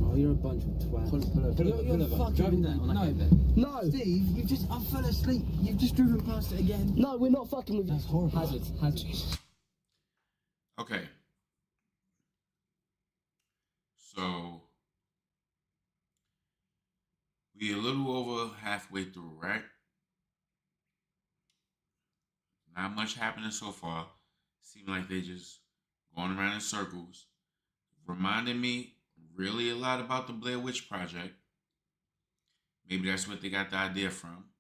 Speaker 10: Oh, you're a bunch of twats.
Speaker 3: You're fucking...
Speaker 10: Driving that on that
Speaker 15: No!
Speaker 10: Steve, I fell asleep. You've just driven past it again.
Speaker 15: No, we're not fucking with you.
Speaker 10: That's horrible.
Speaker 15: Hazard.
Speaker 4: Okay. So we a little over halfway through, right? Not much happening so far. Seem like they just going around in circles. Reminded me really a lot about the Blair Witch Project. Maybe that's what they got the idea from.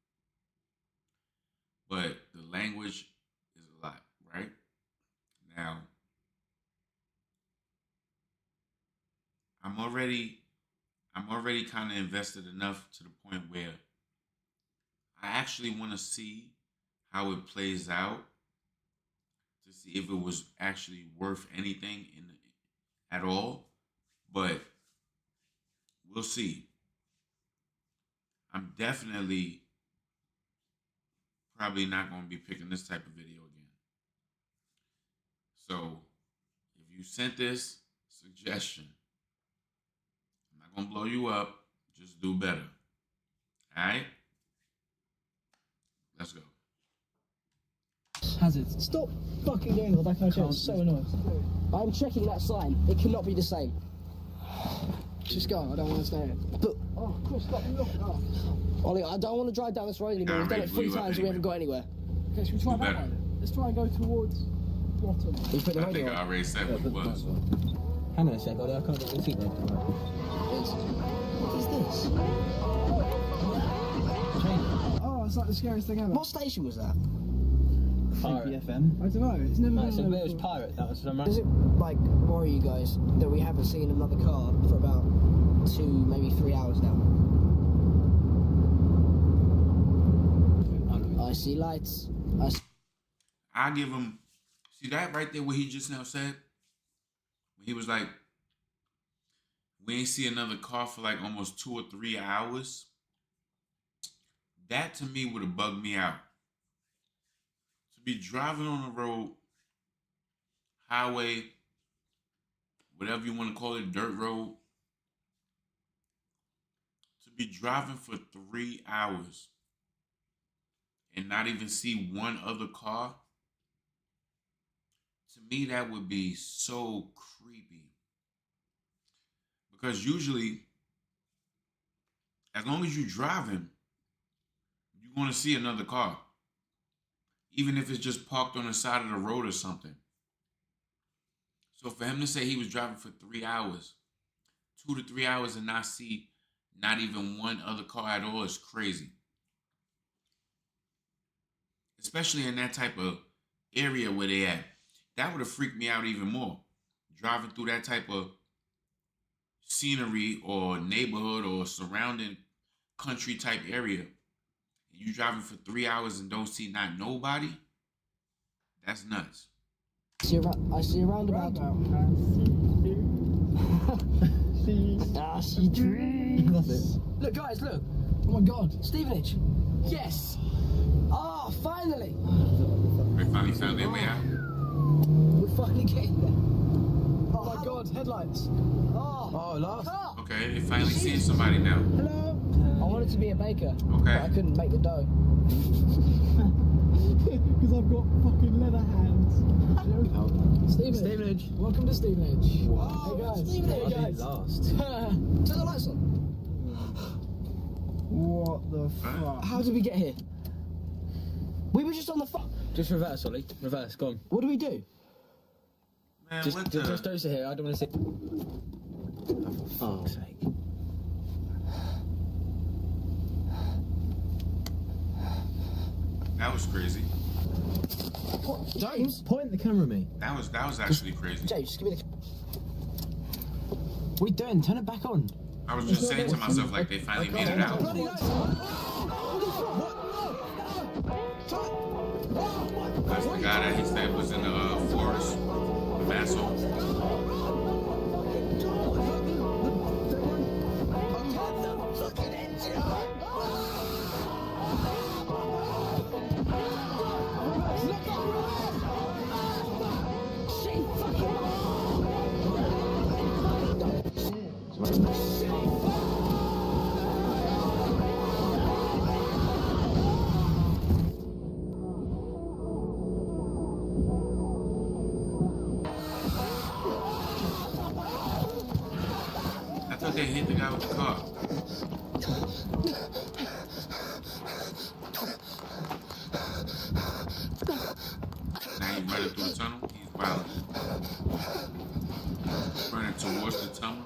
Speaker 4: But the language is a lot, right? Now, I'm already kind of invested enough to the point where I actually want to see how it plays out, to see if it was actually worth anything at all. But we'll see. I'm definitely probably not going to be picking this type of video again. So if you sent this suggestion, I'm not going to blow you up. Just do better. All right? Let's go.
Speaker 15: Hazard. Stop fucking doing the back of my chair. It's so annoying. I'm checking that sign. It cannot be the same.
Speaker 3: Just go. I don't want to stay here.
Speaker 15: But... Oh, Chris, stop. Look. Oh. Ollie, I don't want to drive down this road anymore. We've done it 3 times and we haven't got anywhere.
Speaker 3: Okay, should we try that way? Let's try and go towards bottom.
Speaker 4: I think I already said what it was.
Speaker 10: Hang on a sec, Ollie, I can't get the seat right.
Speaker 15: What is this?
Speaker 3: Oh, it's like the scariest thing ever.
Speaker 15: What station was that?
Speaker 10: Pirate.
Speaker 3: FM. I don't know. It's never been
Speaker 10: So it was Pirate, that was from...
Speaker 15: Does it, like, worry you guys that we haven't seen another car for about 2, maybe 3 hours now? I see lights.
Speaker 4: I give him, see that right there, what he just now said? When he was like, we ain't see another car for like almost 2 or 3 hours. That to me would have bugged me out. To be driving on the road, highway, whatever you want to call it, dirt road, to be driving for 3 hours and not even see one other car, to me that would be so creepy. Because usually as long as you're driving, you're going to see another car. Even if it's just parked on the side of the road or something. So for him to say he was driving for 3 hours, 2 to 3 hours, and not see not even one other car at all is crazy. Especially in that type of area where they at. That would have freaked me out even more. Driving through that type of scenery or neighborhood or surrounding country type area. You driving for 3 hours and don't see not nobody? That's nuts.
Speaker 15: I see a roundabout. I see trees.
Speaker 10: That's it.
Speaker 15: Look, guys, look. Oh my God, Stevenage. Yes. Ah, finally.
Speaker 4: They finally found their way out.
Speaker 15: We're finally getting there. Oh my God, headlights. Oh,
Speaker 10: last.
Speaker 4: Okay, they finally seeing somebody now.
Speaker 15: Hello. I wanted to be a baker.
Speaker 4: Okay.
Speaker 15: But I couldn't make the dough.
Speaker 9: Because I've got fucking leather hands.
Speaker 15: Stevenage. Welcome to Stevenage.
Speaker 10: Wow.
Speaker 15: Hey guys.
Speaker 10: Hey guys. Last.
Speaker 15: Turn the lights on.
Speaker 9: What the fuck?
Speaker 15: How did we get here? We were just on the
Speaker 10: Just reverse, Ollie. Reverse, go on.
Speaker 15: What do we do?
Speaker 4: Man,
Speaker 10: Just,
Speaker 4: what
Speaker 10: just
Speaker 4: the?
Speaker 10: over here, I don't want to see. For fuck's sake.
Speaker 4: That was crazy.
Speaker 15: James?
Speaker 10: Point the camera at me.
Speaker 4: That was actually crazy.
Speaker 15: James, just give me the... What are you doing? Turn it back on.
Speaker 4: I was just saying to myself, like, they finally made it out. That's the guy that he said was in the forest, the asshole. I thought they hit the guy with the car. Now he's running through the tunnel. He's wild. Running towards the tunnel.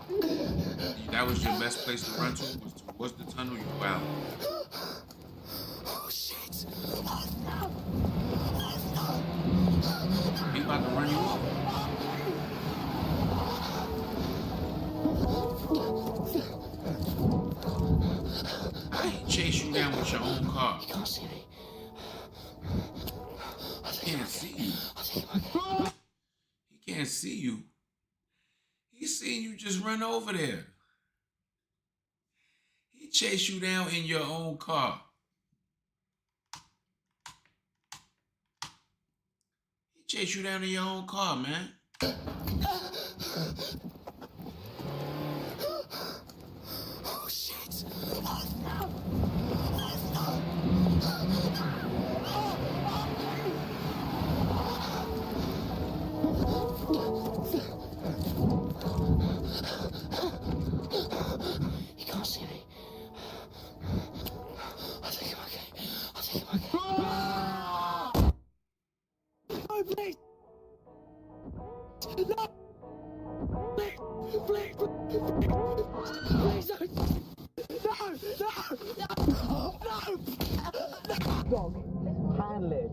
Speaker 4: That was your best place to run to? Was towards the tunnel? You wild.
Speaker 15: Oh shit.
Speaker 4: He about to run you over. I chase you down with your own car.
Speaker 15: You can't see me.
Speaker 4: He can't see you. He can't see you. He's seen you just run over there. He chased you down in your own car. He chased you down in your own car, man.
Speaker 15: Oh shit. You can't see me. I think I'm okay. I think I'm okay. No, please. No. Please, please, please don't. No. Dog. Handle it.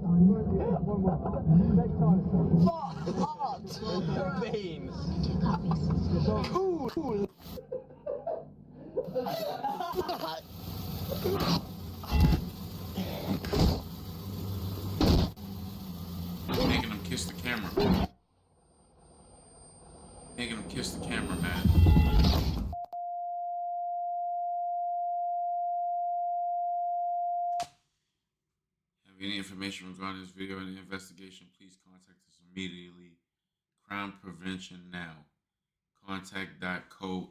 Speaker 15: Next time. Fart. Beans. Cool.
Speaker 4: You're making him kiss the camera. Making him kiss the camera, man. Have any information regarding this video and the investigation, please contact us immediately. Crime Prevention Now. Contact.co.uk.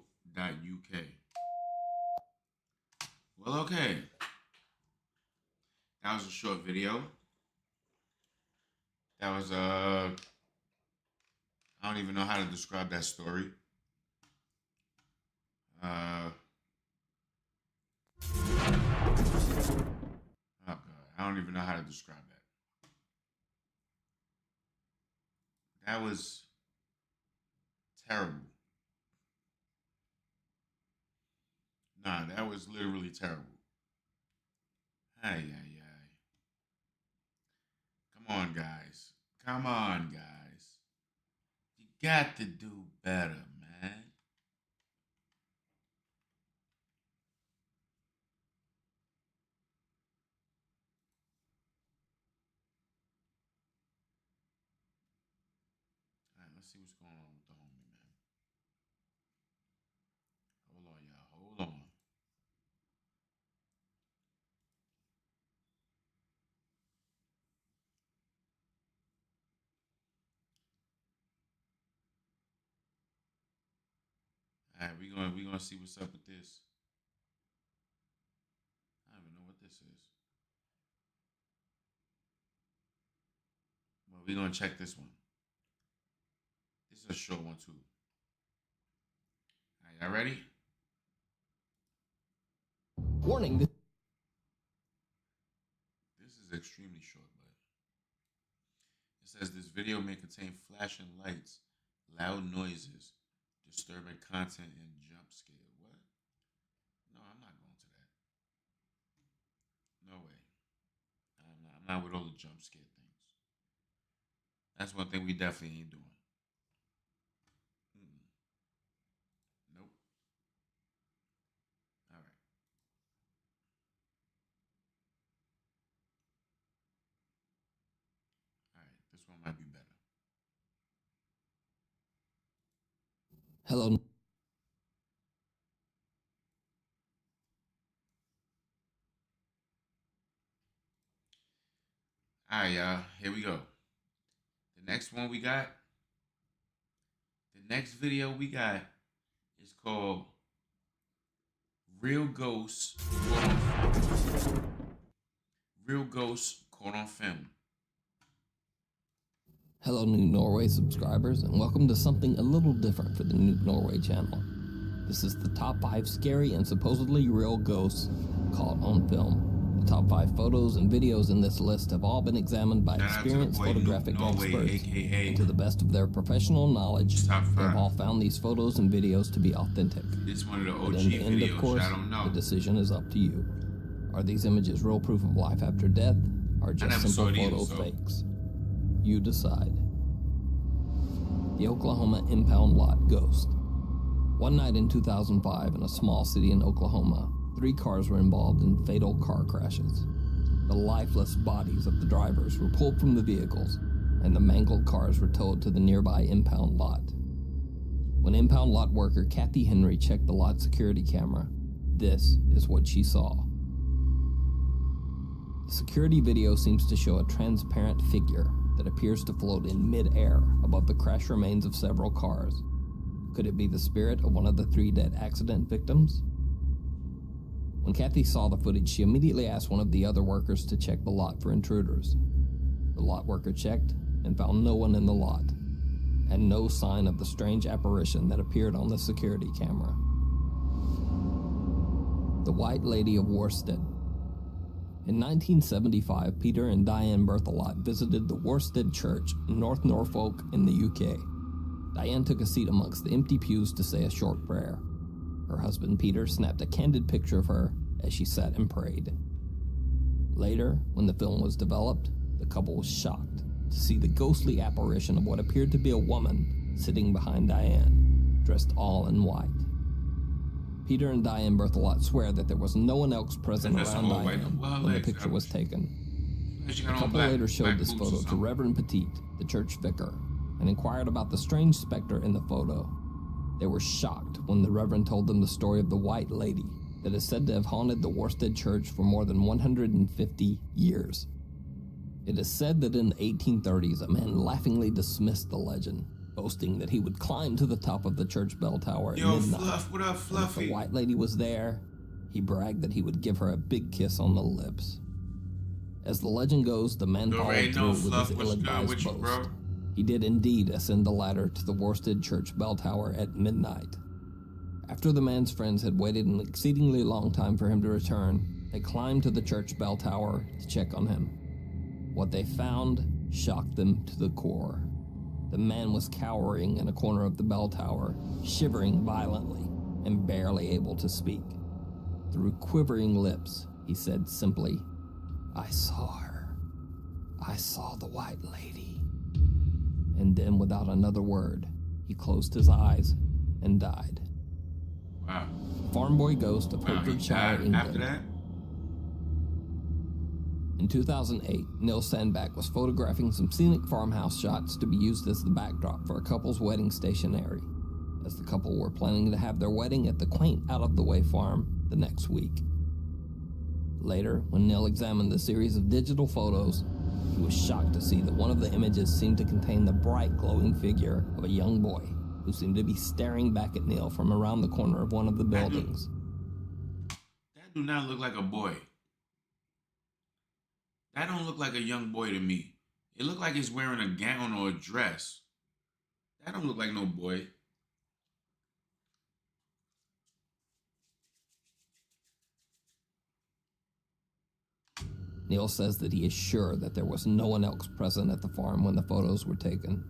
Speaker 4: Well, okay. That was a short video. That was, I don't even know how to describe that story. don't even know how to describe that. That was terrible. Nah, that was literally terrible. Ay, ay, ay. Come on, guys. Come on, guys. You got to do better, man. All right, let's see what's going on with the homie, man. Hold on, y'all. Hold on. All right, we gonna see what's up with this. I don't even know what this is. Well, we're gonna check this one. This is a short one too. All right, y'all ready?
Speaker 16: Warning.
Speaker 4: This is extremely short, but it says this video may contain flashing lights, loud noises, disturbing content, and jump scare. What? No, I'm not going to that. No way. I'm not with all the jump scare things. That's one thing we definitely ain't doing. Nope. All right. All right. This one might be better.
Speaker 16: Hello.
Speaker 4: All right, y'all. Here we go. The next one we got. The next video we got is called Real Ghosts Caught on Film.
Speaker 16: Hello, New Norway subscribers, and welcome to something a little different for the New Norway channel. This is the top 5 scary and supposedly real ghosts caught on film. The top 5 photos and videos in this list have all been examined by experienced photographic experts, and to the best of their professional knowledge, they have all found these photos and videos to be authentic.
Speaker 4: It's one of the
Speaker 16: But
Speaker 4: OG
Speaker 16: in the end,
Speaker 4: videos.
Speaker 16: of course,
Speaker 4: I don't know.
Speaker 16: the decision is up to you. Are these images real proof of life after death, or just simple photo fakes? You decide. The Oklahoma impound lot ghost. One night in 2005 in a small city in Oklahoma, 3 cars were involved in fatal car crashes. The lifeless bodies of the drivers were pulled from the vehicles, and the mangled cars were towed to the nearby impound lot. When impound lot worker Kathy Henry checked the lot security camera, this is what she saw. The security video seems to show a transparent figure that appears to float in mid-air above the crash remains of several cars. Could it be the spirit of one of the 3 dead accident victims? When Kathy saw the footage, she immediately asked one of the other workers to check the lot for intruders. The lot worker checked and found no one in the lot, and no sign of the strange apparition that appeared on the security camera. The White Lady of Worsted. In 1975, Peter and Diane Berthelot visited the Worsted Church in North Norfolk in the UK. Diane took a seat amongst the empty pews to say a short prayer. Her husband Peter snapped a candid picture of her as she sat and prayed. Later, when the film was developed, the couple was shocked to see the ghostly apparition of what appeared to be a woman sitting behind Diane, dressed all in white. Peter and Diane Berthelot swear that there was no one else present around Diane when the picture was taken. The couple later showed this photo to Reverend Petit, the church vicar, and inquired about the strange specter in the photo. They were shocked when the Reverend told them the story of the White Lady that is said to have haunted the Worsted Church for more than 150 years. It is said that in the 1830s, a man laughingly dismissed the legend, boasting that he would climb to the top of the church bell tower at midnight.
Speaker 4: Fluff, what up, Fluffy?
Speaker 16: If the White Lady was there, he bragged that he would give her a big kiss on the lips. As the legend goes, the man followed through with his ill-advised boast. He did indeed ascend the ladder to the Worsted Church bell tower at midnight. After the man's friends had waited an exceedingly long time for him to return, They climbed to the church bell tower to check on him. What they found shocked them to the core. The man was cowering in a corner of the bell tower, shivering violently and barely able to speak. Through quivering lips, he said simply, "I saw her. I saw the white lady." And then, without another word, he closed his eyes and died.
Speaker 4: Wow.
Speaker 16: Farm boy ghost of Hertfordshire, England.
Speaker 4: After that?
Speaker 16: In 2008, Neil Sandback was photographing some scenic farmhouse shots to be used as the backdrop for a couple's wedding stationery, as the couple were planning to have their wedding at the quaint out-of-the-way farm the next week. Later, when Neil examined the series of digital photos, he was shocked to see that one of the images seemed to contain the bright, glowing figure of a young boy who seemed to be staring back at Neil from around the corner of one of the buildings.
Speaker 4: That do not look like a boy. That don't look like a young boy to me. It looked like he's wearing a gown or a dress. That don't look like no boy.
Speaker 16: Neil says that he is sure that there was no one else present at the farm when the photos were taken.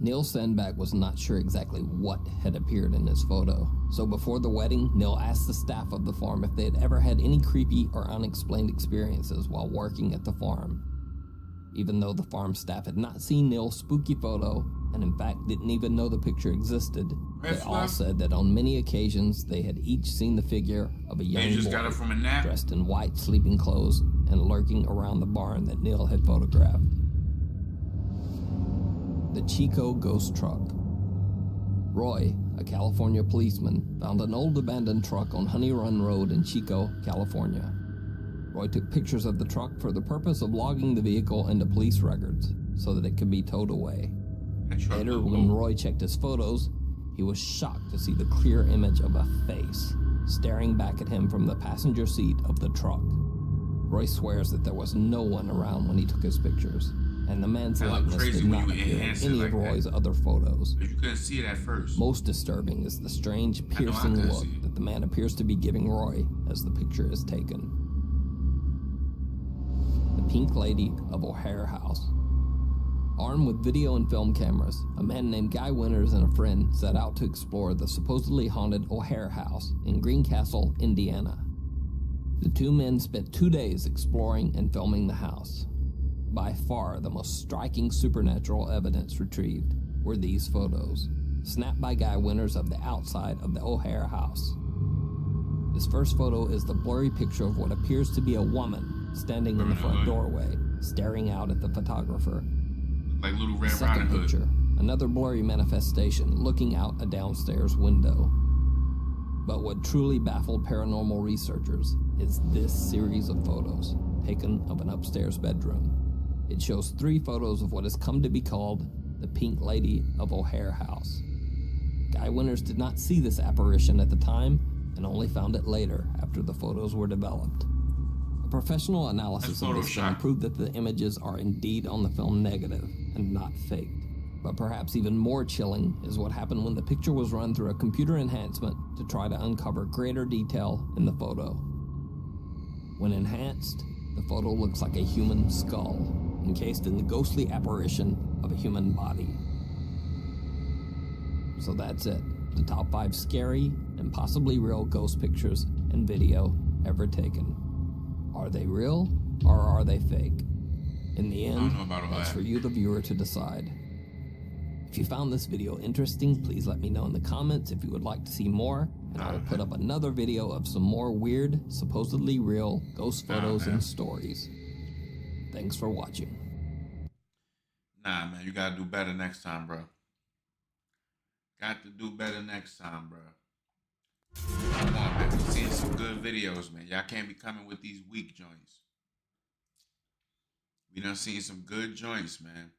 Speaker 16: Neil Sandback was not sure exactly what had appeared in his photo, so before the wedding, Neil asked the staff of the farm if they had ever had any creepy or unexplained experiences while working at the farm. Even though the farm staff had not seen Neil's spooky photo, and in fact didn't even know the picture existed, they all said that on many occasions they had each seen the figure of a young boy
Speaker 4: got it from a nap.
Speaker 16: dressed in white sleeping clothes and lurking around the barn that Neil had photographed. The Chico Ghost Truck. Roy, a California policeman, found an old abandoned truck on Honey Run Road in Chico, California. Roy took pictures of the truck for the purpose of logging the vehicle into police records so that it could be towed away. Later, when Roy checked his photos, he was shocked to see the clear image of a face staring back at him from the passenger seat of the truck. Roy swears that there was no one around when he took his pictures, and the man's likeness did not appear in any of Roy's other photos.
Speaker 4: But you couldn't see it at first.
Speaker 16: Most disturbing is the strange, piercing look that the man appears to be giving Roy as the picture is taken. The Pink Lady of O'Hare House. Armed with video and film cameras, a man named Guy Winters and a friend set out to explore the supposedly haunted O'Hare House in Greencastle, Indiana. The two men spent 2 days exploring and filming the house. By far, the most striking supernatural evidence retrieved were these photos, snapped by Guy Winters of the outside of the O'Hare house. This first photo is the blurry picture of what appears to be a woman standing in the front doorway, staring out at the photographer.
Speaker 4: Like Little Red
Speaker 16: Second
Speaker 4: Riding Hood.
Speaker 16: picture, another blurry manifestation looking out a downstairs window. But what truly baffled paranormal researchers is this series of photos taken of an upstairs bedroom. It shows 3 photos of what has come to be called the Pink Lady of O'Hare House. Guy Winters did not see this apparition at the time and only found it later after the photos were developed. A professional analysis of this film proved that the images are indeed on the film negative and not faked. But perhaps even more chilling is what happened when the picture was run through a computer enhancement to try to uncover greater detail in the photo. When enhanced, the photo looks like a human skull, encased in the ghostly apparition of a human body. So that's it. The top 5 scary and possibly real ghost pictures and video ever taken. Are they real or are they fake? In the end, that's for you, the viewer, to decide. If you found this video interesting, please let me know in the comments if you would like to see more, and I will put up another video of some more weird, supposedly real ghost photos and stories. Thanks for watching.
Speaker 4: Nah, man, you gotta do better next time, bro. Got to do better next time, bro. Come on, man. We're seeing some good videos, man. Y'all can't be coming with these weak joints. We done seen some good joints, man.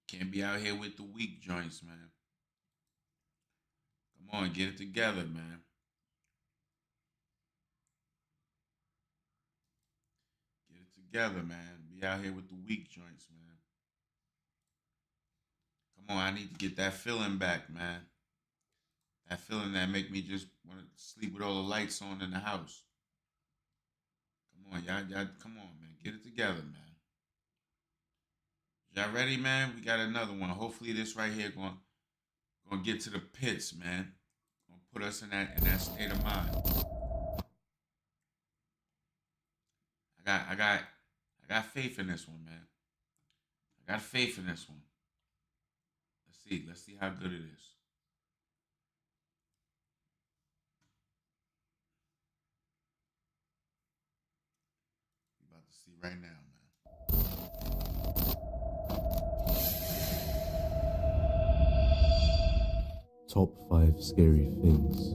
Speaker 4: Can't be out here with the weak joints, man. Come on, get it together, man. Get it together, man. Be out here with the weak joints, man. Come on, I need to get that feeling back, man. That feeling that make me just want to sleep with all the lights on in the house. Y'all, come on, man. Get it together, man. Y'all ready, man? We got another one. Hopefully this right here gonna get to the pits, man. Gonna put us in that state of mind. I got faith in this one, man. I got faith in this one. Let's see how good it is. You about to see right now, man.
Speaker 1: Top 5 scary things.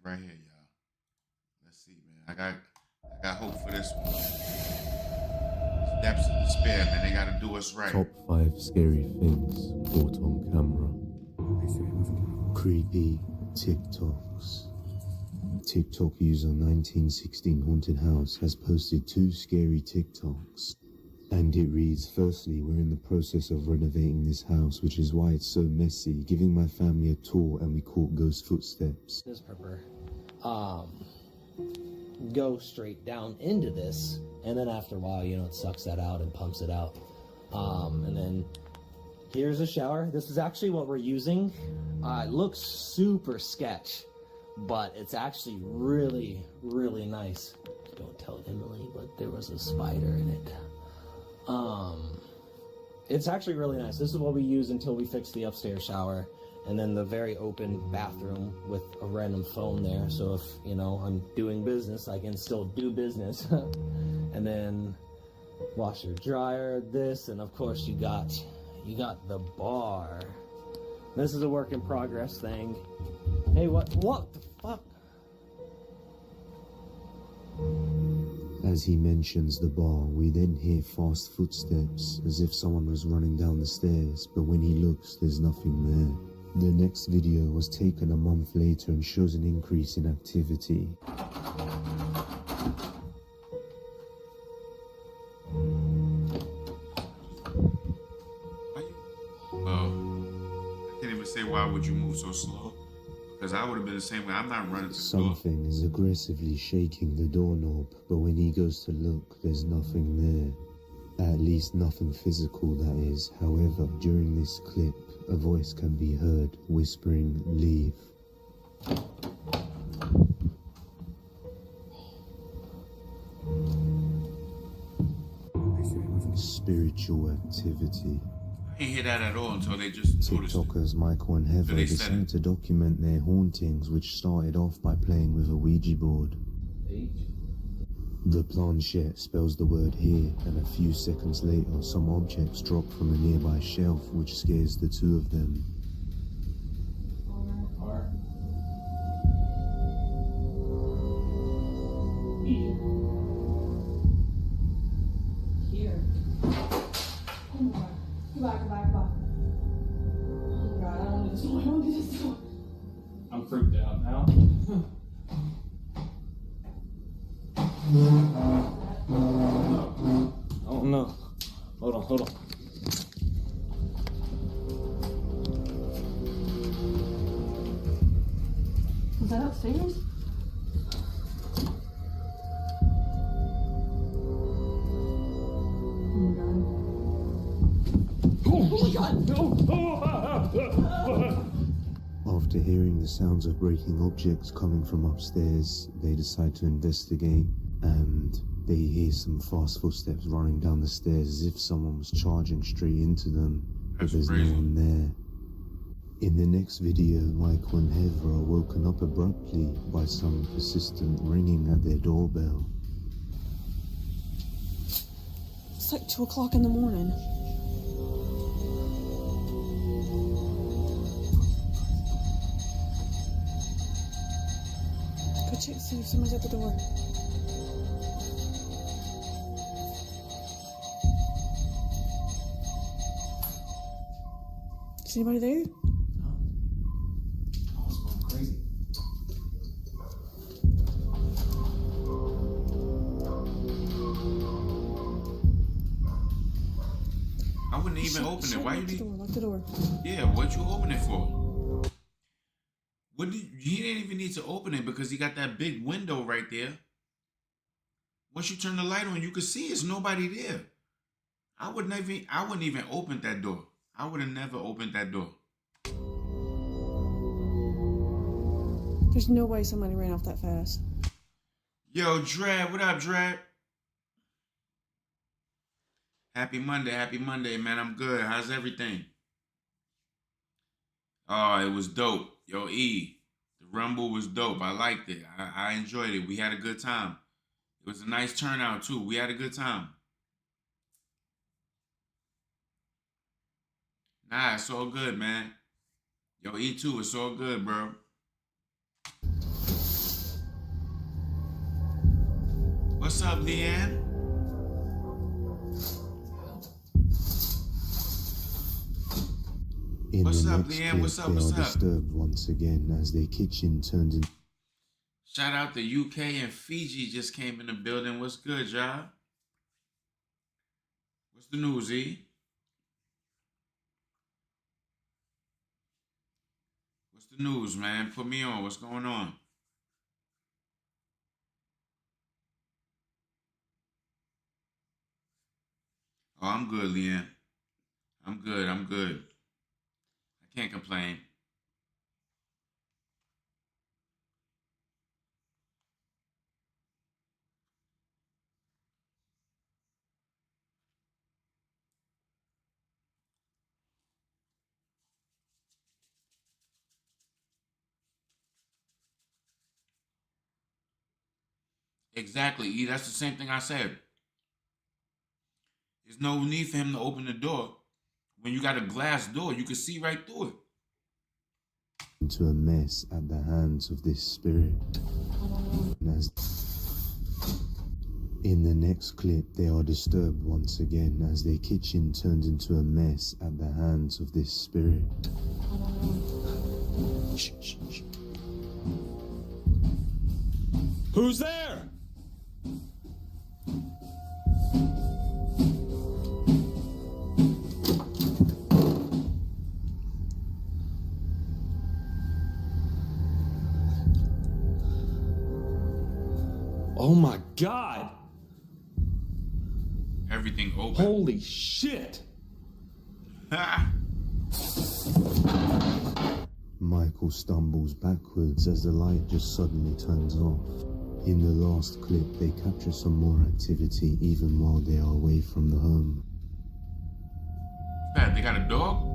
Speaker 4: Right here, y'all. Let's see, man. I got hope for this one. Depths of despair, man. They gotta do us right.
Speaker 1: Top 5 scary things caught on camera.
Speaker 2: Creepy TikToks. TikTok user 1916 Haunted House has posted 2 scary TikToks. And it reads, firstly, we're in the process of renovating this house, which is why it's so messy. Giving my family a tour and we caught ghost footsteps.
Speaker 15: This pepper, go straight down into this, and then after a while, you know, it sucks that out and pumps it out. And then here's a shower. This is actually what we're using. It looks super sketch, but it's actually really, really nice. Don't tell Emily, but there was a spider in it. It's actually really nice. This is what we use until we fix the upstairs shower, and then the very open bathroom with a random phone there. So if, you know, I'm doing business, I can still do business. And then washer, dryer, this, and of course you got the bar. This is a work in progress thing. Hey, what the fuck?
Speaker 2: As he mentions the bar, we then hear fast footsteps, as if someone was running down the stairs, but when he looks, there's nothing there. The next video was taken a month later and shows an increase in activity.
Speaker 4: I can't even say why would you move so slow, because I would have been the same way. I'm not running to the door.
Speaker 2: Something is aggressively shaking the doorknob, but when he goes to look, there's nothing there. At least nothing physical, that is. However, during this clip, a voice can be heard whispering, "Leave." Spiritual activity.
Speaker 4: I didn't hear that at all until they just noticed it.
Speaker 2: TikTokers Michael and Heather
Speaker 4: they
Speaker 2: decided to document their hauntings, which started off by playing with a Ouija board. The planchette spells the word "here," and a few seconds later, some objects drop from a nearby shelf, which scares the two of them.
Speaker 11: Here. Oh my God. Goodbye. Oh my God, I don't do this door.
Speaker 9: I'm freaked out now. Oh no. Hold on.
Speaker 12: Was that upstairs?
Speaker 11: Oh my God!
Speaker 2: After hearing the sounds of breaking objects coming from upstairs, they decide to investigate, and they hear some fast footsteps running down the stairs as if someone was charging straight into them, but there's no one there. In the next video, Michael and Heather are woken up abruptly by some persistent ringing at their doorbell.
Speaker 12: It's like 2 o'clock in the morning. Go check to see if someone's at the door. Is anybody there?
Speaker 10: Oh, it's going crazy.
Speaker 4: I wouldn't even open it. Why you need?
Speaker 12: Lock the door.
Speaker 4: Yeah, what you open it for? He didn't even need to open it because he got that big window right there. Once you turn the light on, you can see it's nobody there. I wouldn't even open that door. I would have never opened that door.
Speaker 12: There's no way somebody ran off that fast.
Speaker 4: Yo, Drad, what up, Drad? Happy Monday, man. I'm good. How's everything? Oh, it was dope. Yo, E, the Rumble was dope. I liked it. I enjoyed it. We had a good time. It was a nice turnout, too. We had a good time. Nah, it's all good, man. Yo, E2, it's all good, bro. What's up, Leanne?
Speaker 2: In
Speaker 4: What's
Speaker 2: the
Speaker 4: up,
Speaker 2: next
Speaker 4: Leanne?
Speaker 2: clip,
Speaker 4: What's up?
Speaker 2: they
Speaker 4: What's
Speaker 2: are
Speaker 4: up?
Speaker 2: disturbed once again as their kitchen turns into...
Speaker 4: Shout out to UK and Fiji just came in the building. What's good, y'all? What's the news, E? What's the news, man? Put me on. What's going on? Oh, I'm good, Leanne. I'm good. I can't complain. Exactly, E. That's the same thing I said. There's no need for him to open the door. When you got a glass door, you can see right through it.
Speaker 2: into a mess at the hands of this spirit. And as in the next clip, they are disturbed once again as their kitchen turns into a mess at the hands of this spirit.
Speaker 9: Shh, shh, shh. Who's there? Oh my God!
Speaker 4: Everything open.
Speaker 9: Holy shit!
Speaker 2: Michael stumbles backwards as the light just suddenly turns off. In the last clip, they capture some more activity even while they are away from the home.
Speaker 4: Bad, they got a dog?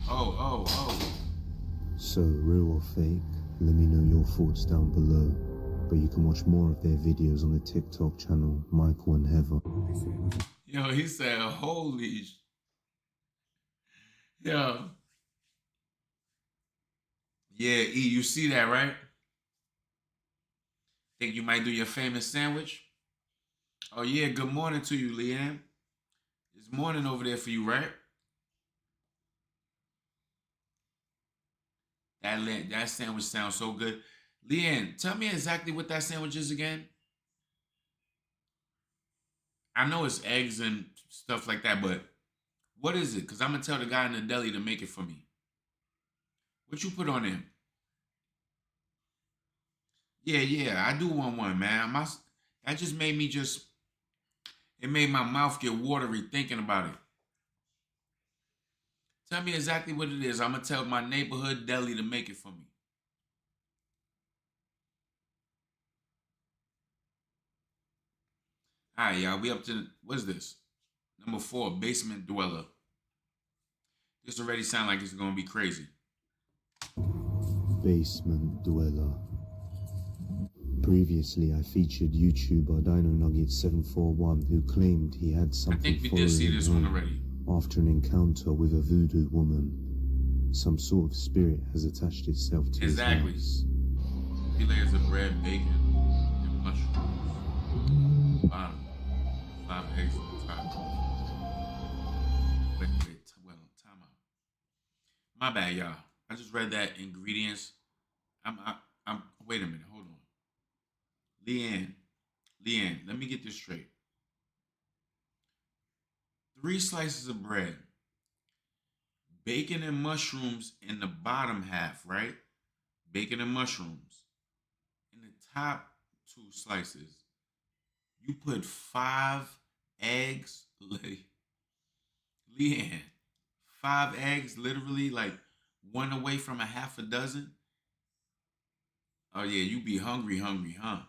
Speaker 4: Oh.
Speaker 2: So, real or fake? Let me know your thoughts down below. But you can watch more of their videos on the TikTok channel, Michael and Heather.
Speaker 4: Yo, he said, holy Yo. Yeah, E, you see that, right? Think you might do your famous sandwich? Oh, yeah, good morning to you, Leanne. It's morning over there for you, right? That sandwich sounds so good. Leanne, tell me exactly what that sandwich is again. I know it's eggs and stuff like that, but what is it? Because I'm going to tell the guy in the deli to make it for me. What you put on there? Yeah, I do want one, man. That just made me it made my mouth get watery thinking about it. Tell me exactly what it is. I'm going to tell my neighborhood deli to make it for me. All right, y'all. We up to, what is this? Number 4, Basement Dweller. This already sounds like it's going to be crazy.
Speaker 2: Basement Dweller. Previously, I featured YouTuber DinoNugget741 who claimed he had something
Speaker 4: I think we did see this one already.
Speaker 2: After an encounter with a voodoo woman. Some sort of spirit has attached itself to his house.
Speaker 4: 3 layers of bread, bacon, and mushrooms. Bottom. 5 eggs on top. Wait, time out. My bad, y'all. I just read that ingredients. I'm. Wait a minute. Hold on. Leanne, let me get this straight. 3 slices of bread, bacon and mushrooms in the bottom half, right? Bacon and mushrooms. In the top 2 slices, you put 5 eggs. Leanne, 5 eggs, literally like one away from a half a dozen. Oh yeah, you be hungry, huh?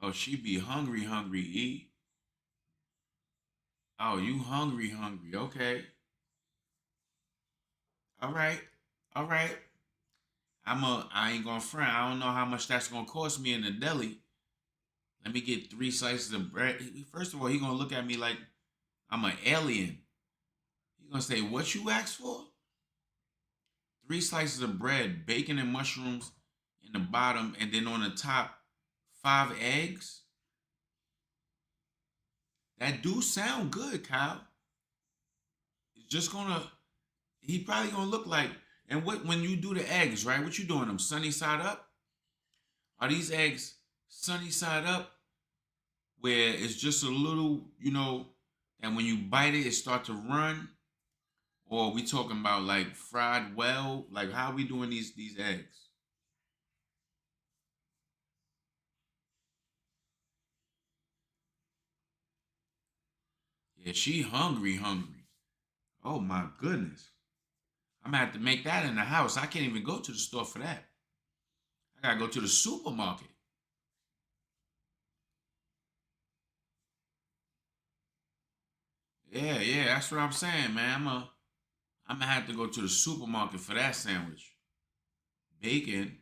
Speaker 4: Oh, she be hungry, E. Oh, you hungry, okay. All right. I ain't gonna front. I don't know how much that's gonna cost me in the deli. Let me get 3 slices of bread. First of all, he gonna look at me like I'm an alien. He gonna say, what you asked for? 3 slices of bread, bacon and mushrooms in the bottom, and then on the top, 5 eggs. That do sound good, Kyle. It's just he probably gonna look like, and when you do the eggs, right? What you doing them sunny side up? Are these eggs sunny side up where it's just a little, and when you bite it, it start to run? Or are we talking about like fried well? Like how are we doing these eggs? Yeah, she hungry. Oh my goodness. I'm gonna have to make that in the house. I can't even go to the store for that. I gotta go to the supermarket. Yeah, that's what I'm saying, man. I'm gonna have to go to the supermarket for that sandwich. Bacon,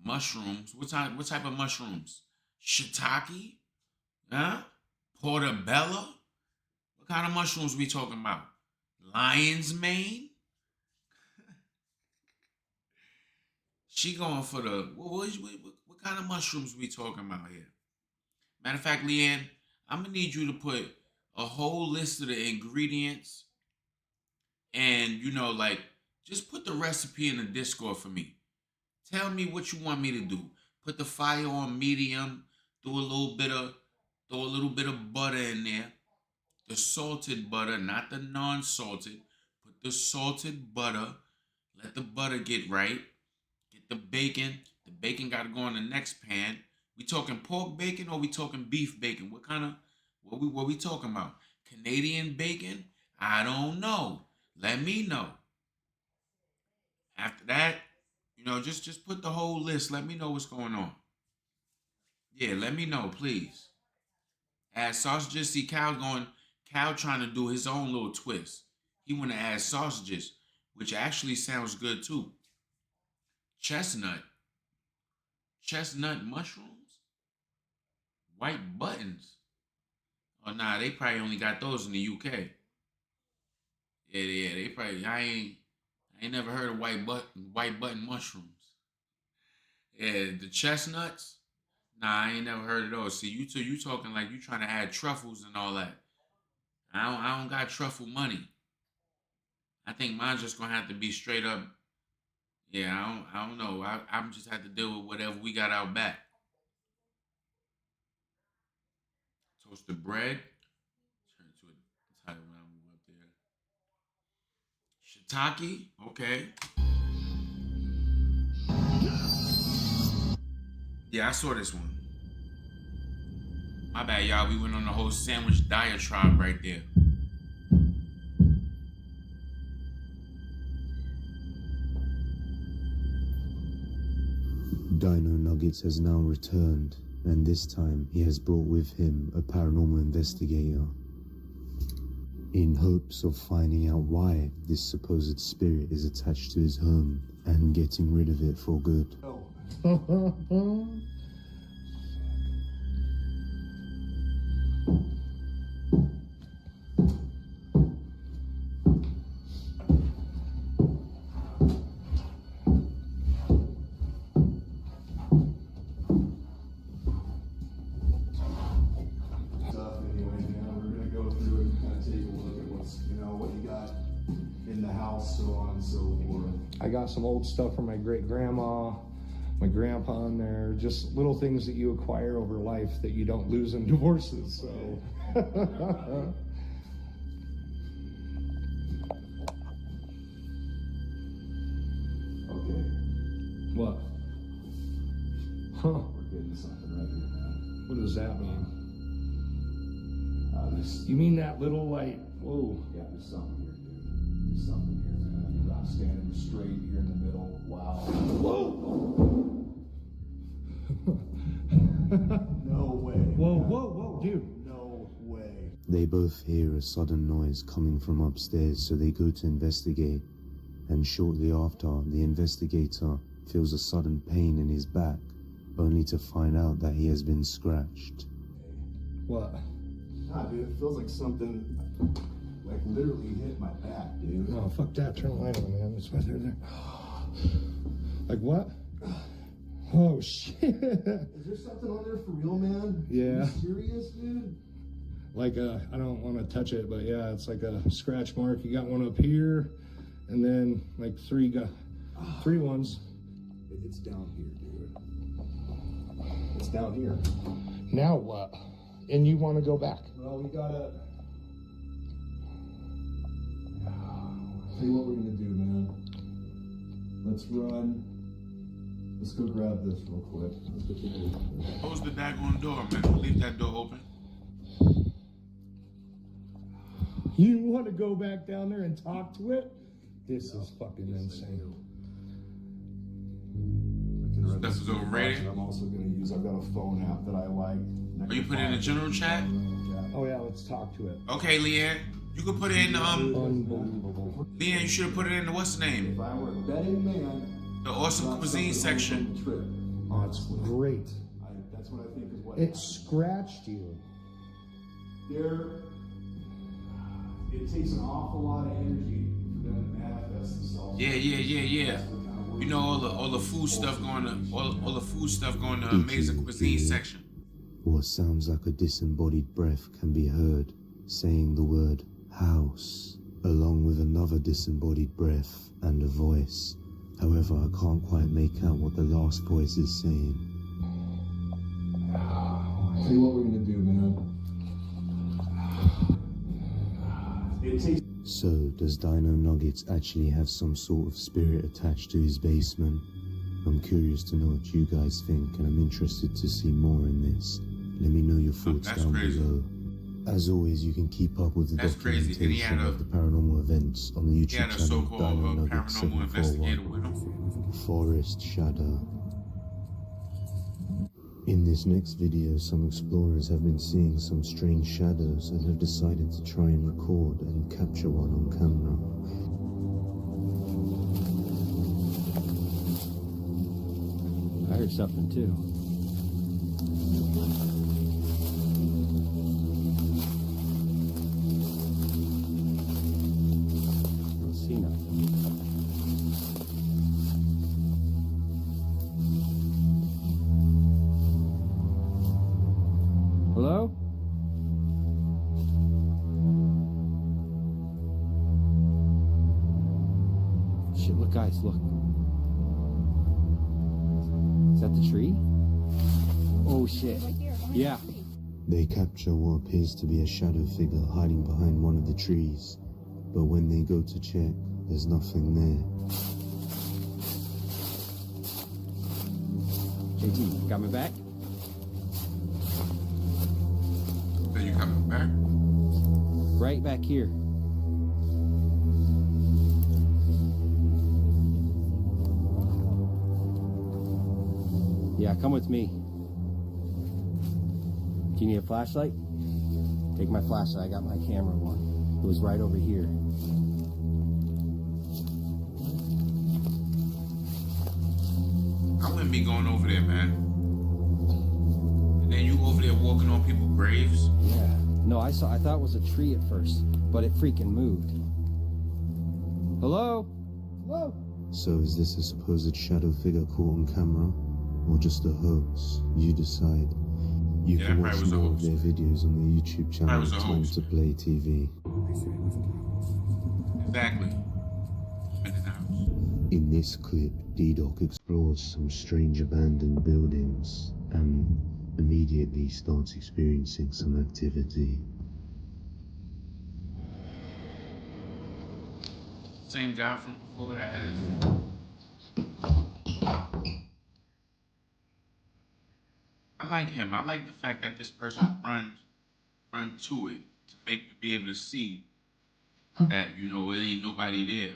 Speaker 4: mushrooms. What type of mushrooms? Shiitake? Huh? Portobello? What kind of mushrooms we talking about? Lion's mane? She going for the what kind of mushrooms we talking about here? Matter of fact, Leanne, I'm gonna need you to put a whole list of the ingredients and just put the recipe in the Discord for me. Tell me what you want me to do. Put the fire on medium, throw a little bit of butter in there. The salted butter, not the non-salted. Put the salted butter. Let the butter get right. Get the bacon. The bacon got to go in the next pan. We talking pork bacon or we talking beef bacon? What we talking about? Canadian bacon? I don't know. Let me know. After that, just put the whole list. Let me know what's going on. Yeah, let me know, please. Add sausages. See, Cal trying to do his own little twist. He want to add sausages, which actually sounds good too. Chestnut mushrooms, white buttons. Oh nah, they probably only got those in the UK. Yeah, they probably. I ain't never heard of white button mushrooms. Yeah, the chestnuts. Nah, I ain't never heard of those. See, you talking like you trying to add truffles and all that. I don't got truffle money. I think mine's just gonna have to be straight up. Yeah, I don't know. I'm just have to deal with whatever we got out back. Toast the bread. Turn to a title when I move up there. Shiitake. Okay. Yeah, I saw this one. My bad, y'all. We went on the whole sandwich diatribe right there.
Speaker 2: Dino Nuggets has now returned, and this time he has brought with him a paranormal investigator, in hopes of finding out why this supposed spirit is attached to his home and getting rid of it for good.
Speaker 17: I got some old stuff from my great grandma, my grandpa in there, just little things that you acquire over life that you don't lose in divorces. So.
Speaker 6: Okay.
Speaker 17: What? Huh?
Speaker 6: We're getting something right here, man.
Speaker 17: What does that mean?
Speaker 6: This.
Speaker 17: You mean that little light? Whoa.
Speaker 6: Yeah, there's something here, dude. There's something here, man. I'm standing straight here in the middle. Wow.
Speaker 17: Whoa!
Speaker 6: No way.
Speaker 17: Whoa, dude.
Speaker 6: No way.
Speaker 2: They both hear a sudden noise coming from upstairs, so they go to investigate. And shortly after, the investigator feels a sudden pain in his back, only to find out that he has been scratched.
Speaker 17: What?
Speaker 6: Nah, dude, it feels like something, like, literally hit my back, dude.
Speaker 17: Oh, fuck that. Turn the light on, man. It's right there. Like what? Oh, shit.
Speaker 6: Is there something on there for real, man?
Speaker 17: Yeah.
Speaker 6: Are you serious, dude?
Speaker 17: Like I don't want to touch it, but yeah, it's like a scratch mark. You got one up here, and then like three ones.
Speaker 6: It's down here, dude. It's down here.
Speaker 17: Now what? And you want to go back?
Speaker 6: Well, we gotta... Tell you what we're gonna do, man. Let's run. Let's go grab this real quick. Let's go take a look at this.
Speaker 4: Close the daggone door, man. Leave that door open.
Speaker 17: You want to go back down there and talk to it? This is fucking insane.
Speaker 4: Stuff is overrated.
Speaker 6: I'm also gonna use, I've got a phone app that I like.
Speaker 4: Are you putting it in the general chat?
Speaker 17: Oh yeah, let's talk to it.
Speaker 4: Okay, Leanne. You could put it in the
Speaker 17: Unbelievable.
Speaker 4: Leanne, you should have put it in the what's the name?
Speaker 6: If I were a betting man,
Speaker 4: The awesome cuisine section.
Speaker 17: Oh, it's great.
Speaker 6: That's what I think is what
Speaker 17: It scratched you.
Speaker 6: It takes an awful lot of energy for them to manifest themselves.
Speaker 4: Yeah. You know all the food stuff going to all the food stuff going to amazing cuisine section.
Speaker 2: What sounds like a disembodied breath can be heard saying the word house, along with another disembodied breath and a voice. However, I can't quite make out what the last voice is saying.
Speaker 6: Tell you what we're gonna do, man.
Speaker 2: So, does Dino Nuggets actually have some sort of spirit attached to his basement? I'm curious to know what you guys think, and I'm interested to see more in this. Let me know your thoughts down below. As always, you can keep up with the documentation of the paranormal events on the YouTube channel Dino Nuggets 741. Forest Shadow. In this next video, some explorers have been seeing some strange shadows and have decided to try and record and capture one on camera.
Speaker 10: I heard something too. I don't see nothing. Hello? Shit, look guys, look. Is that the tree? Oh shit. Yeah.
Speaker 2: They capture what appears to be a shadow figure hiding behind one of the trees, but when they go to check, there's nothing there.
Speaker 10: JT, got me back?
Speaker 4: Are you coming back?
Speaker 10: Right back here. Yeah, come with me. Do you need a flashlight? Take my flashlight. I got my camera one. It was right over here.
Speaker 4: I wouldn't be going over there, man. And then you over there walking on people's graves?
Speaker 10: Yeah. No, I thought it was a tree at first, but it freaking moved. Hello? Hello?
Speaker 2: So is this a supposed shadow figure caught on camera, or just a hoax? You decide. You can watch more of their videos on the YouTube channel Time to Play TV.
Speaker 4: Exactly. I'm in the house.
Speaker 2: In this clip, D-Doc explores some strange abandoned buildings and immediately starts experiencing some activity.
Speaker 4: Same guy from before that. I like him. I like the fact that this person run to it to make me be able to see that, you know, it ain't nobody there.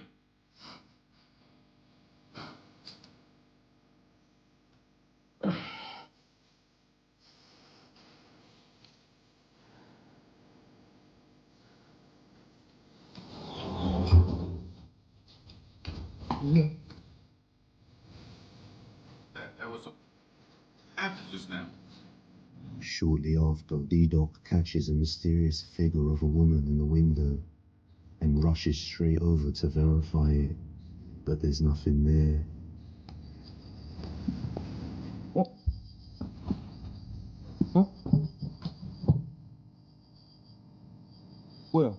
Speaker 4: That was what happened just now.
Speaker 2: Shortly after, D-Doc catches a mysterious figure of a woman in the window and rushes straight over to verify it, but there's nothing there.
Speaker 9: 뭐야?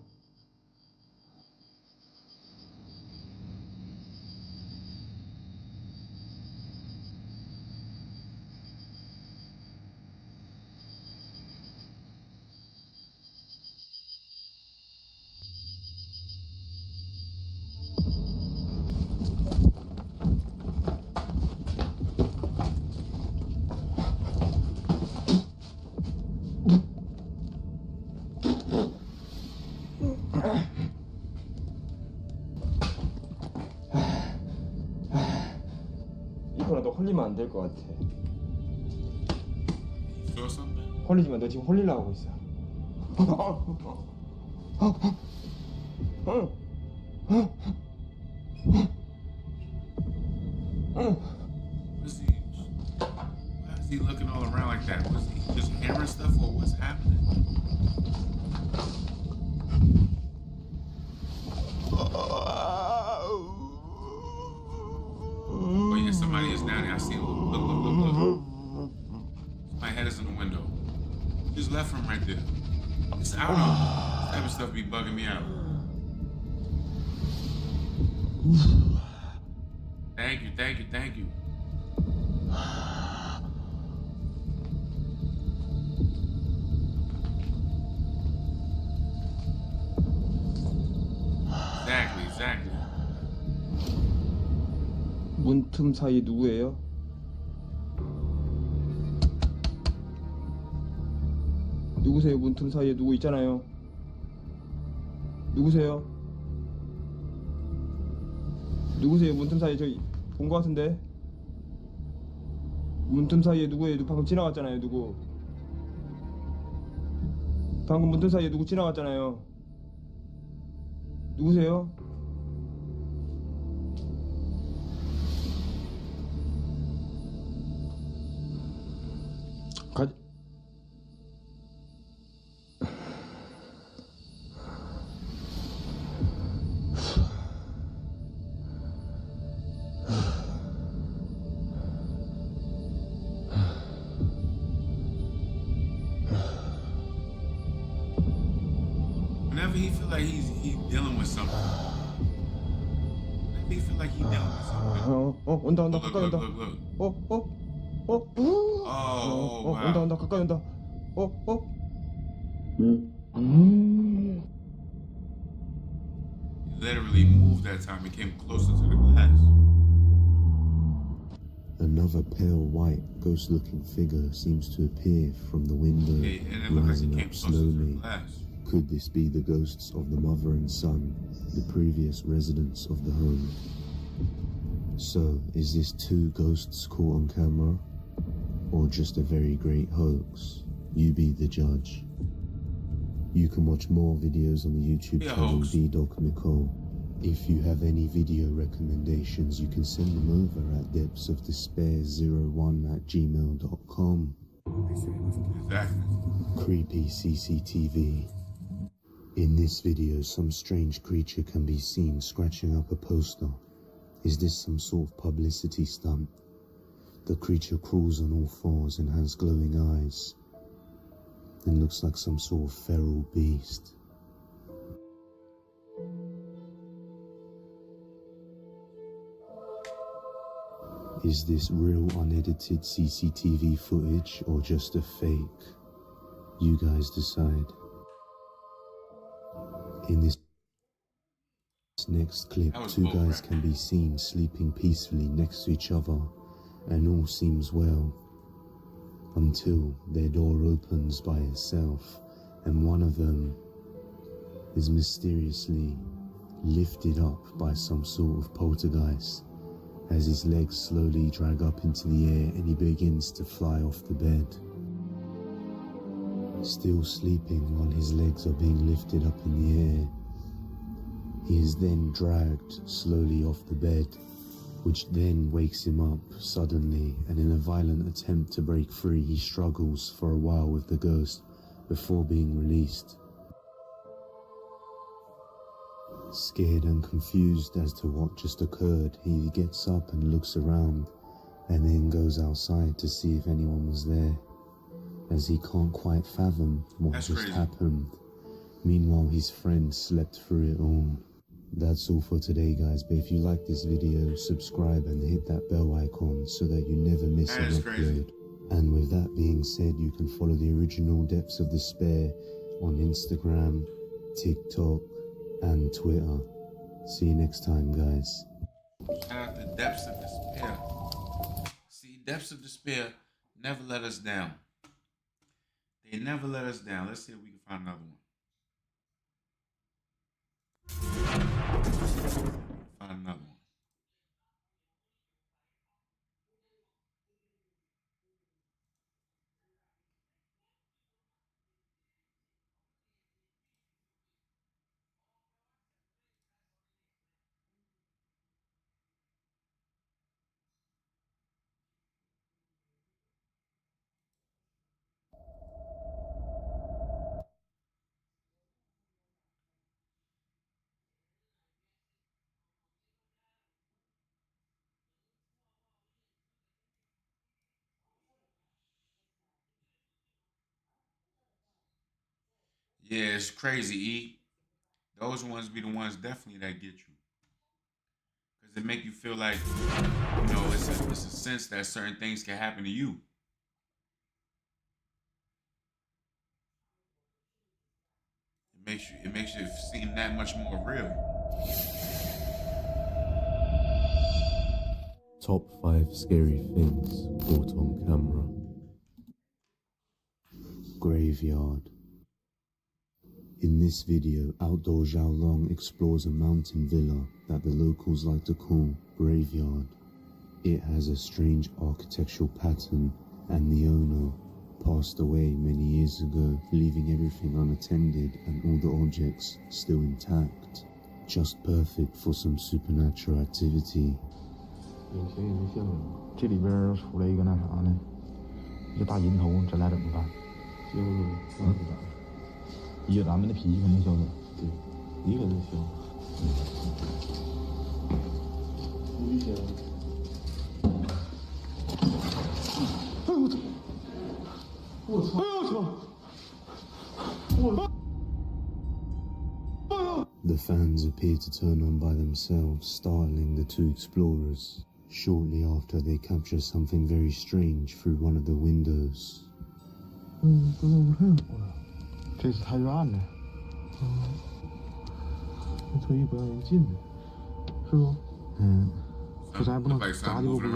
Speaker 9: 이거는 너 홀리면 안 될 것 같아. 홀리지만 너 지금 홀리려고 하고 있어.
Speaker 4: Why is he looking all around like that? Was he just hearing stuff or what's happening? Oh yeah, somebody is down here. I see him. Look. My head is in the window. Just left from right there. It's out. This type of stuff be bugging me out. Thank you. Exactly.
Speaker 9: 문틈 사이 누구예요? 누구세요? 문틈 사이에 누구 있잖아요. 누구세요? 문틈 사이에 저 본 거 같은데. 문틈 사이에 누구예요? 누구 방금 지나갔잖아요. 누구? 방금 문틈 사이에 누구 지나갔잖아요. 누구세요?
Speaker 4: Whenever he feel like he's dealing with something. Whenever he feel like he's dealing with something.
Speaker 9: 온다
Speaker 4: Look,
Speaker 9: 가까이 온다.
Speaker 4: wow.
Speaker 9: 온다 가까이 온다.
Speaker 4: He literally moved that time. He came closer to the glass.
Speaker 2: Another pale white ghost-looking figure seems to appear from the window,
Speaker 4: And it looked like he
Speaker 2: rising
Speaker 4: came
Speaker 2: up
Speaker 4: closer to the
Speaker 2: slowly.
Speaker 4: glass.
Speaker 2: Could this be the ghosts of the mother and son, the previous residents of the home? So, is this two ghosts caught on camera? Or just a very great hoax? You be the judge. You can watch more videos on the YouTube channel D-Doc Nicole. If you have any video recommendations, you can send them over at depthsofdespair01@gmail.com.
Speaker 4: Exactly.
Speaker 2: Creepy CCTV. In this video, some strange creature can be seen scratching up a poster. Is this some sort of publicity stunt? The creature crawls on all fours and has glowing eyes, and looks like some sort of feral beast. Is this real unedited CCTV footage or just a fake? You guys decide. In this next clip, two guys can be seen sleeping peacefully next to each other, and all seems well, until their door opens by itself, and one of them is mysteriously lifted up by some sort of poltergeist as his legs slowly drag up into the air and he begins to fly off the bed. Still sleeping while his legs are being lifted up in the air, he is then dragged slowly off the bed, which then wakes him up suddenly, and in a violent attempt to break free, he struggles for a while with the ghost before being released. Scared and confused as to what just occurred, he gets up and looks around, and then goes outside to see if anyone was there, as he can't quite fathom what just happened. Meanwhile, his friend slept through it all. That's all for today, guys, but if you like this video, subscribe and hit that bell icon so that you never miss an upload. And with that being said, you can follow the original Depths of Despair on Instagram, TikTok, and Twitter. See you next time, guys.
Speaker 4: Shout out to Depths of Despair. See, Depths of Despair never let us down. They never let us down. Let's see if we can find another one. Find another one. Yeah, it's crazy, E. Those ones be the ones definitely that get you. Because they make you feel like, you know, it's a sense that certain things can happen to you. It makes you seem that much more real.
Speaker 1: Top 5 scary things caught on camera.
Speaker 2: Graveyard. In this video, Outdoor Xiaolong explores a mountain villa that the locals like to call Graveyard. It has a strange architectural pattern, and the owner passed away many years ago, leaving everything unattended and all the objects still intact. Just perfect for some supernatural activity.
Speaker 5: 这里边出来一个那啥呢，一个大银头，咱俩怎么办？以咱们的脾气肯定消走。对，你肯定消。你消。哎呦我操！我操！哎呦我操！
Speaker 2: The fans appear to turn on by themselves, startling the two explorers. Shortly after, they capture something very strange through one of the windows.
Speaker 5: 这个不太好了，这是太远了。特意不让人进的，是不？可咱也不能咋就不进。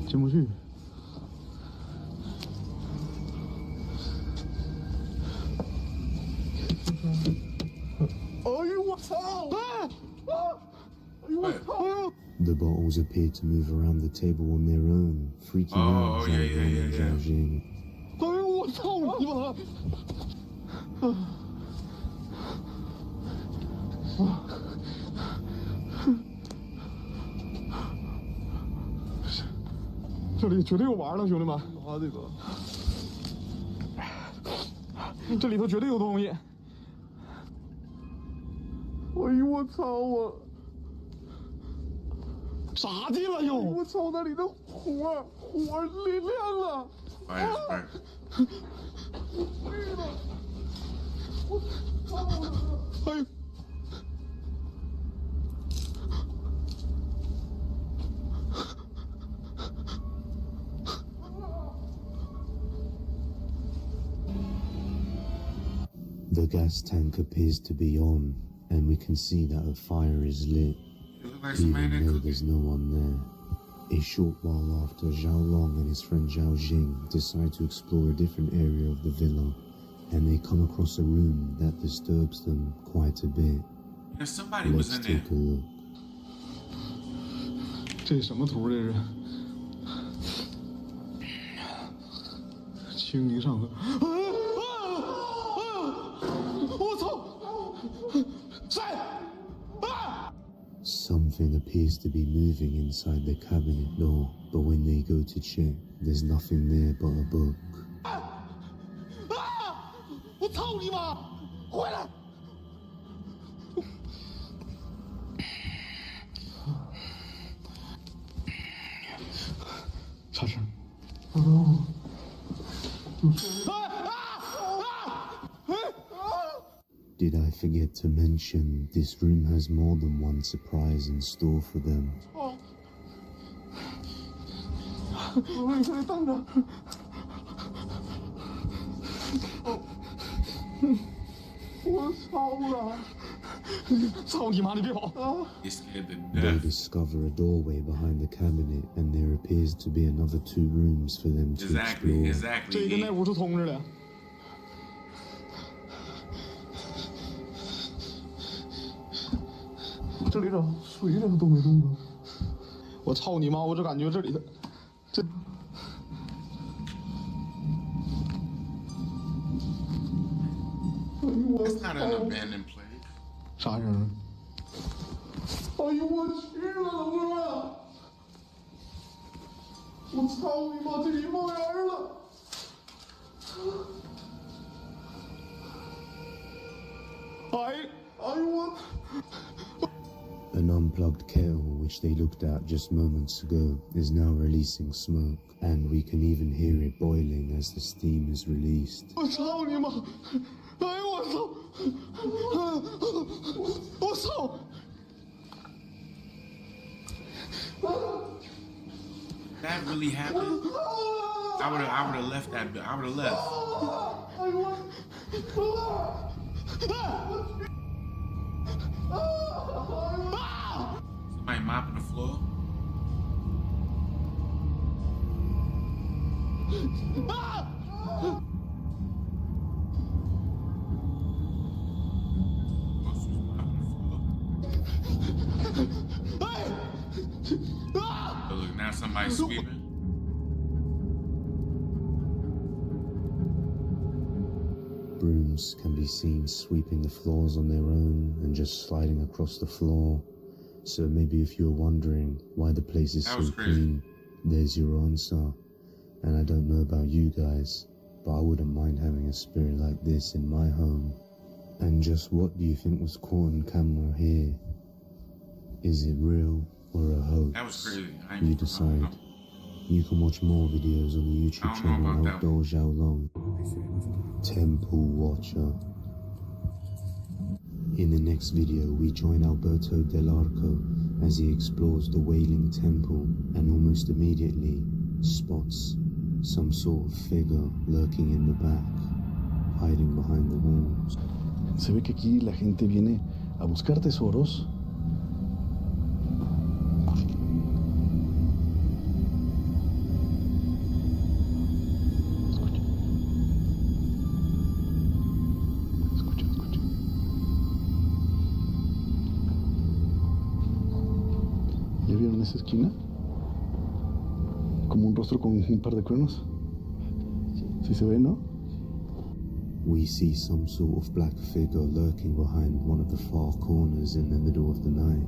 Speaker 5: 进不去。
Speaker 2: The bottles appear to move around the table on their own, freaking out Xiaolong and Zhaojing.
Speaker 5: 哎呦我操你妈！这里绝对有玩的，兄弟们！妈的个！这里头绝对有东西！哎呦我操我！ 啥进了又？我操，那里的火亮了！
Speaker 4: 哎，
Speaker 5: 我操！哎，
Speaker 2: The gas tank appears to be on, and we can see that a fire is lit, even though there's no one there. A short while after, Zhao Long and his friend Zhao Jing decide to explore a different area of the villa, and they come across a room that disturbs them quite a bit.
Speaker 4: Yeah, somebody was in there.
Speaker 2: Let's take a look.
Speaker 5: 这什么图？这是清明上河。我操！谁
Speaker 2: ？Something appears to be moving inside the cabinet door, but when they go to check, there's nothing there but a book.
Speaker 5: 我操你妈！回来！啥事？Did
Speaker 2: I forget to mention this room has more than one surprise in store for them?
Speaker 5: 我你这里等着。我操了！操你妈！你别跑！
Speaker 2: They discover a doorway behind the cabinet, and there appears to be another 2 rooms for them to explore.
Speaker 5: 这跟那屋是通着的。这里咋水咋都没动呢？我操你妈！我只感觉这里的这。
Speaker 4: It's not an abandoned place.
Speaker 5: 啥人？哎呦我去了，老哥们！我操你妈！这里冒烟了！哎呦我！
Speaker 2: An unplugged kettle, which they looked at just moments ago, is now releasing smoke, and we can even hear it boiling as the steam is released.
Speaker 5: 我操你妈！哎呦我操！我操！
Speaker 4: That really happened? I would have left that. I would have left. Somebody mopping the floor. Oh, look, now somebody's sweeping.
Speaker 2: Brooms can be seen sweeping the floors on their own and just sliding across the floor. So maybe if you're wondering why the place is so clean, there's your answer. And I don't know about you guys, but I wouldn't mind having a spirit like this in my home. And just what do you think was caught on camera here? Is it real or a hoax?
Speaker 4: That was crazy.
Speaker 2: You decide. You can watch more videos on the YouTube channel Outdoor Zhao Long, Temple Watcher. In the next video, we join Alberto Del Arco as he explores the Wailing Temple and almost immediately spots some sort of figure lurking in the back, hiding behind the walls.
Speaker 6: Se ve que aquí la gente viene a buscar tesoros. ¿Ya vieron esa esquina? Como un rostro con un par de cuernos. ¿Sí se ve, no?
Speaker 2: We see some sort of black figure lurking behind one of the far corners in the middle of the night.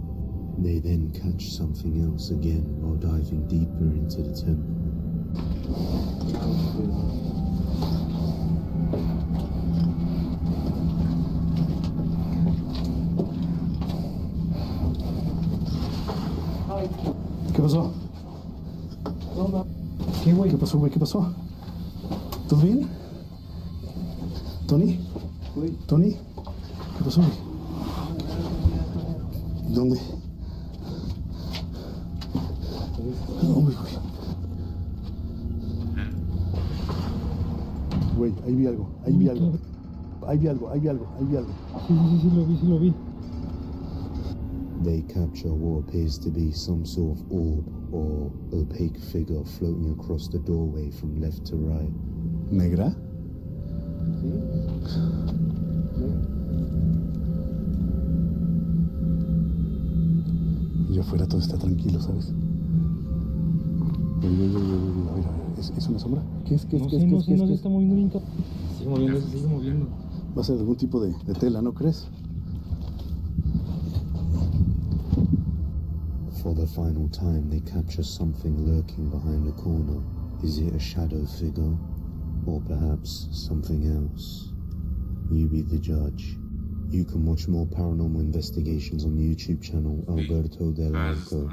Speaker 2: They then catch something else again while diving deeper into the temple.
Speaker 6: ¿Qué pasó? ¿Qué, güey? ¿Qué pasó, güey? ¿Qué pasó? ¿Todo bien? ¿Tony? ¿Tony? ¿Qué pasó, güey? ¿Dónde? Güey. Güey, ahí vi algo, ahí vi algo.
Speaker 9: Sí lo vi.
Speaker 2: They capture what appears to be some sort of orb or opaque figure floating across the doorway from left to right.
Speaker 6: ¿Negra? Y afuera todo está tranquilo, ¿sabes? A ver, ¿es una sombra? ¿Qué es?
Speaker 9: No sé, se está moviendo bien. Sigue moviendo.
Speaker 6: Va a ser algún tipo de tela, ¿no crees?
Speaker 2: For the final time, they capture something lurking behind the corner. Is it a shadow figure? Or perhaps something else? You be the judge. You can watch more paranormal investigations on the YouTube channel Alberto Del Arco.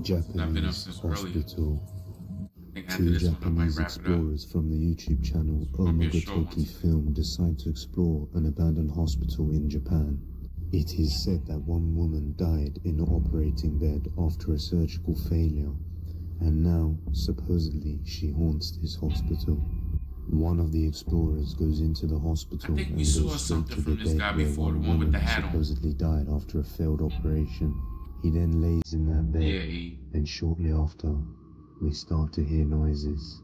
Speaker 2: Japanese Hospital. Two Japanese explorers from the YouTube channel Omogotoki Film decide to explore an abandoned hospital in Japan. It is said that one woman died in an operating bed after a surgical failure, and now, supposedly, she haunts this hospital. One of the explorers goes into the hospital and goes straight to the bed where one woman supposedly died after a failed operation. He then lays in that bed, and shortly after, we start to hear noises.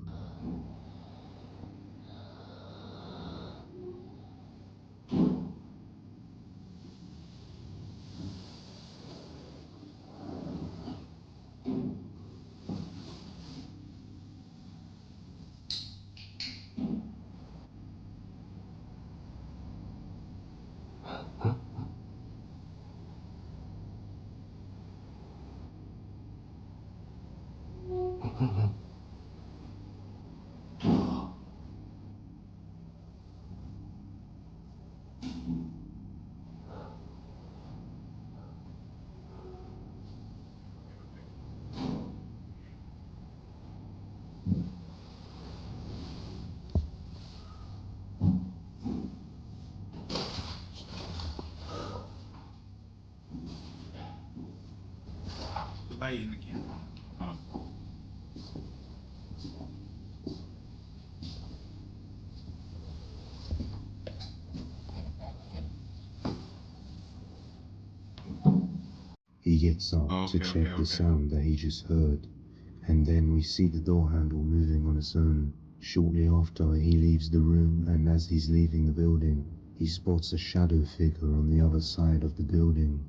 Speaker 4: Light in the camera.
Speaker 2: He gets up to check the sound that he just heard, and then we see the door handle moving on its own. Shortly after, he leaves the room, and as he's leaving the building, he spots a shadow figure on the other side of the building.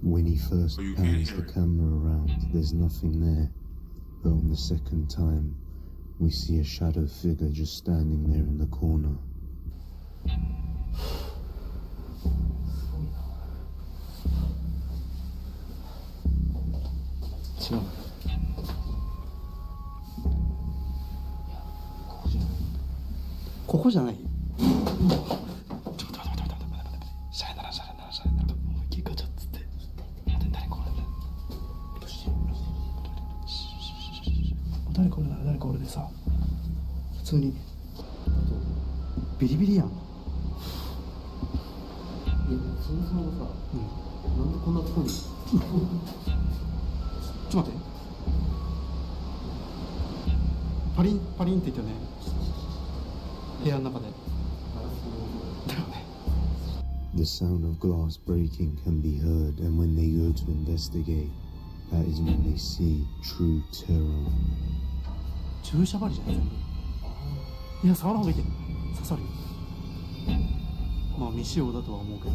Speaker 2: When he first pans the camera around, there's nothing there. But on the second time, we see a shadow figure just standing there in the corner. The sound of glass breaking can be heard, and when they go to investigate, that is when they see true terror.
Speaker 6: 注射針じゃない全部。いや、触らんほうがいいって。刺さるよ。まあ未使用だとは思うけど。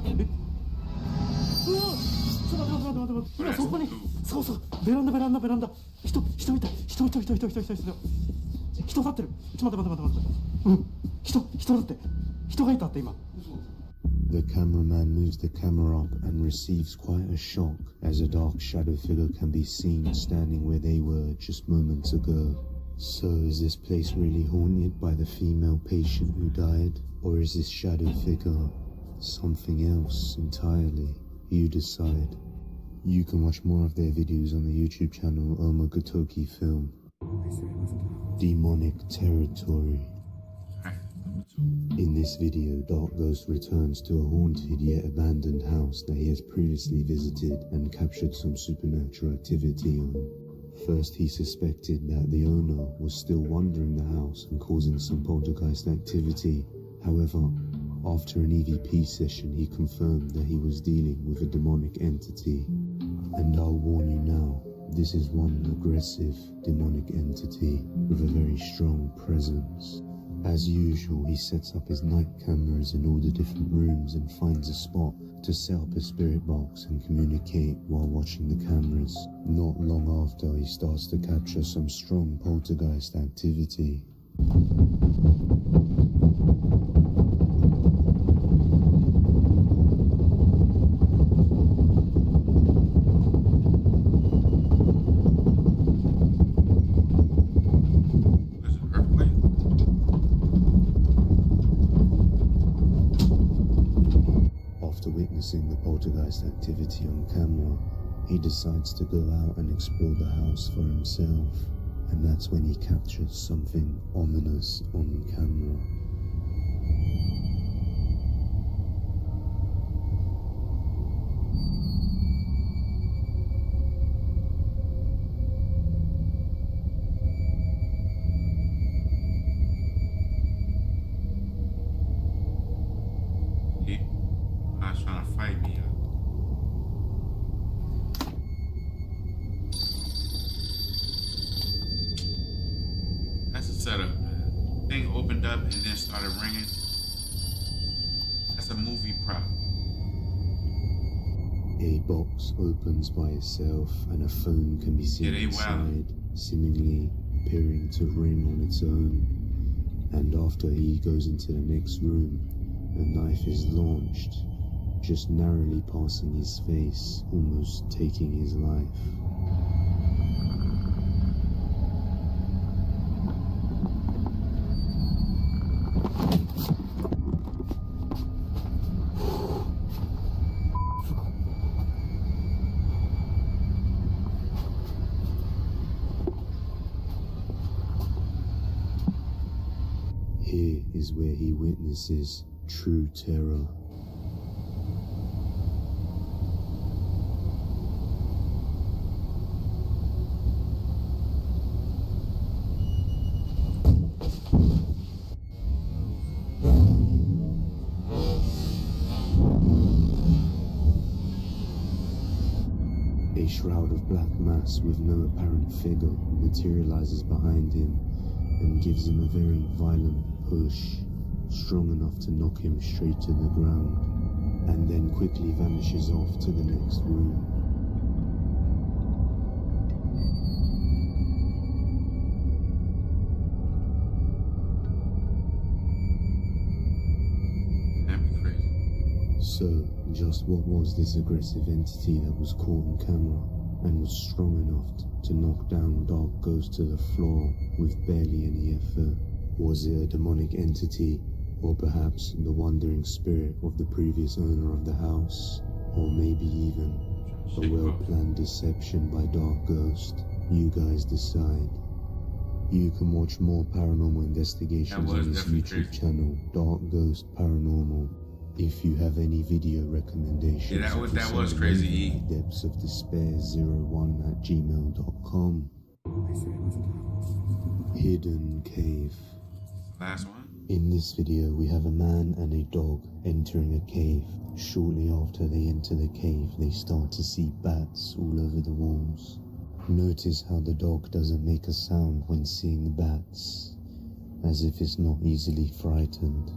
Speaker 6: え？うわ！ちょっと待って。今そこに、そう、ベランダ。人いた。人立ってる。ちょっと待って。うん。人だって。人がいたって今。
Speaker 2: The cameraman moves the camera up and receives quite a shock as a dark shadow figure can be seen standing where they were just moments ago. So is this place really haunted by the female patient who died? Or is this shadow figure something else entirely? You decide. You can watch more of their videos on the YouTube channel Omogotoki Film. Demonic Territory. In this video, Dark Ghost returns to a haunted yet abandoned house that he has previously visited and captured some supernatural activity on. First, he suspected that the owner was still wandering the house and causing some poltergeist activity. However, after an EVP session, he confirmed that he was dealing with a demonic entity. And I'll warn you now, this is one aggressive demonic entity with a very strong presence. As usual, he sets up his night cameras in all the different rooms and finds a spot to set up a spirit box and communicate while watching the cameras. Not long after, he starts to capture some strong poltergeist activity. After witnessing the poltergeist activity on camera, he decides to go out and explore the house for himself, and that's when he captures something ominous on camera.
Speaker 4: I was trying to fight me. That's a setup, man. Thing opened up and then started ringing. That's a movie prop.
Speaker 2: A box opens by itself and a phone can be seen inside, seemingly appearing to ring on its own. And after he goes into the next room, a knife is launched, just narrowly passing his face, almost taking his life. Here is where he witnesses true terror. A shroud of black mass with no apparent figure materializes behind him and gives him a very violent push, strong enough to knock him straight to the ground, and then quickly vanishes off to the next room. So, just what was this aggressive entity that was caught on camera and was strong enough to knock down Dark Ghost to the floor with barely any effort? Was it a demonic entity, or perhaps the wandering spirit of the previous owner of the house? Or maybe even a well-planned deception by Dark Ghost? You guys decide. You can watch more paranormal investigations on this YouTube channel, Dark Ghost Paranormal. If you have any video recommendations,
Speaker 4: that was crazy.
Speaker 2: Depths of Despair 01@gmail.com. Hidden Cave.
Speaker 4: Last one.
Speaker 2: In this video, we have a man and a dog entering a cave. Shortly after they enter the cave, they start to see bats all over the walls. Notice how the dog doesn't make a sound when seeing the bats, as if it's not easily frightened.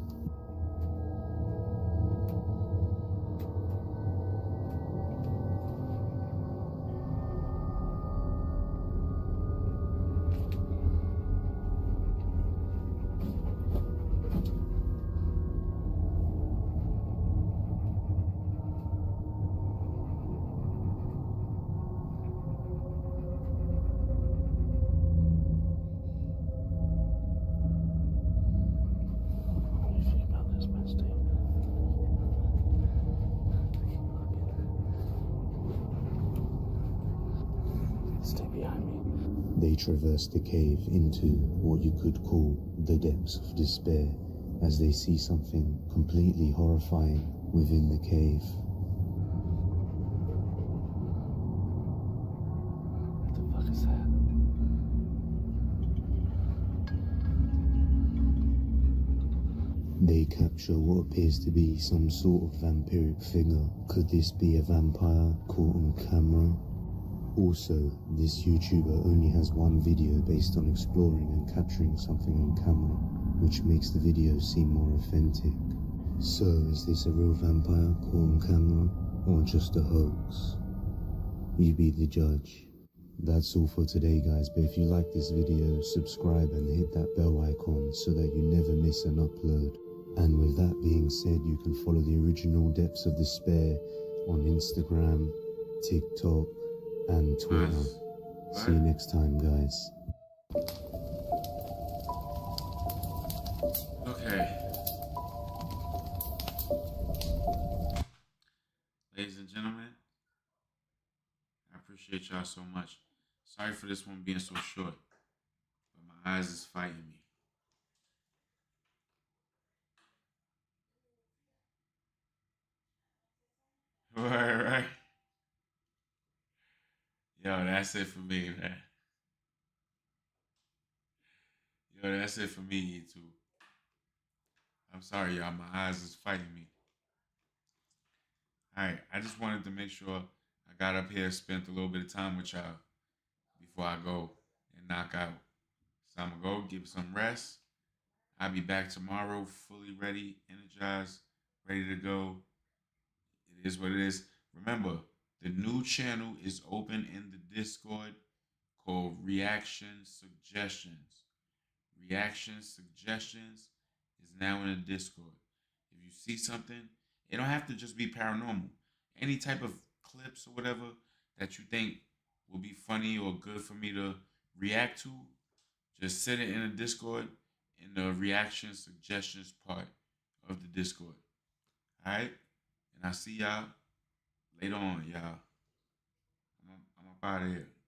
Speaker 6: behind me.
Speaker 2: They traverse the cave into what you could call the depths of despair as they see something completely horrifying within the cave.
Speaker 6: What the fuck is that?
Speaker 2: They capture what appears to be some sort of vampiric figure. Could this be a vampire caught on camera? Also, this YouTuber only has one video based on exploring and capturing something on camera, which makes the video seem more authentic. So, is this a real vampire caught on camera, or just a hoax? You be the judge. That's all for today, guys, but if you like this video, subscribe and hit that bell icon so that you never miss an upload. And with that being said, you can follow the original Depths of Despair on Instagram, TikTok, and Twitter. See you next time, guys.
Speaker 4: Okay. Ladies and gentlemen, I appreciate y'all so much. Sorry for this one being so short, but my eyes is fighting me. Right. Yo, that's it for me, man. Yo, that's it for me, too. I'm sorry, y'all. My eyes is fighting me. All right, I just wanted to make sure I got up here, spent a little bit of time with y'all before I go and knock out. So I'm going to go give some rest. I'll be back tomorrow, fully ready, energized, ready to go. It is what it is. Remember, the new channel is open in the Discord called Reaction Suggestions. Reaction Suggestions is now in the Discord. If you see something, it don't have to just be paranormal. Any type of clips or whatever that you think will be funny or good for me to react to, just send it in the Discord in the Reaction Suggestions part of the Discord. All right? And I'll see y'all later on, y'all. I'm up out of here.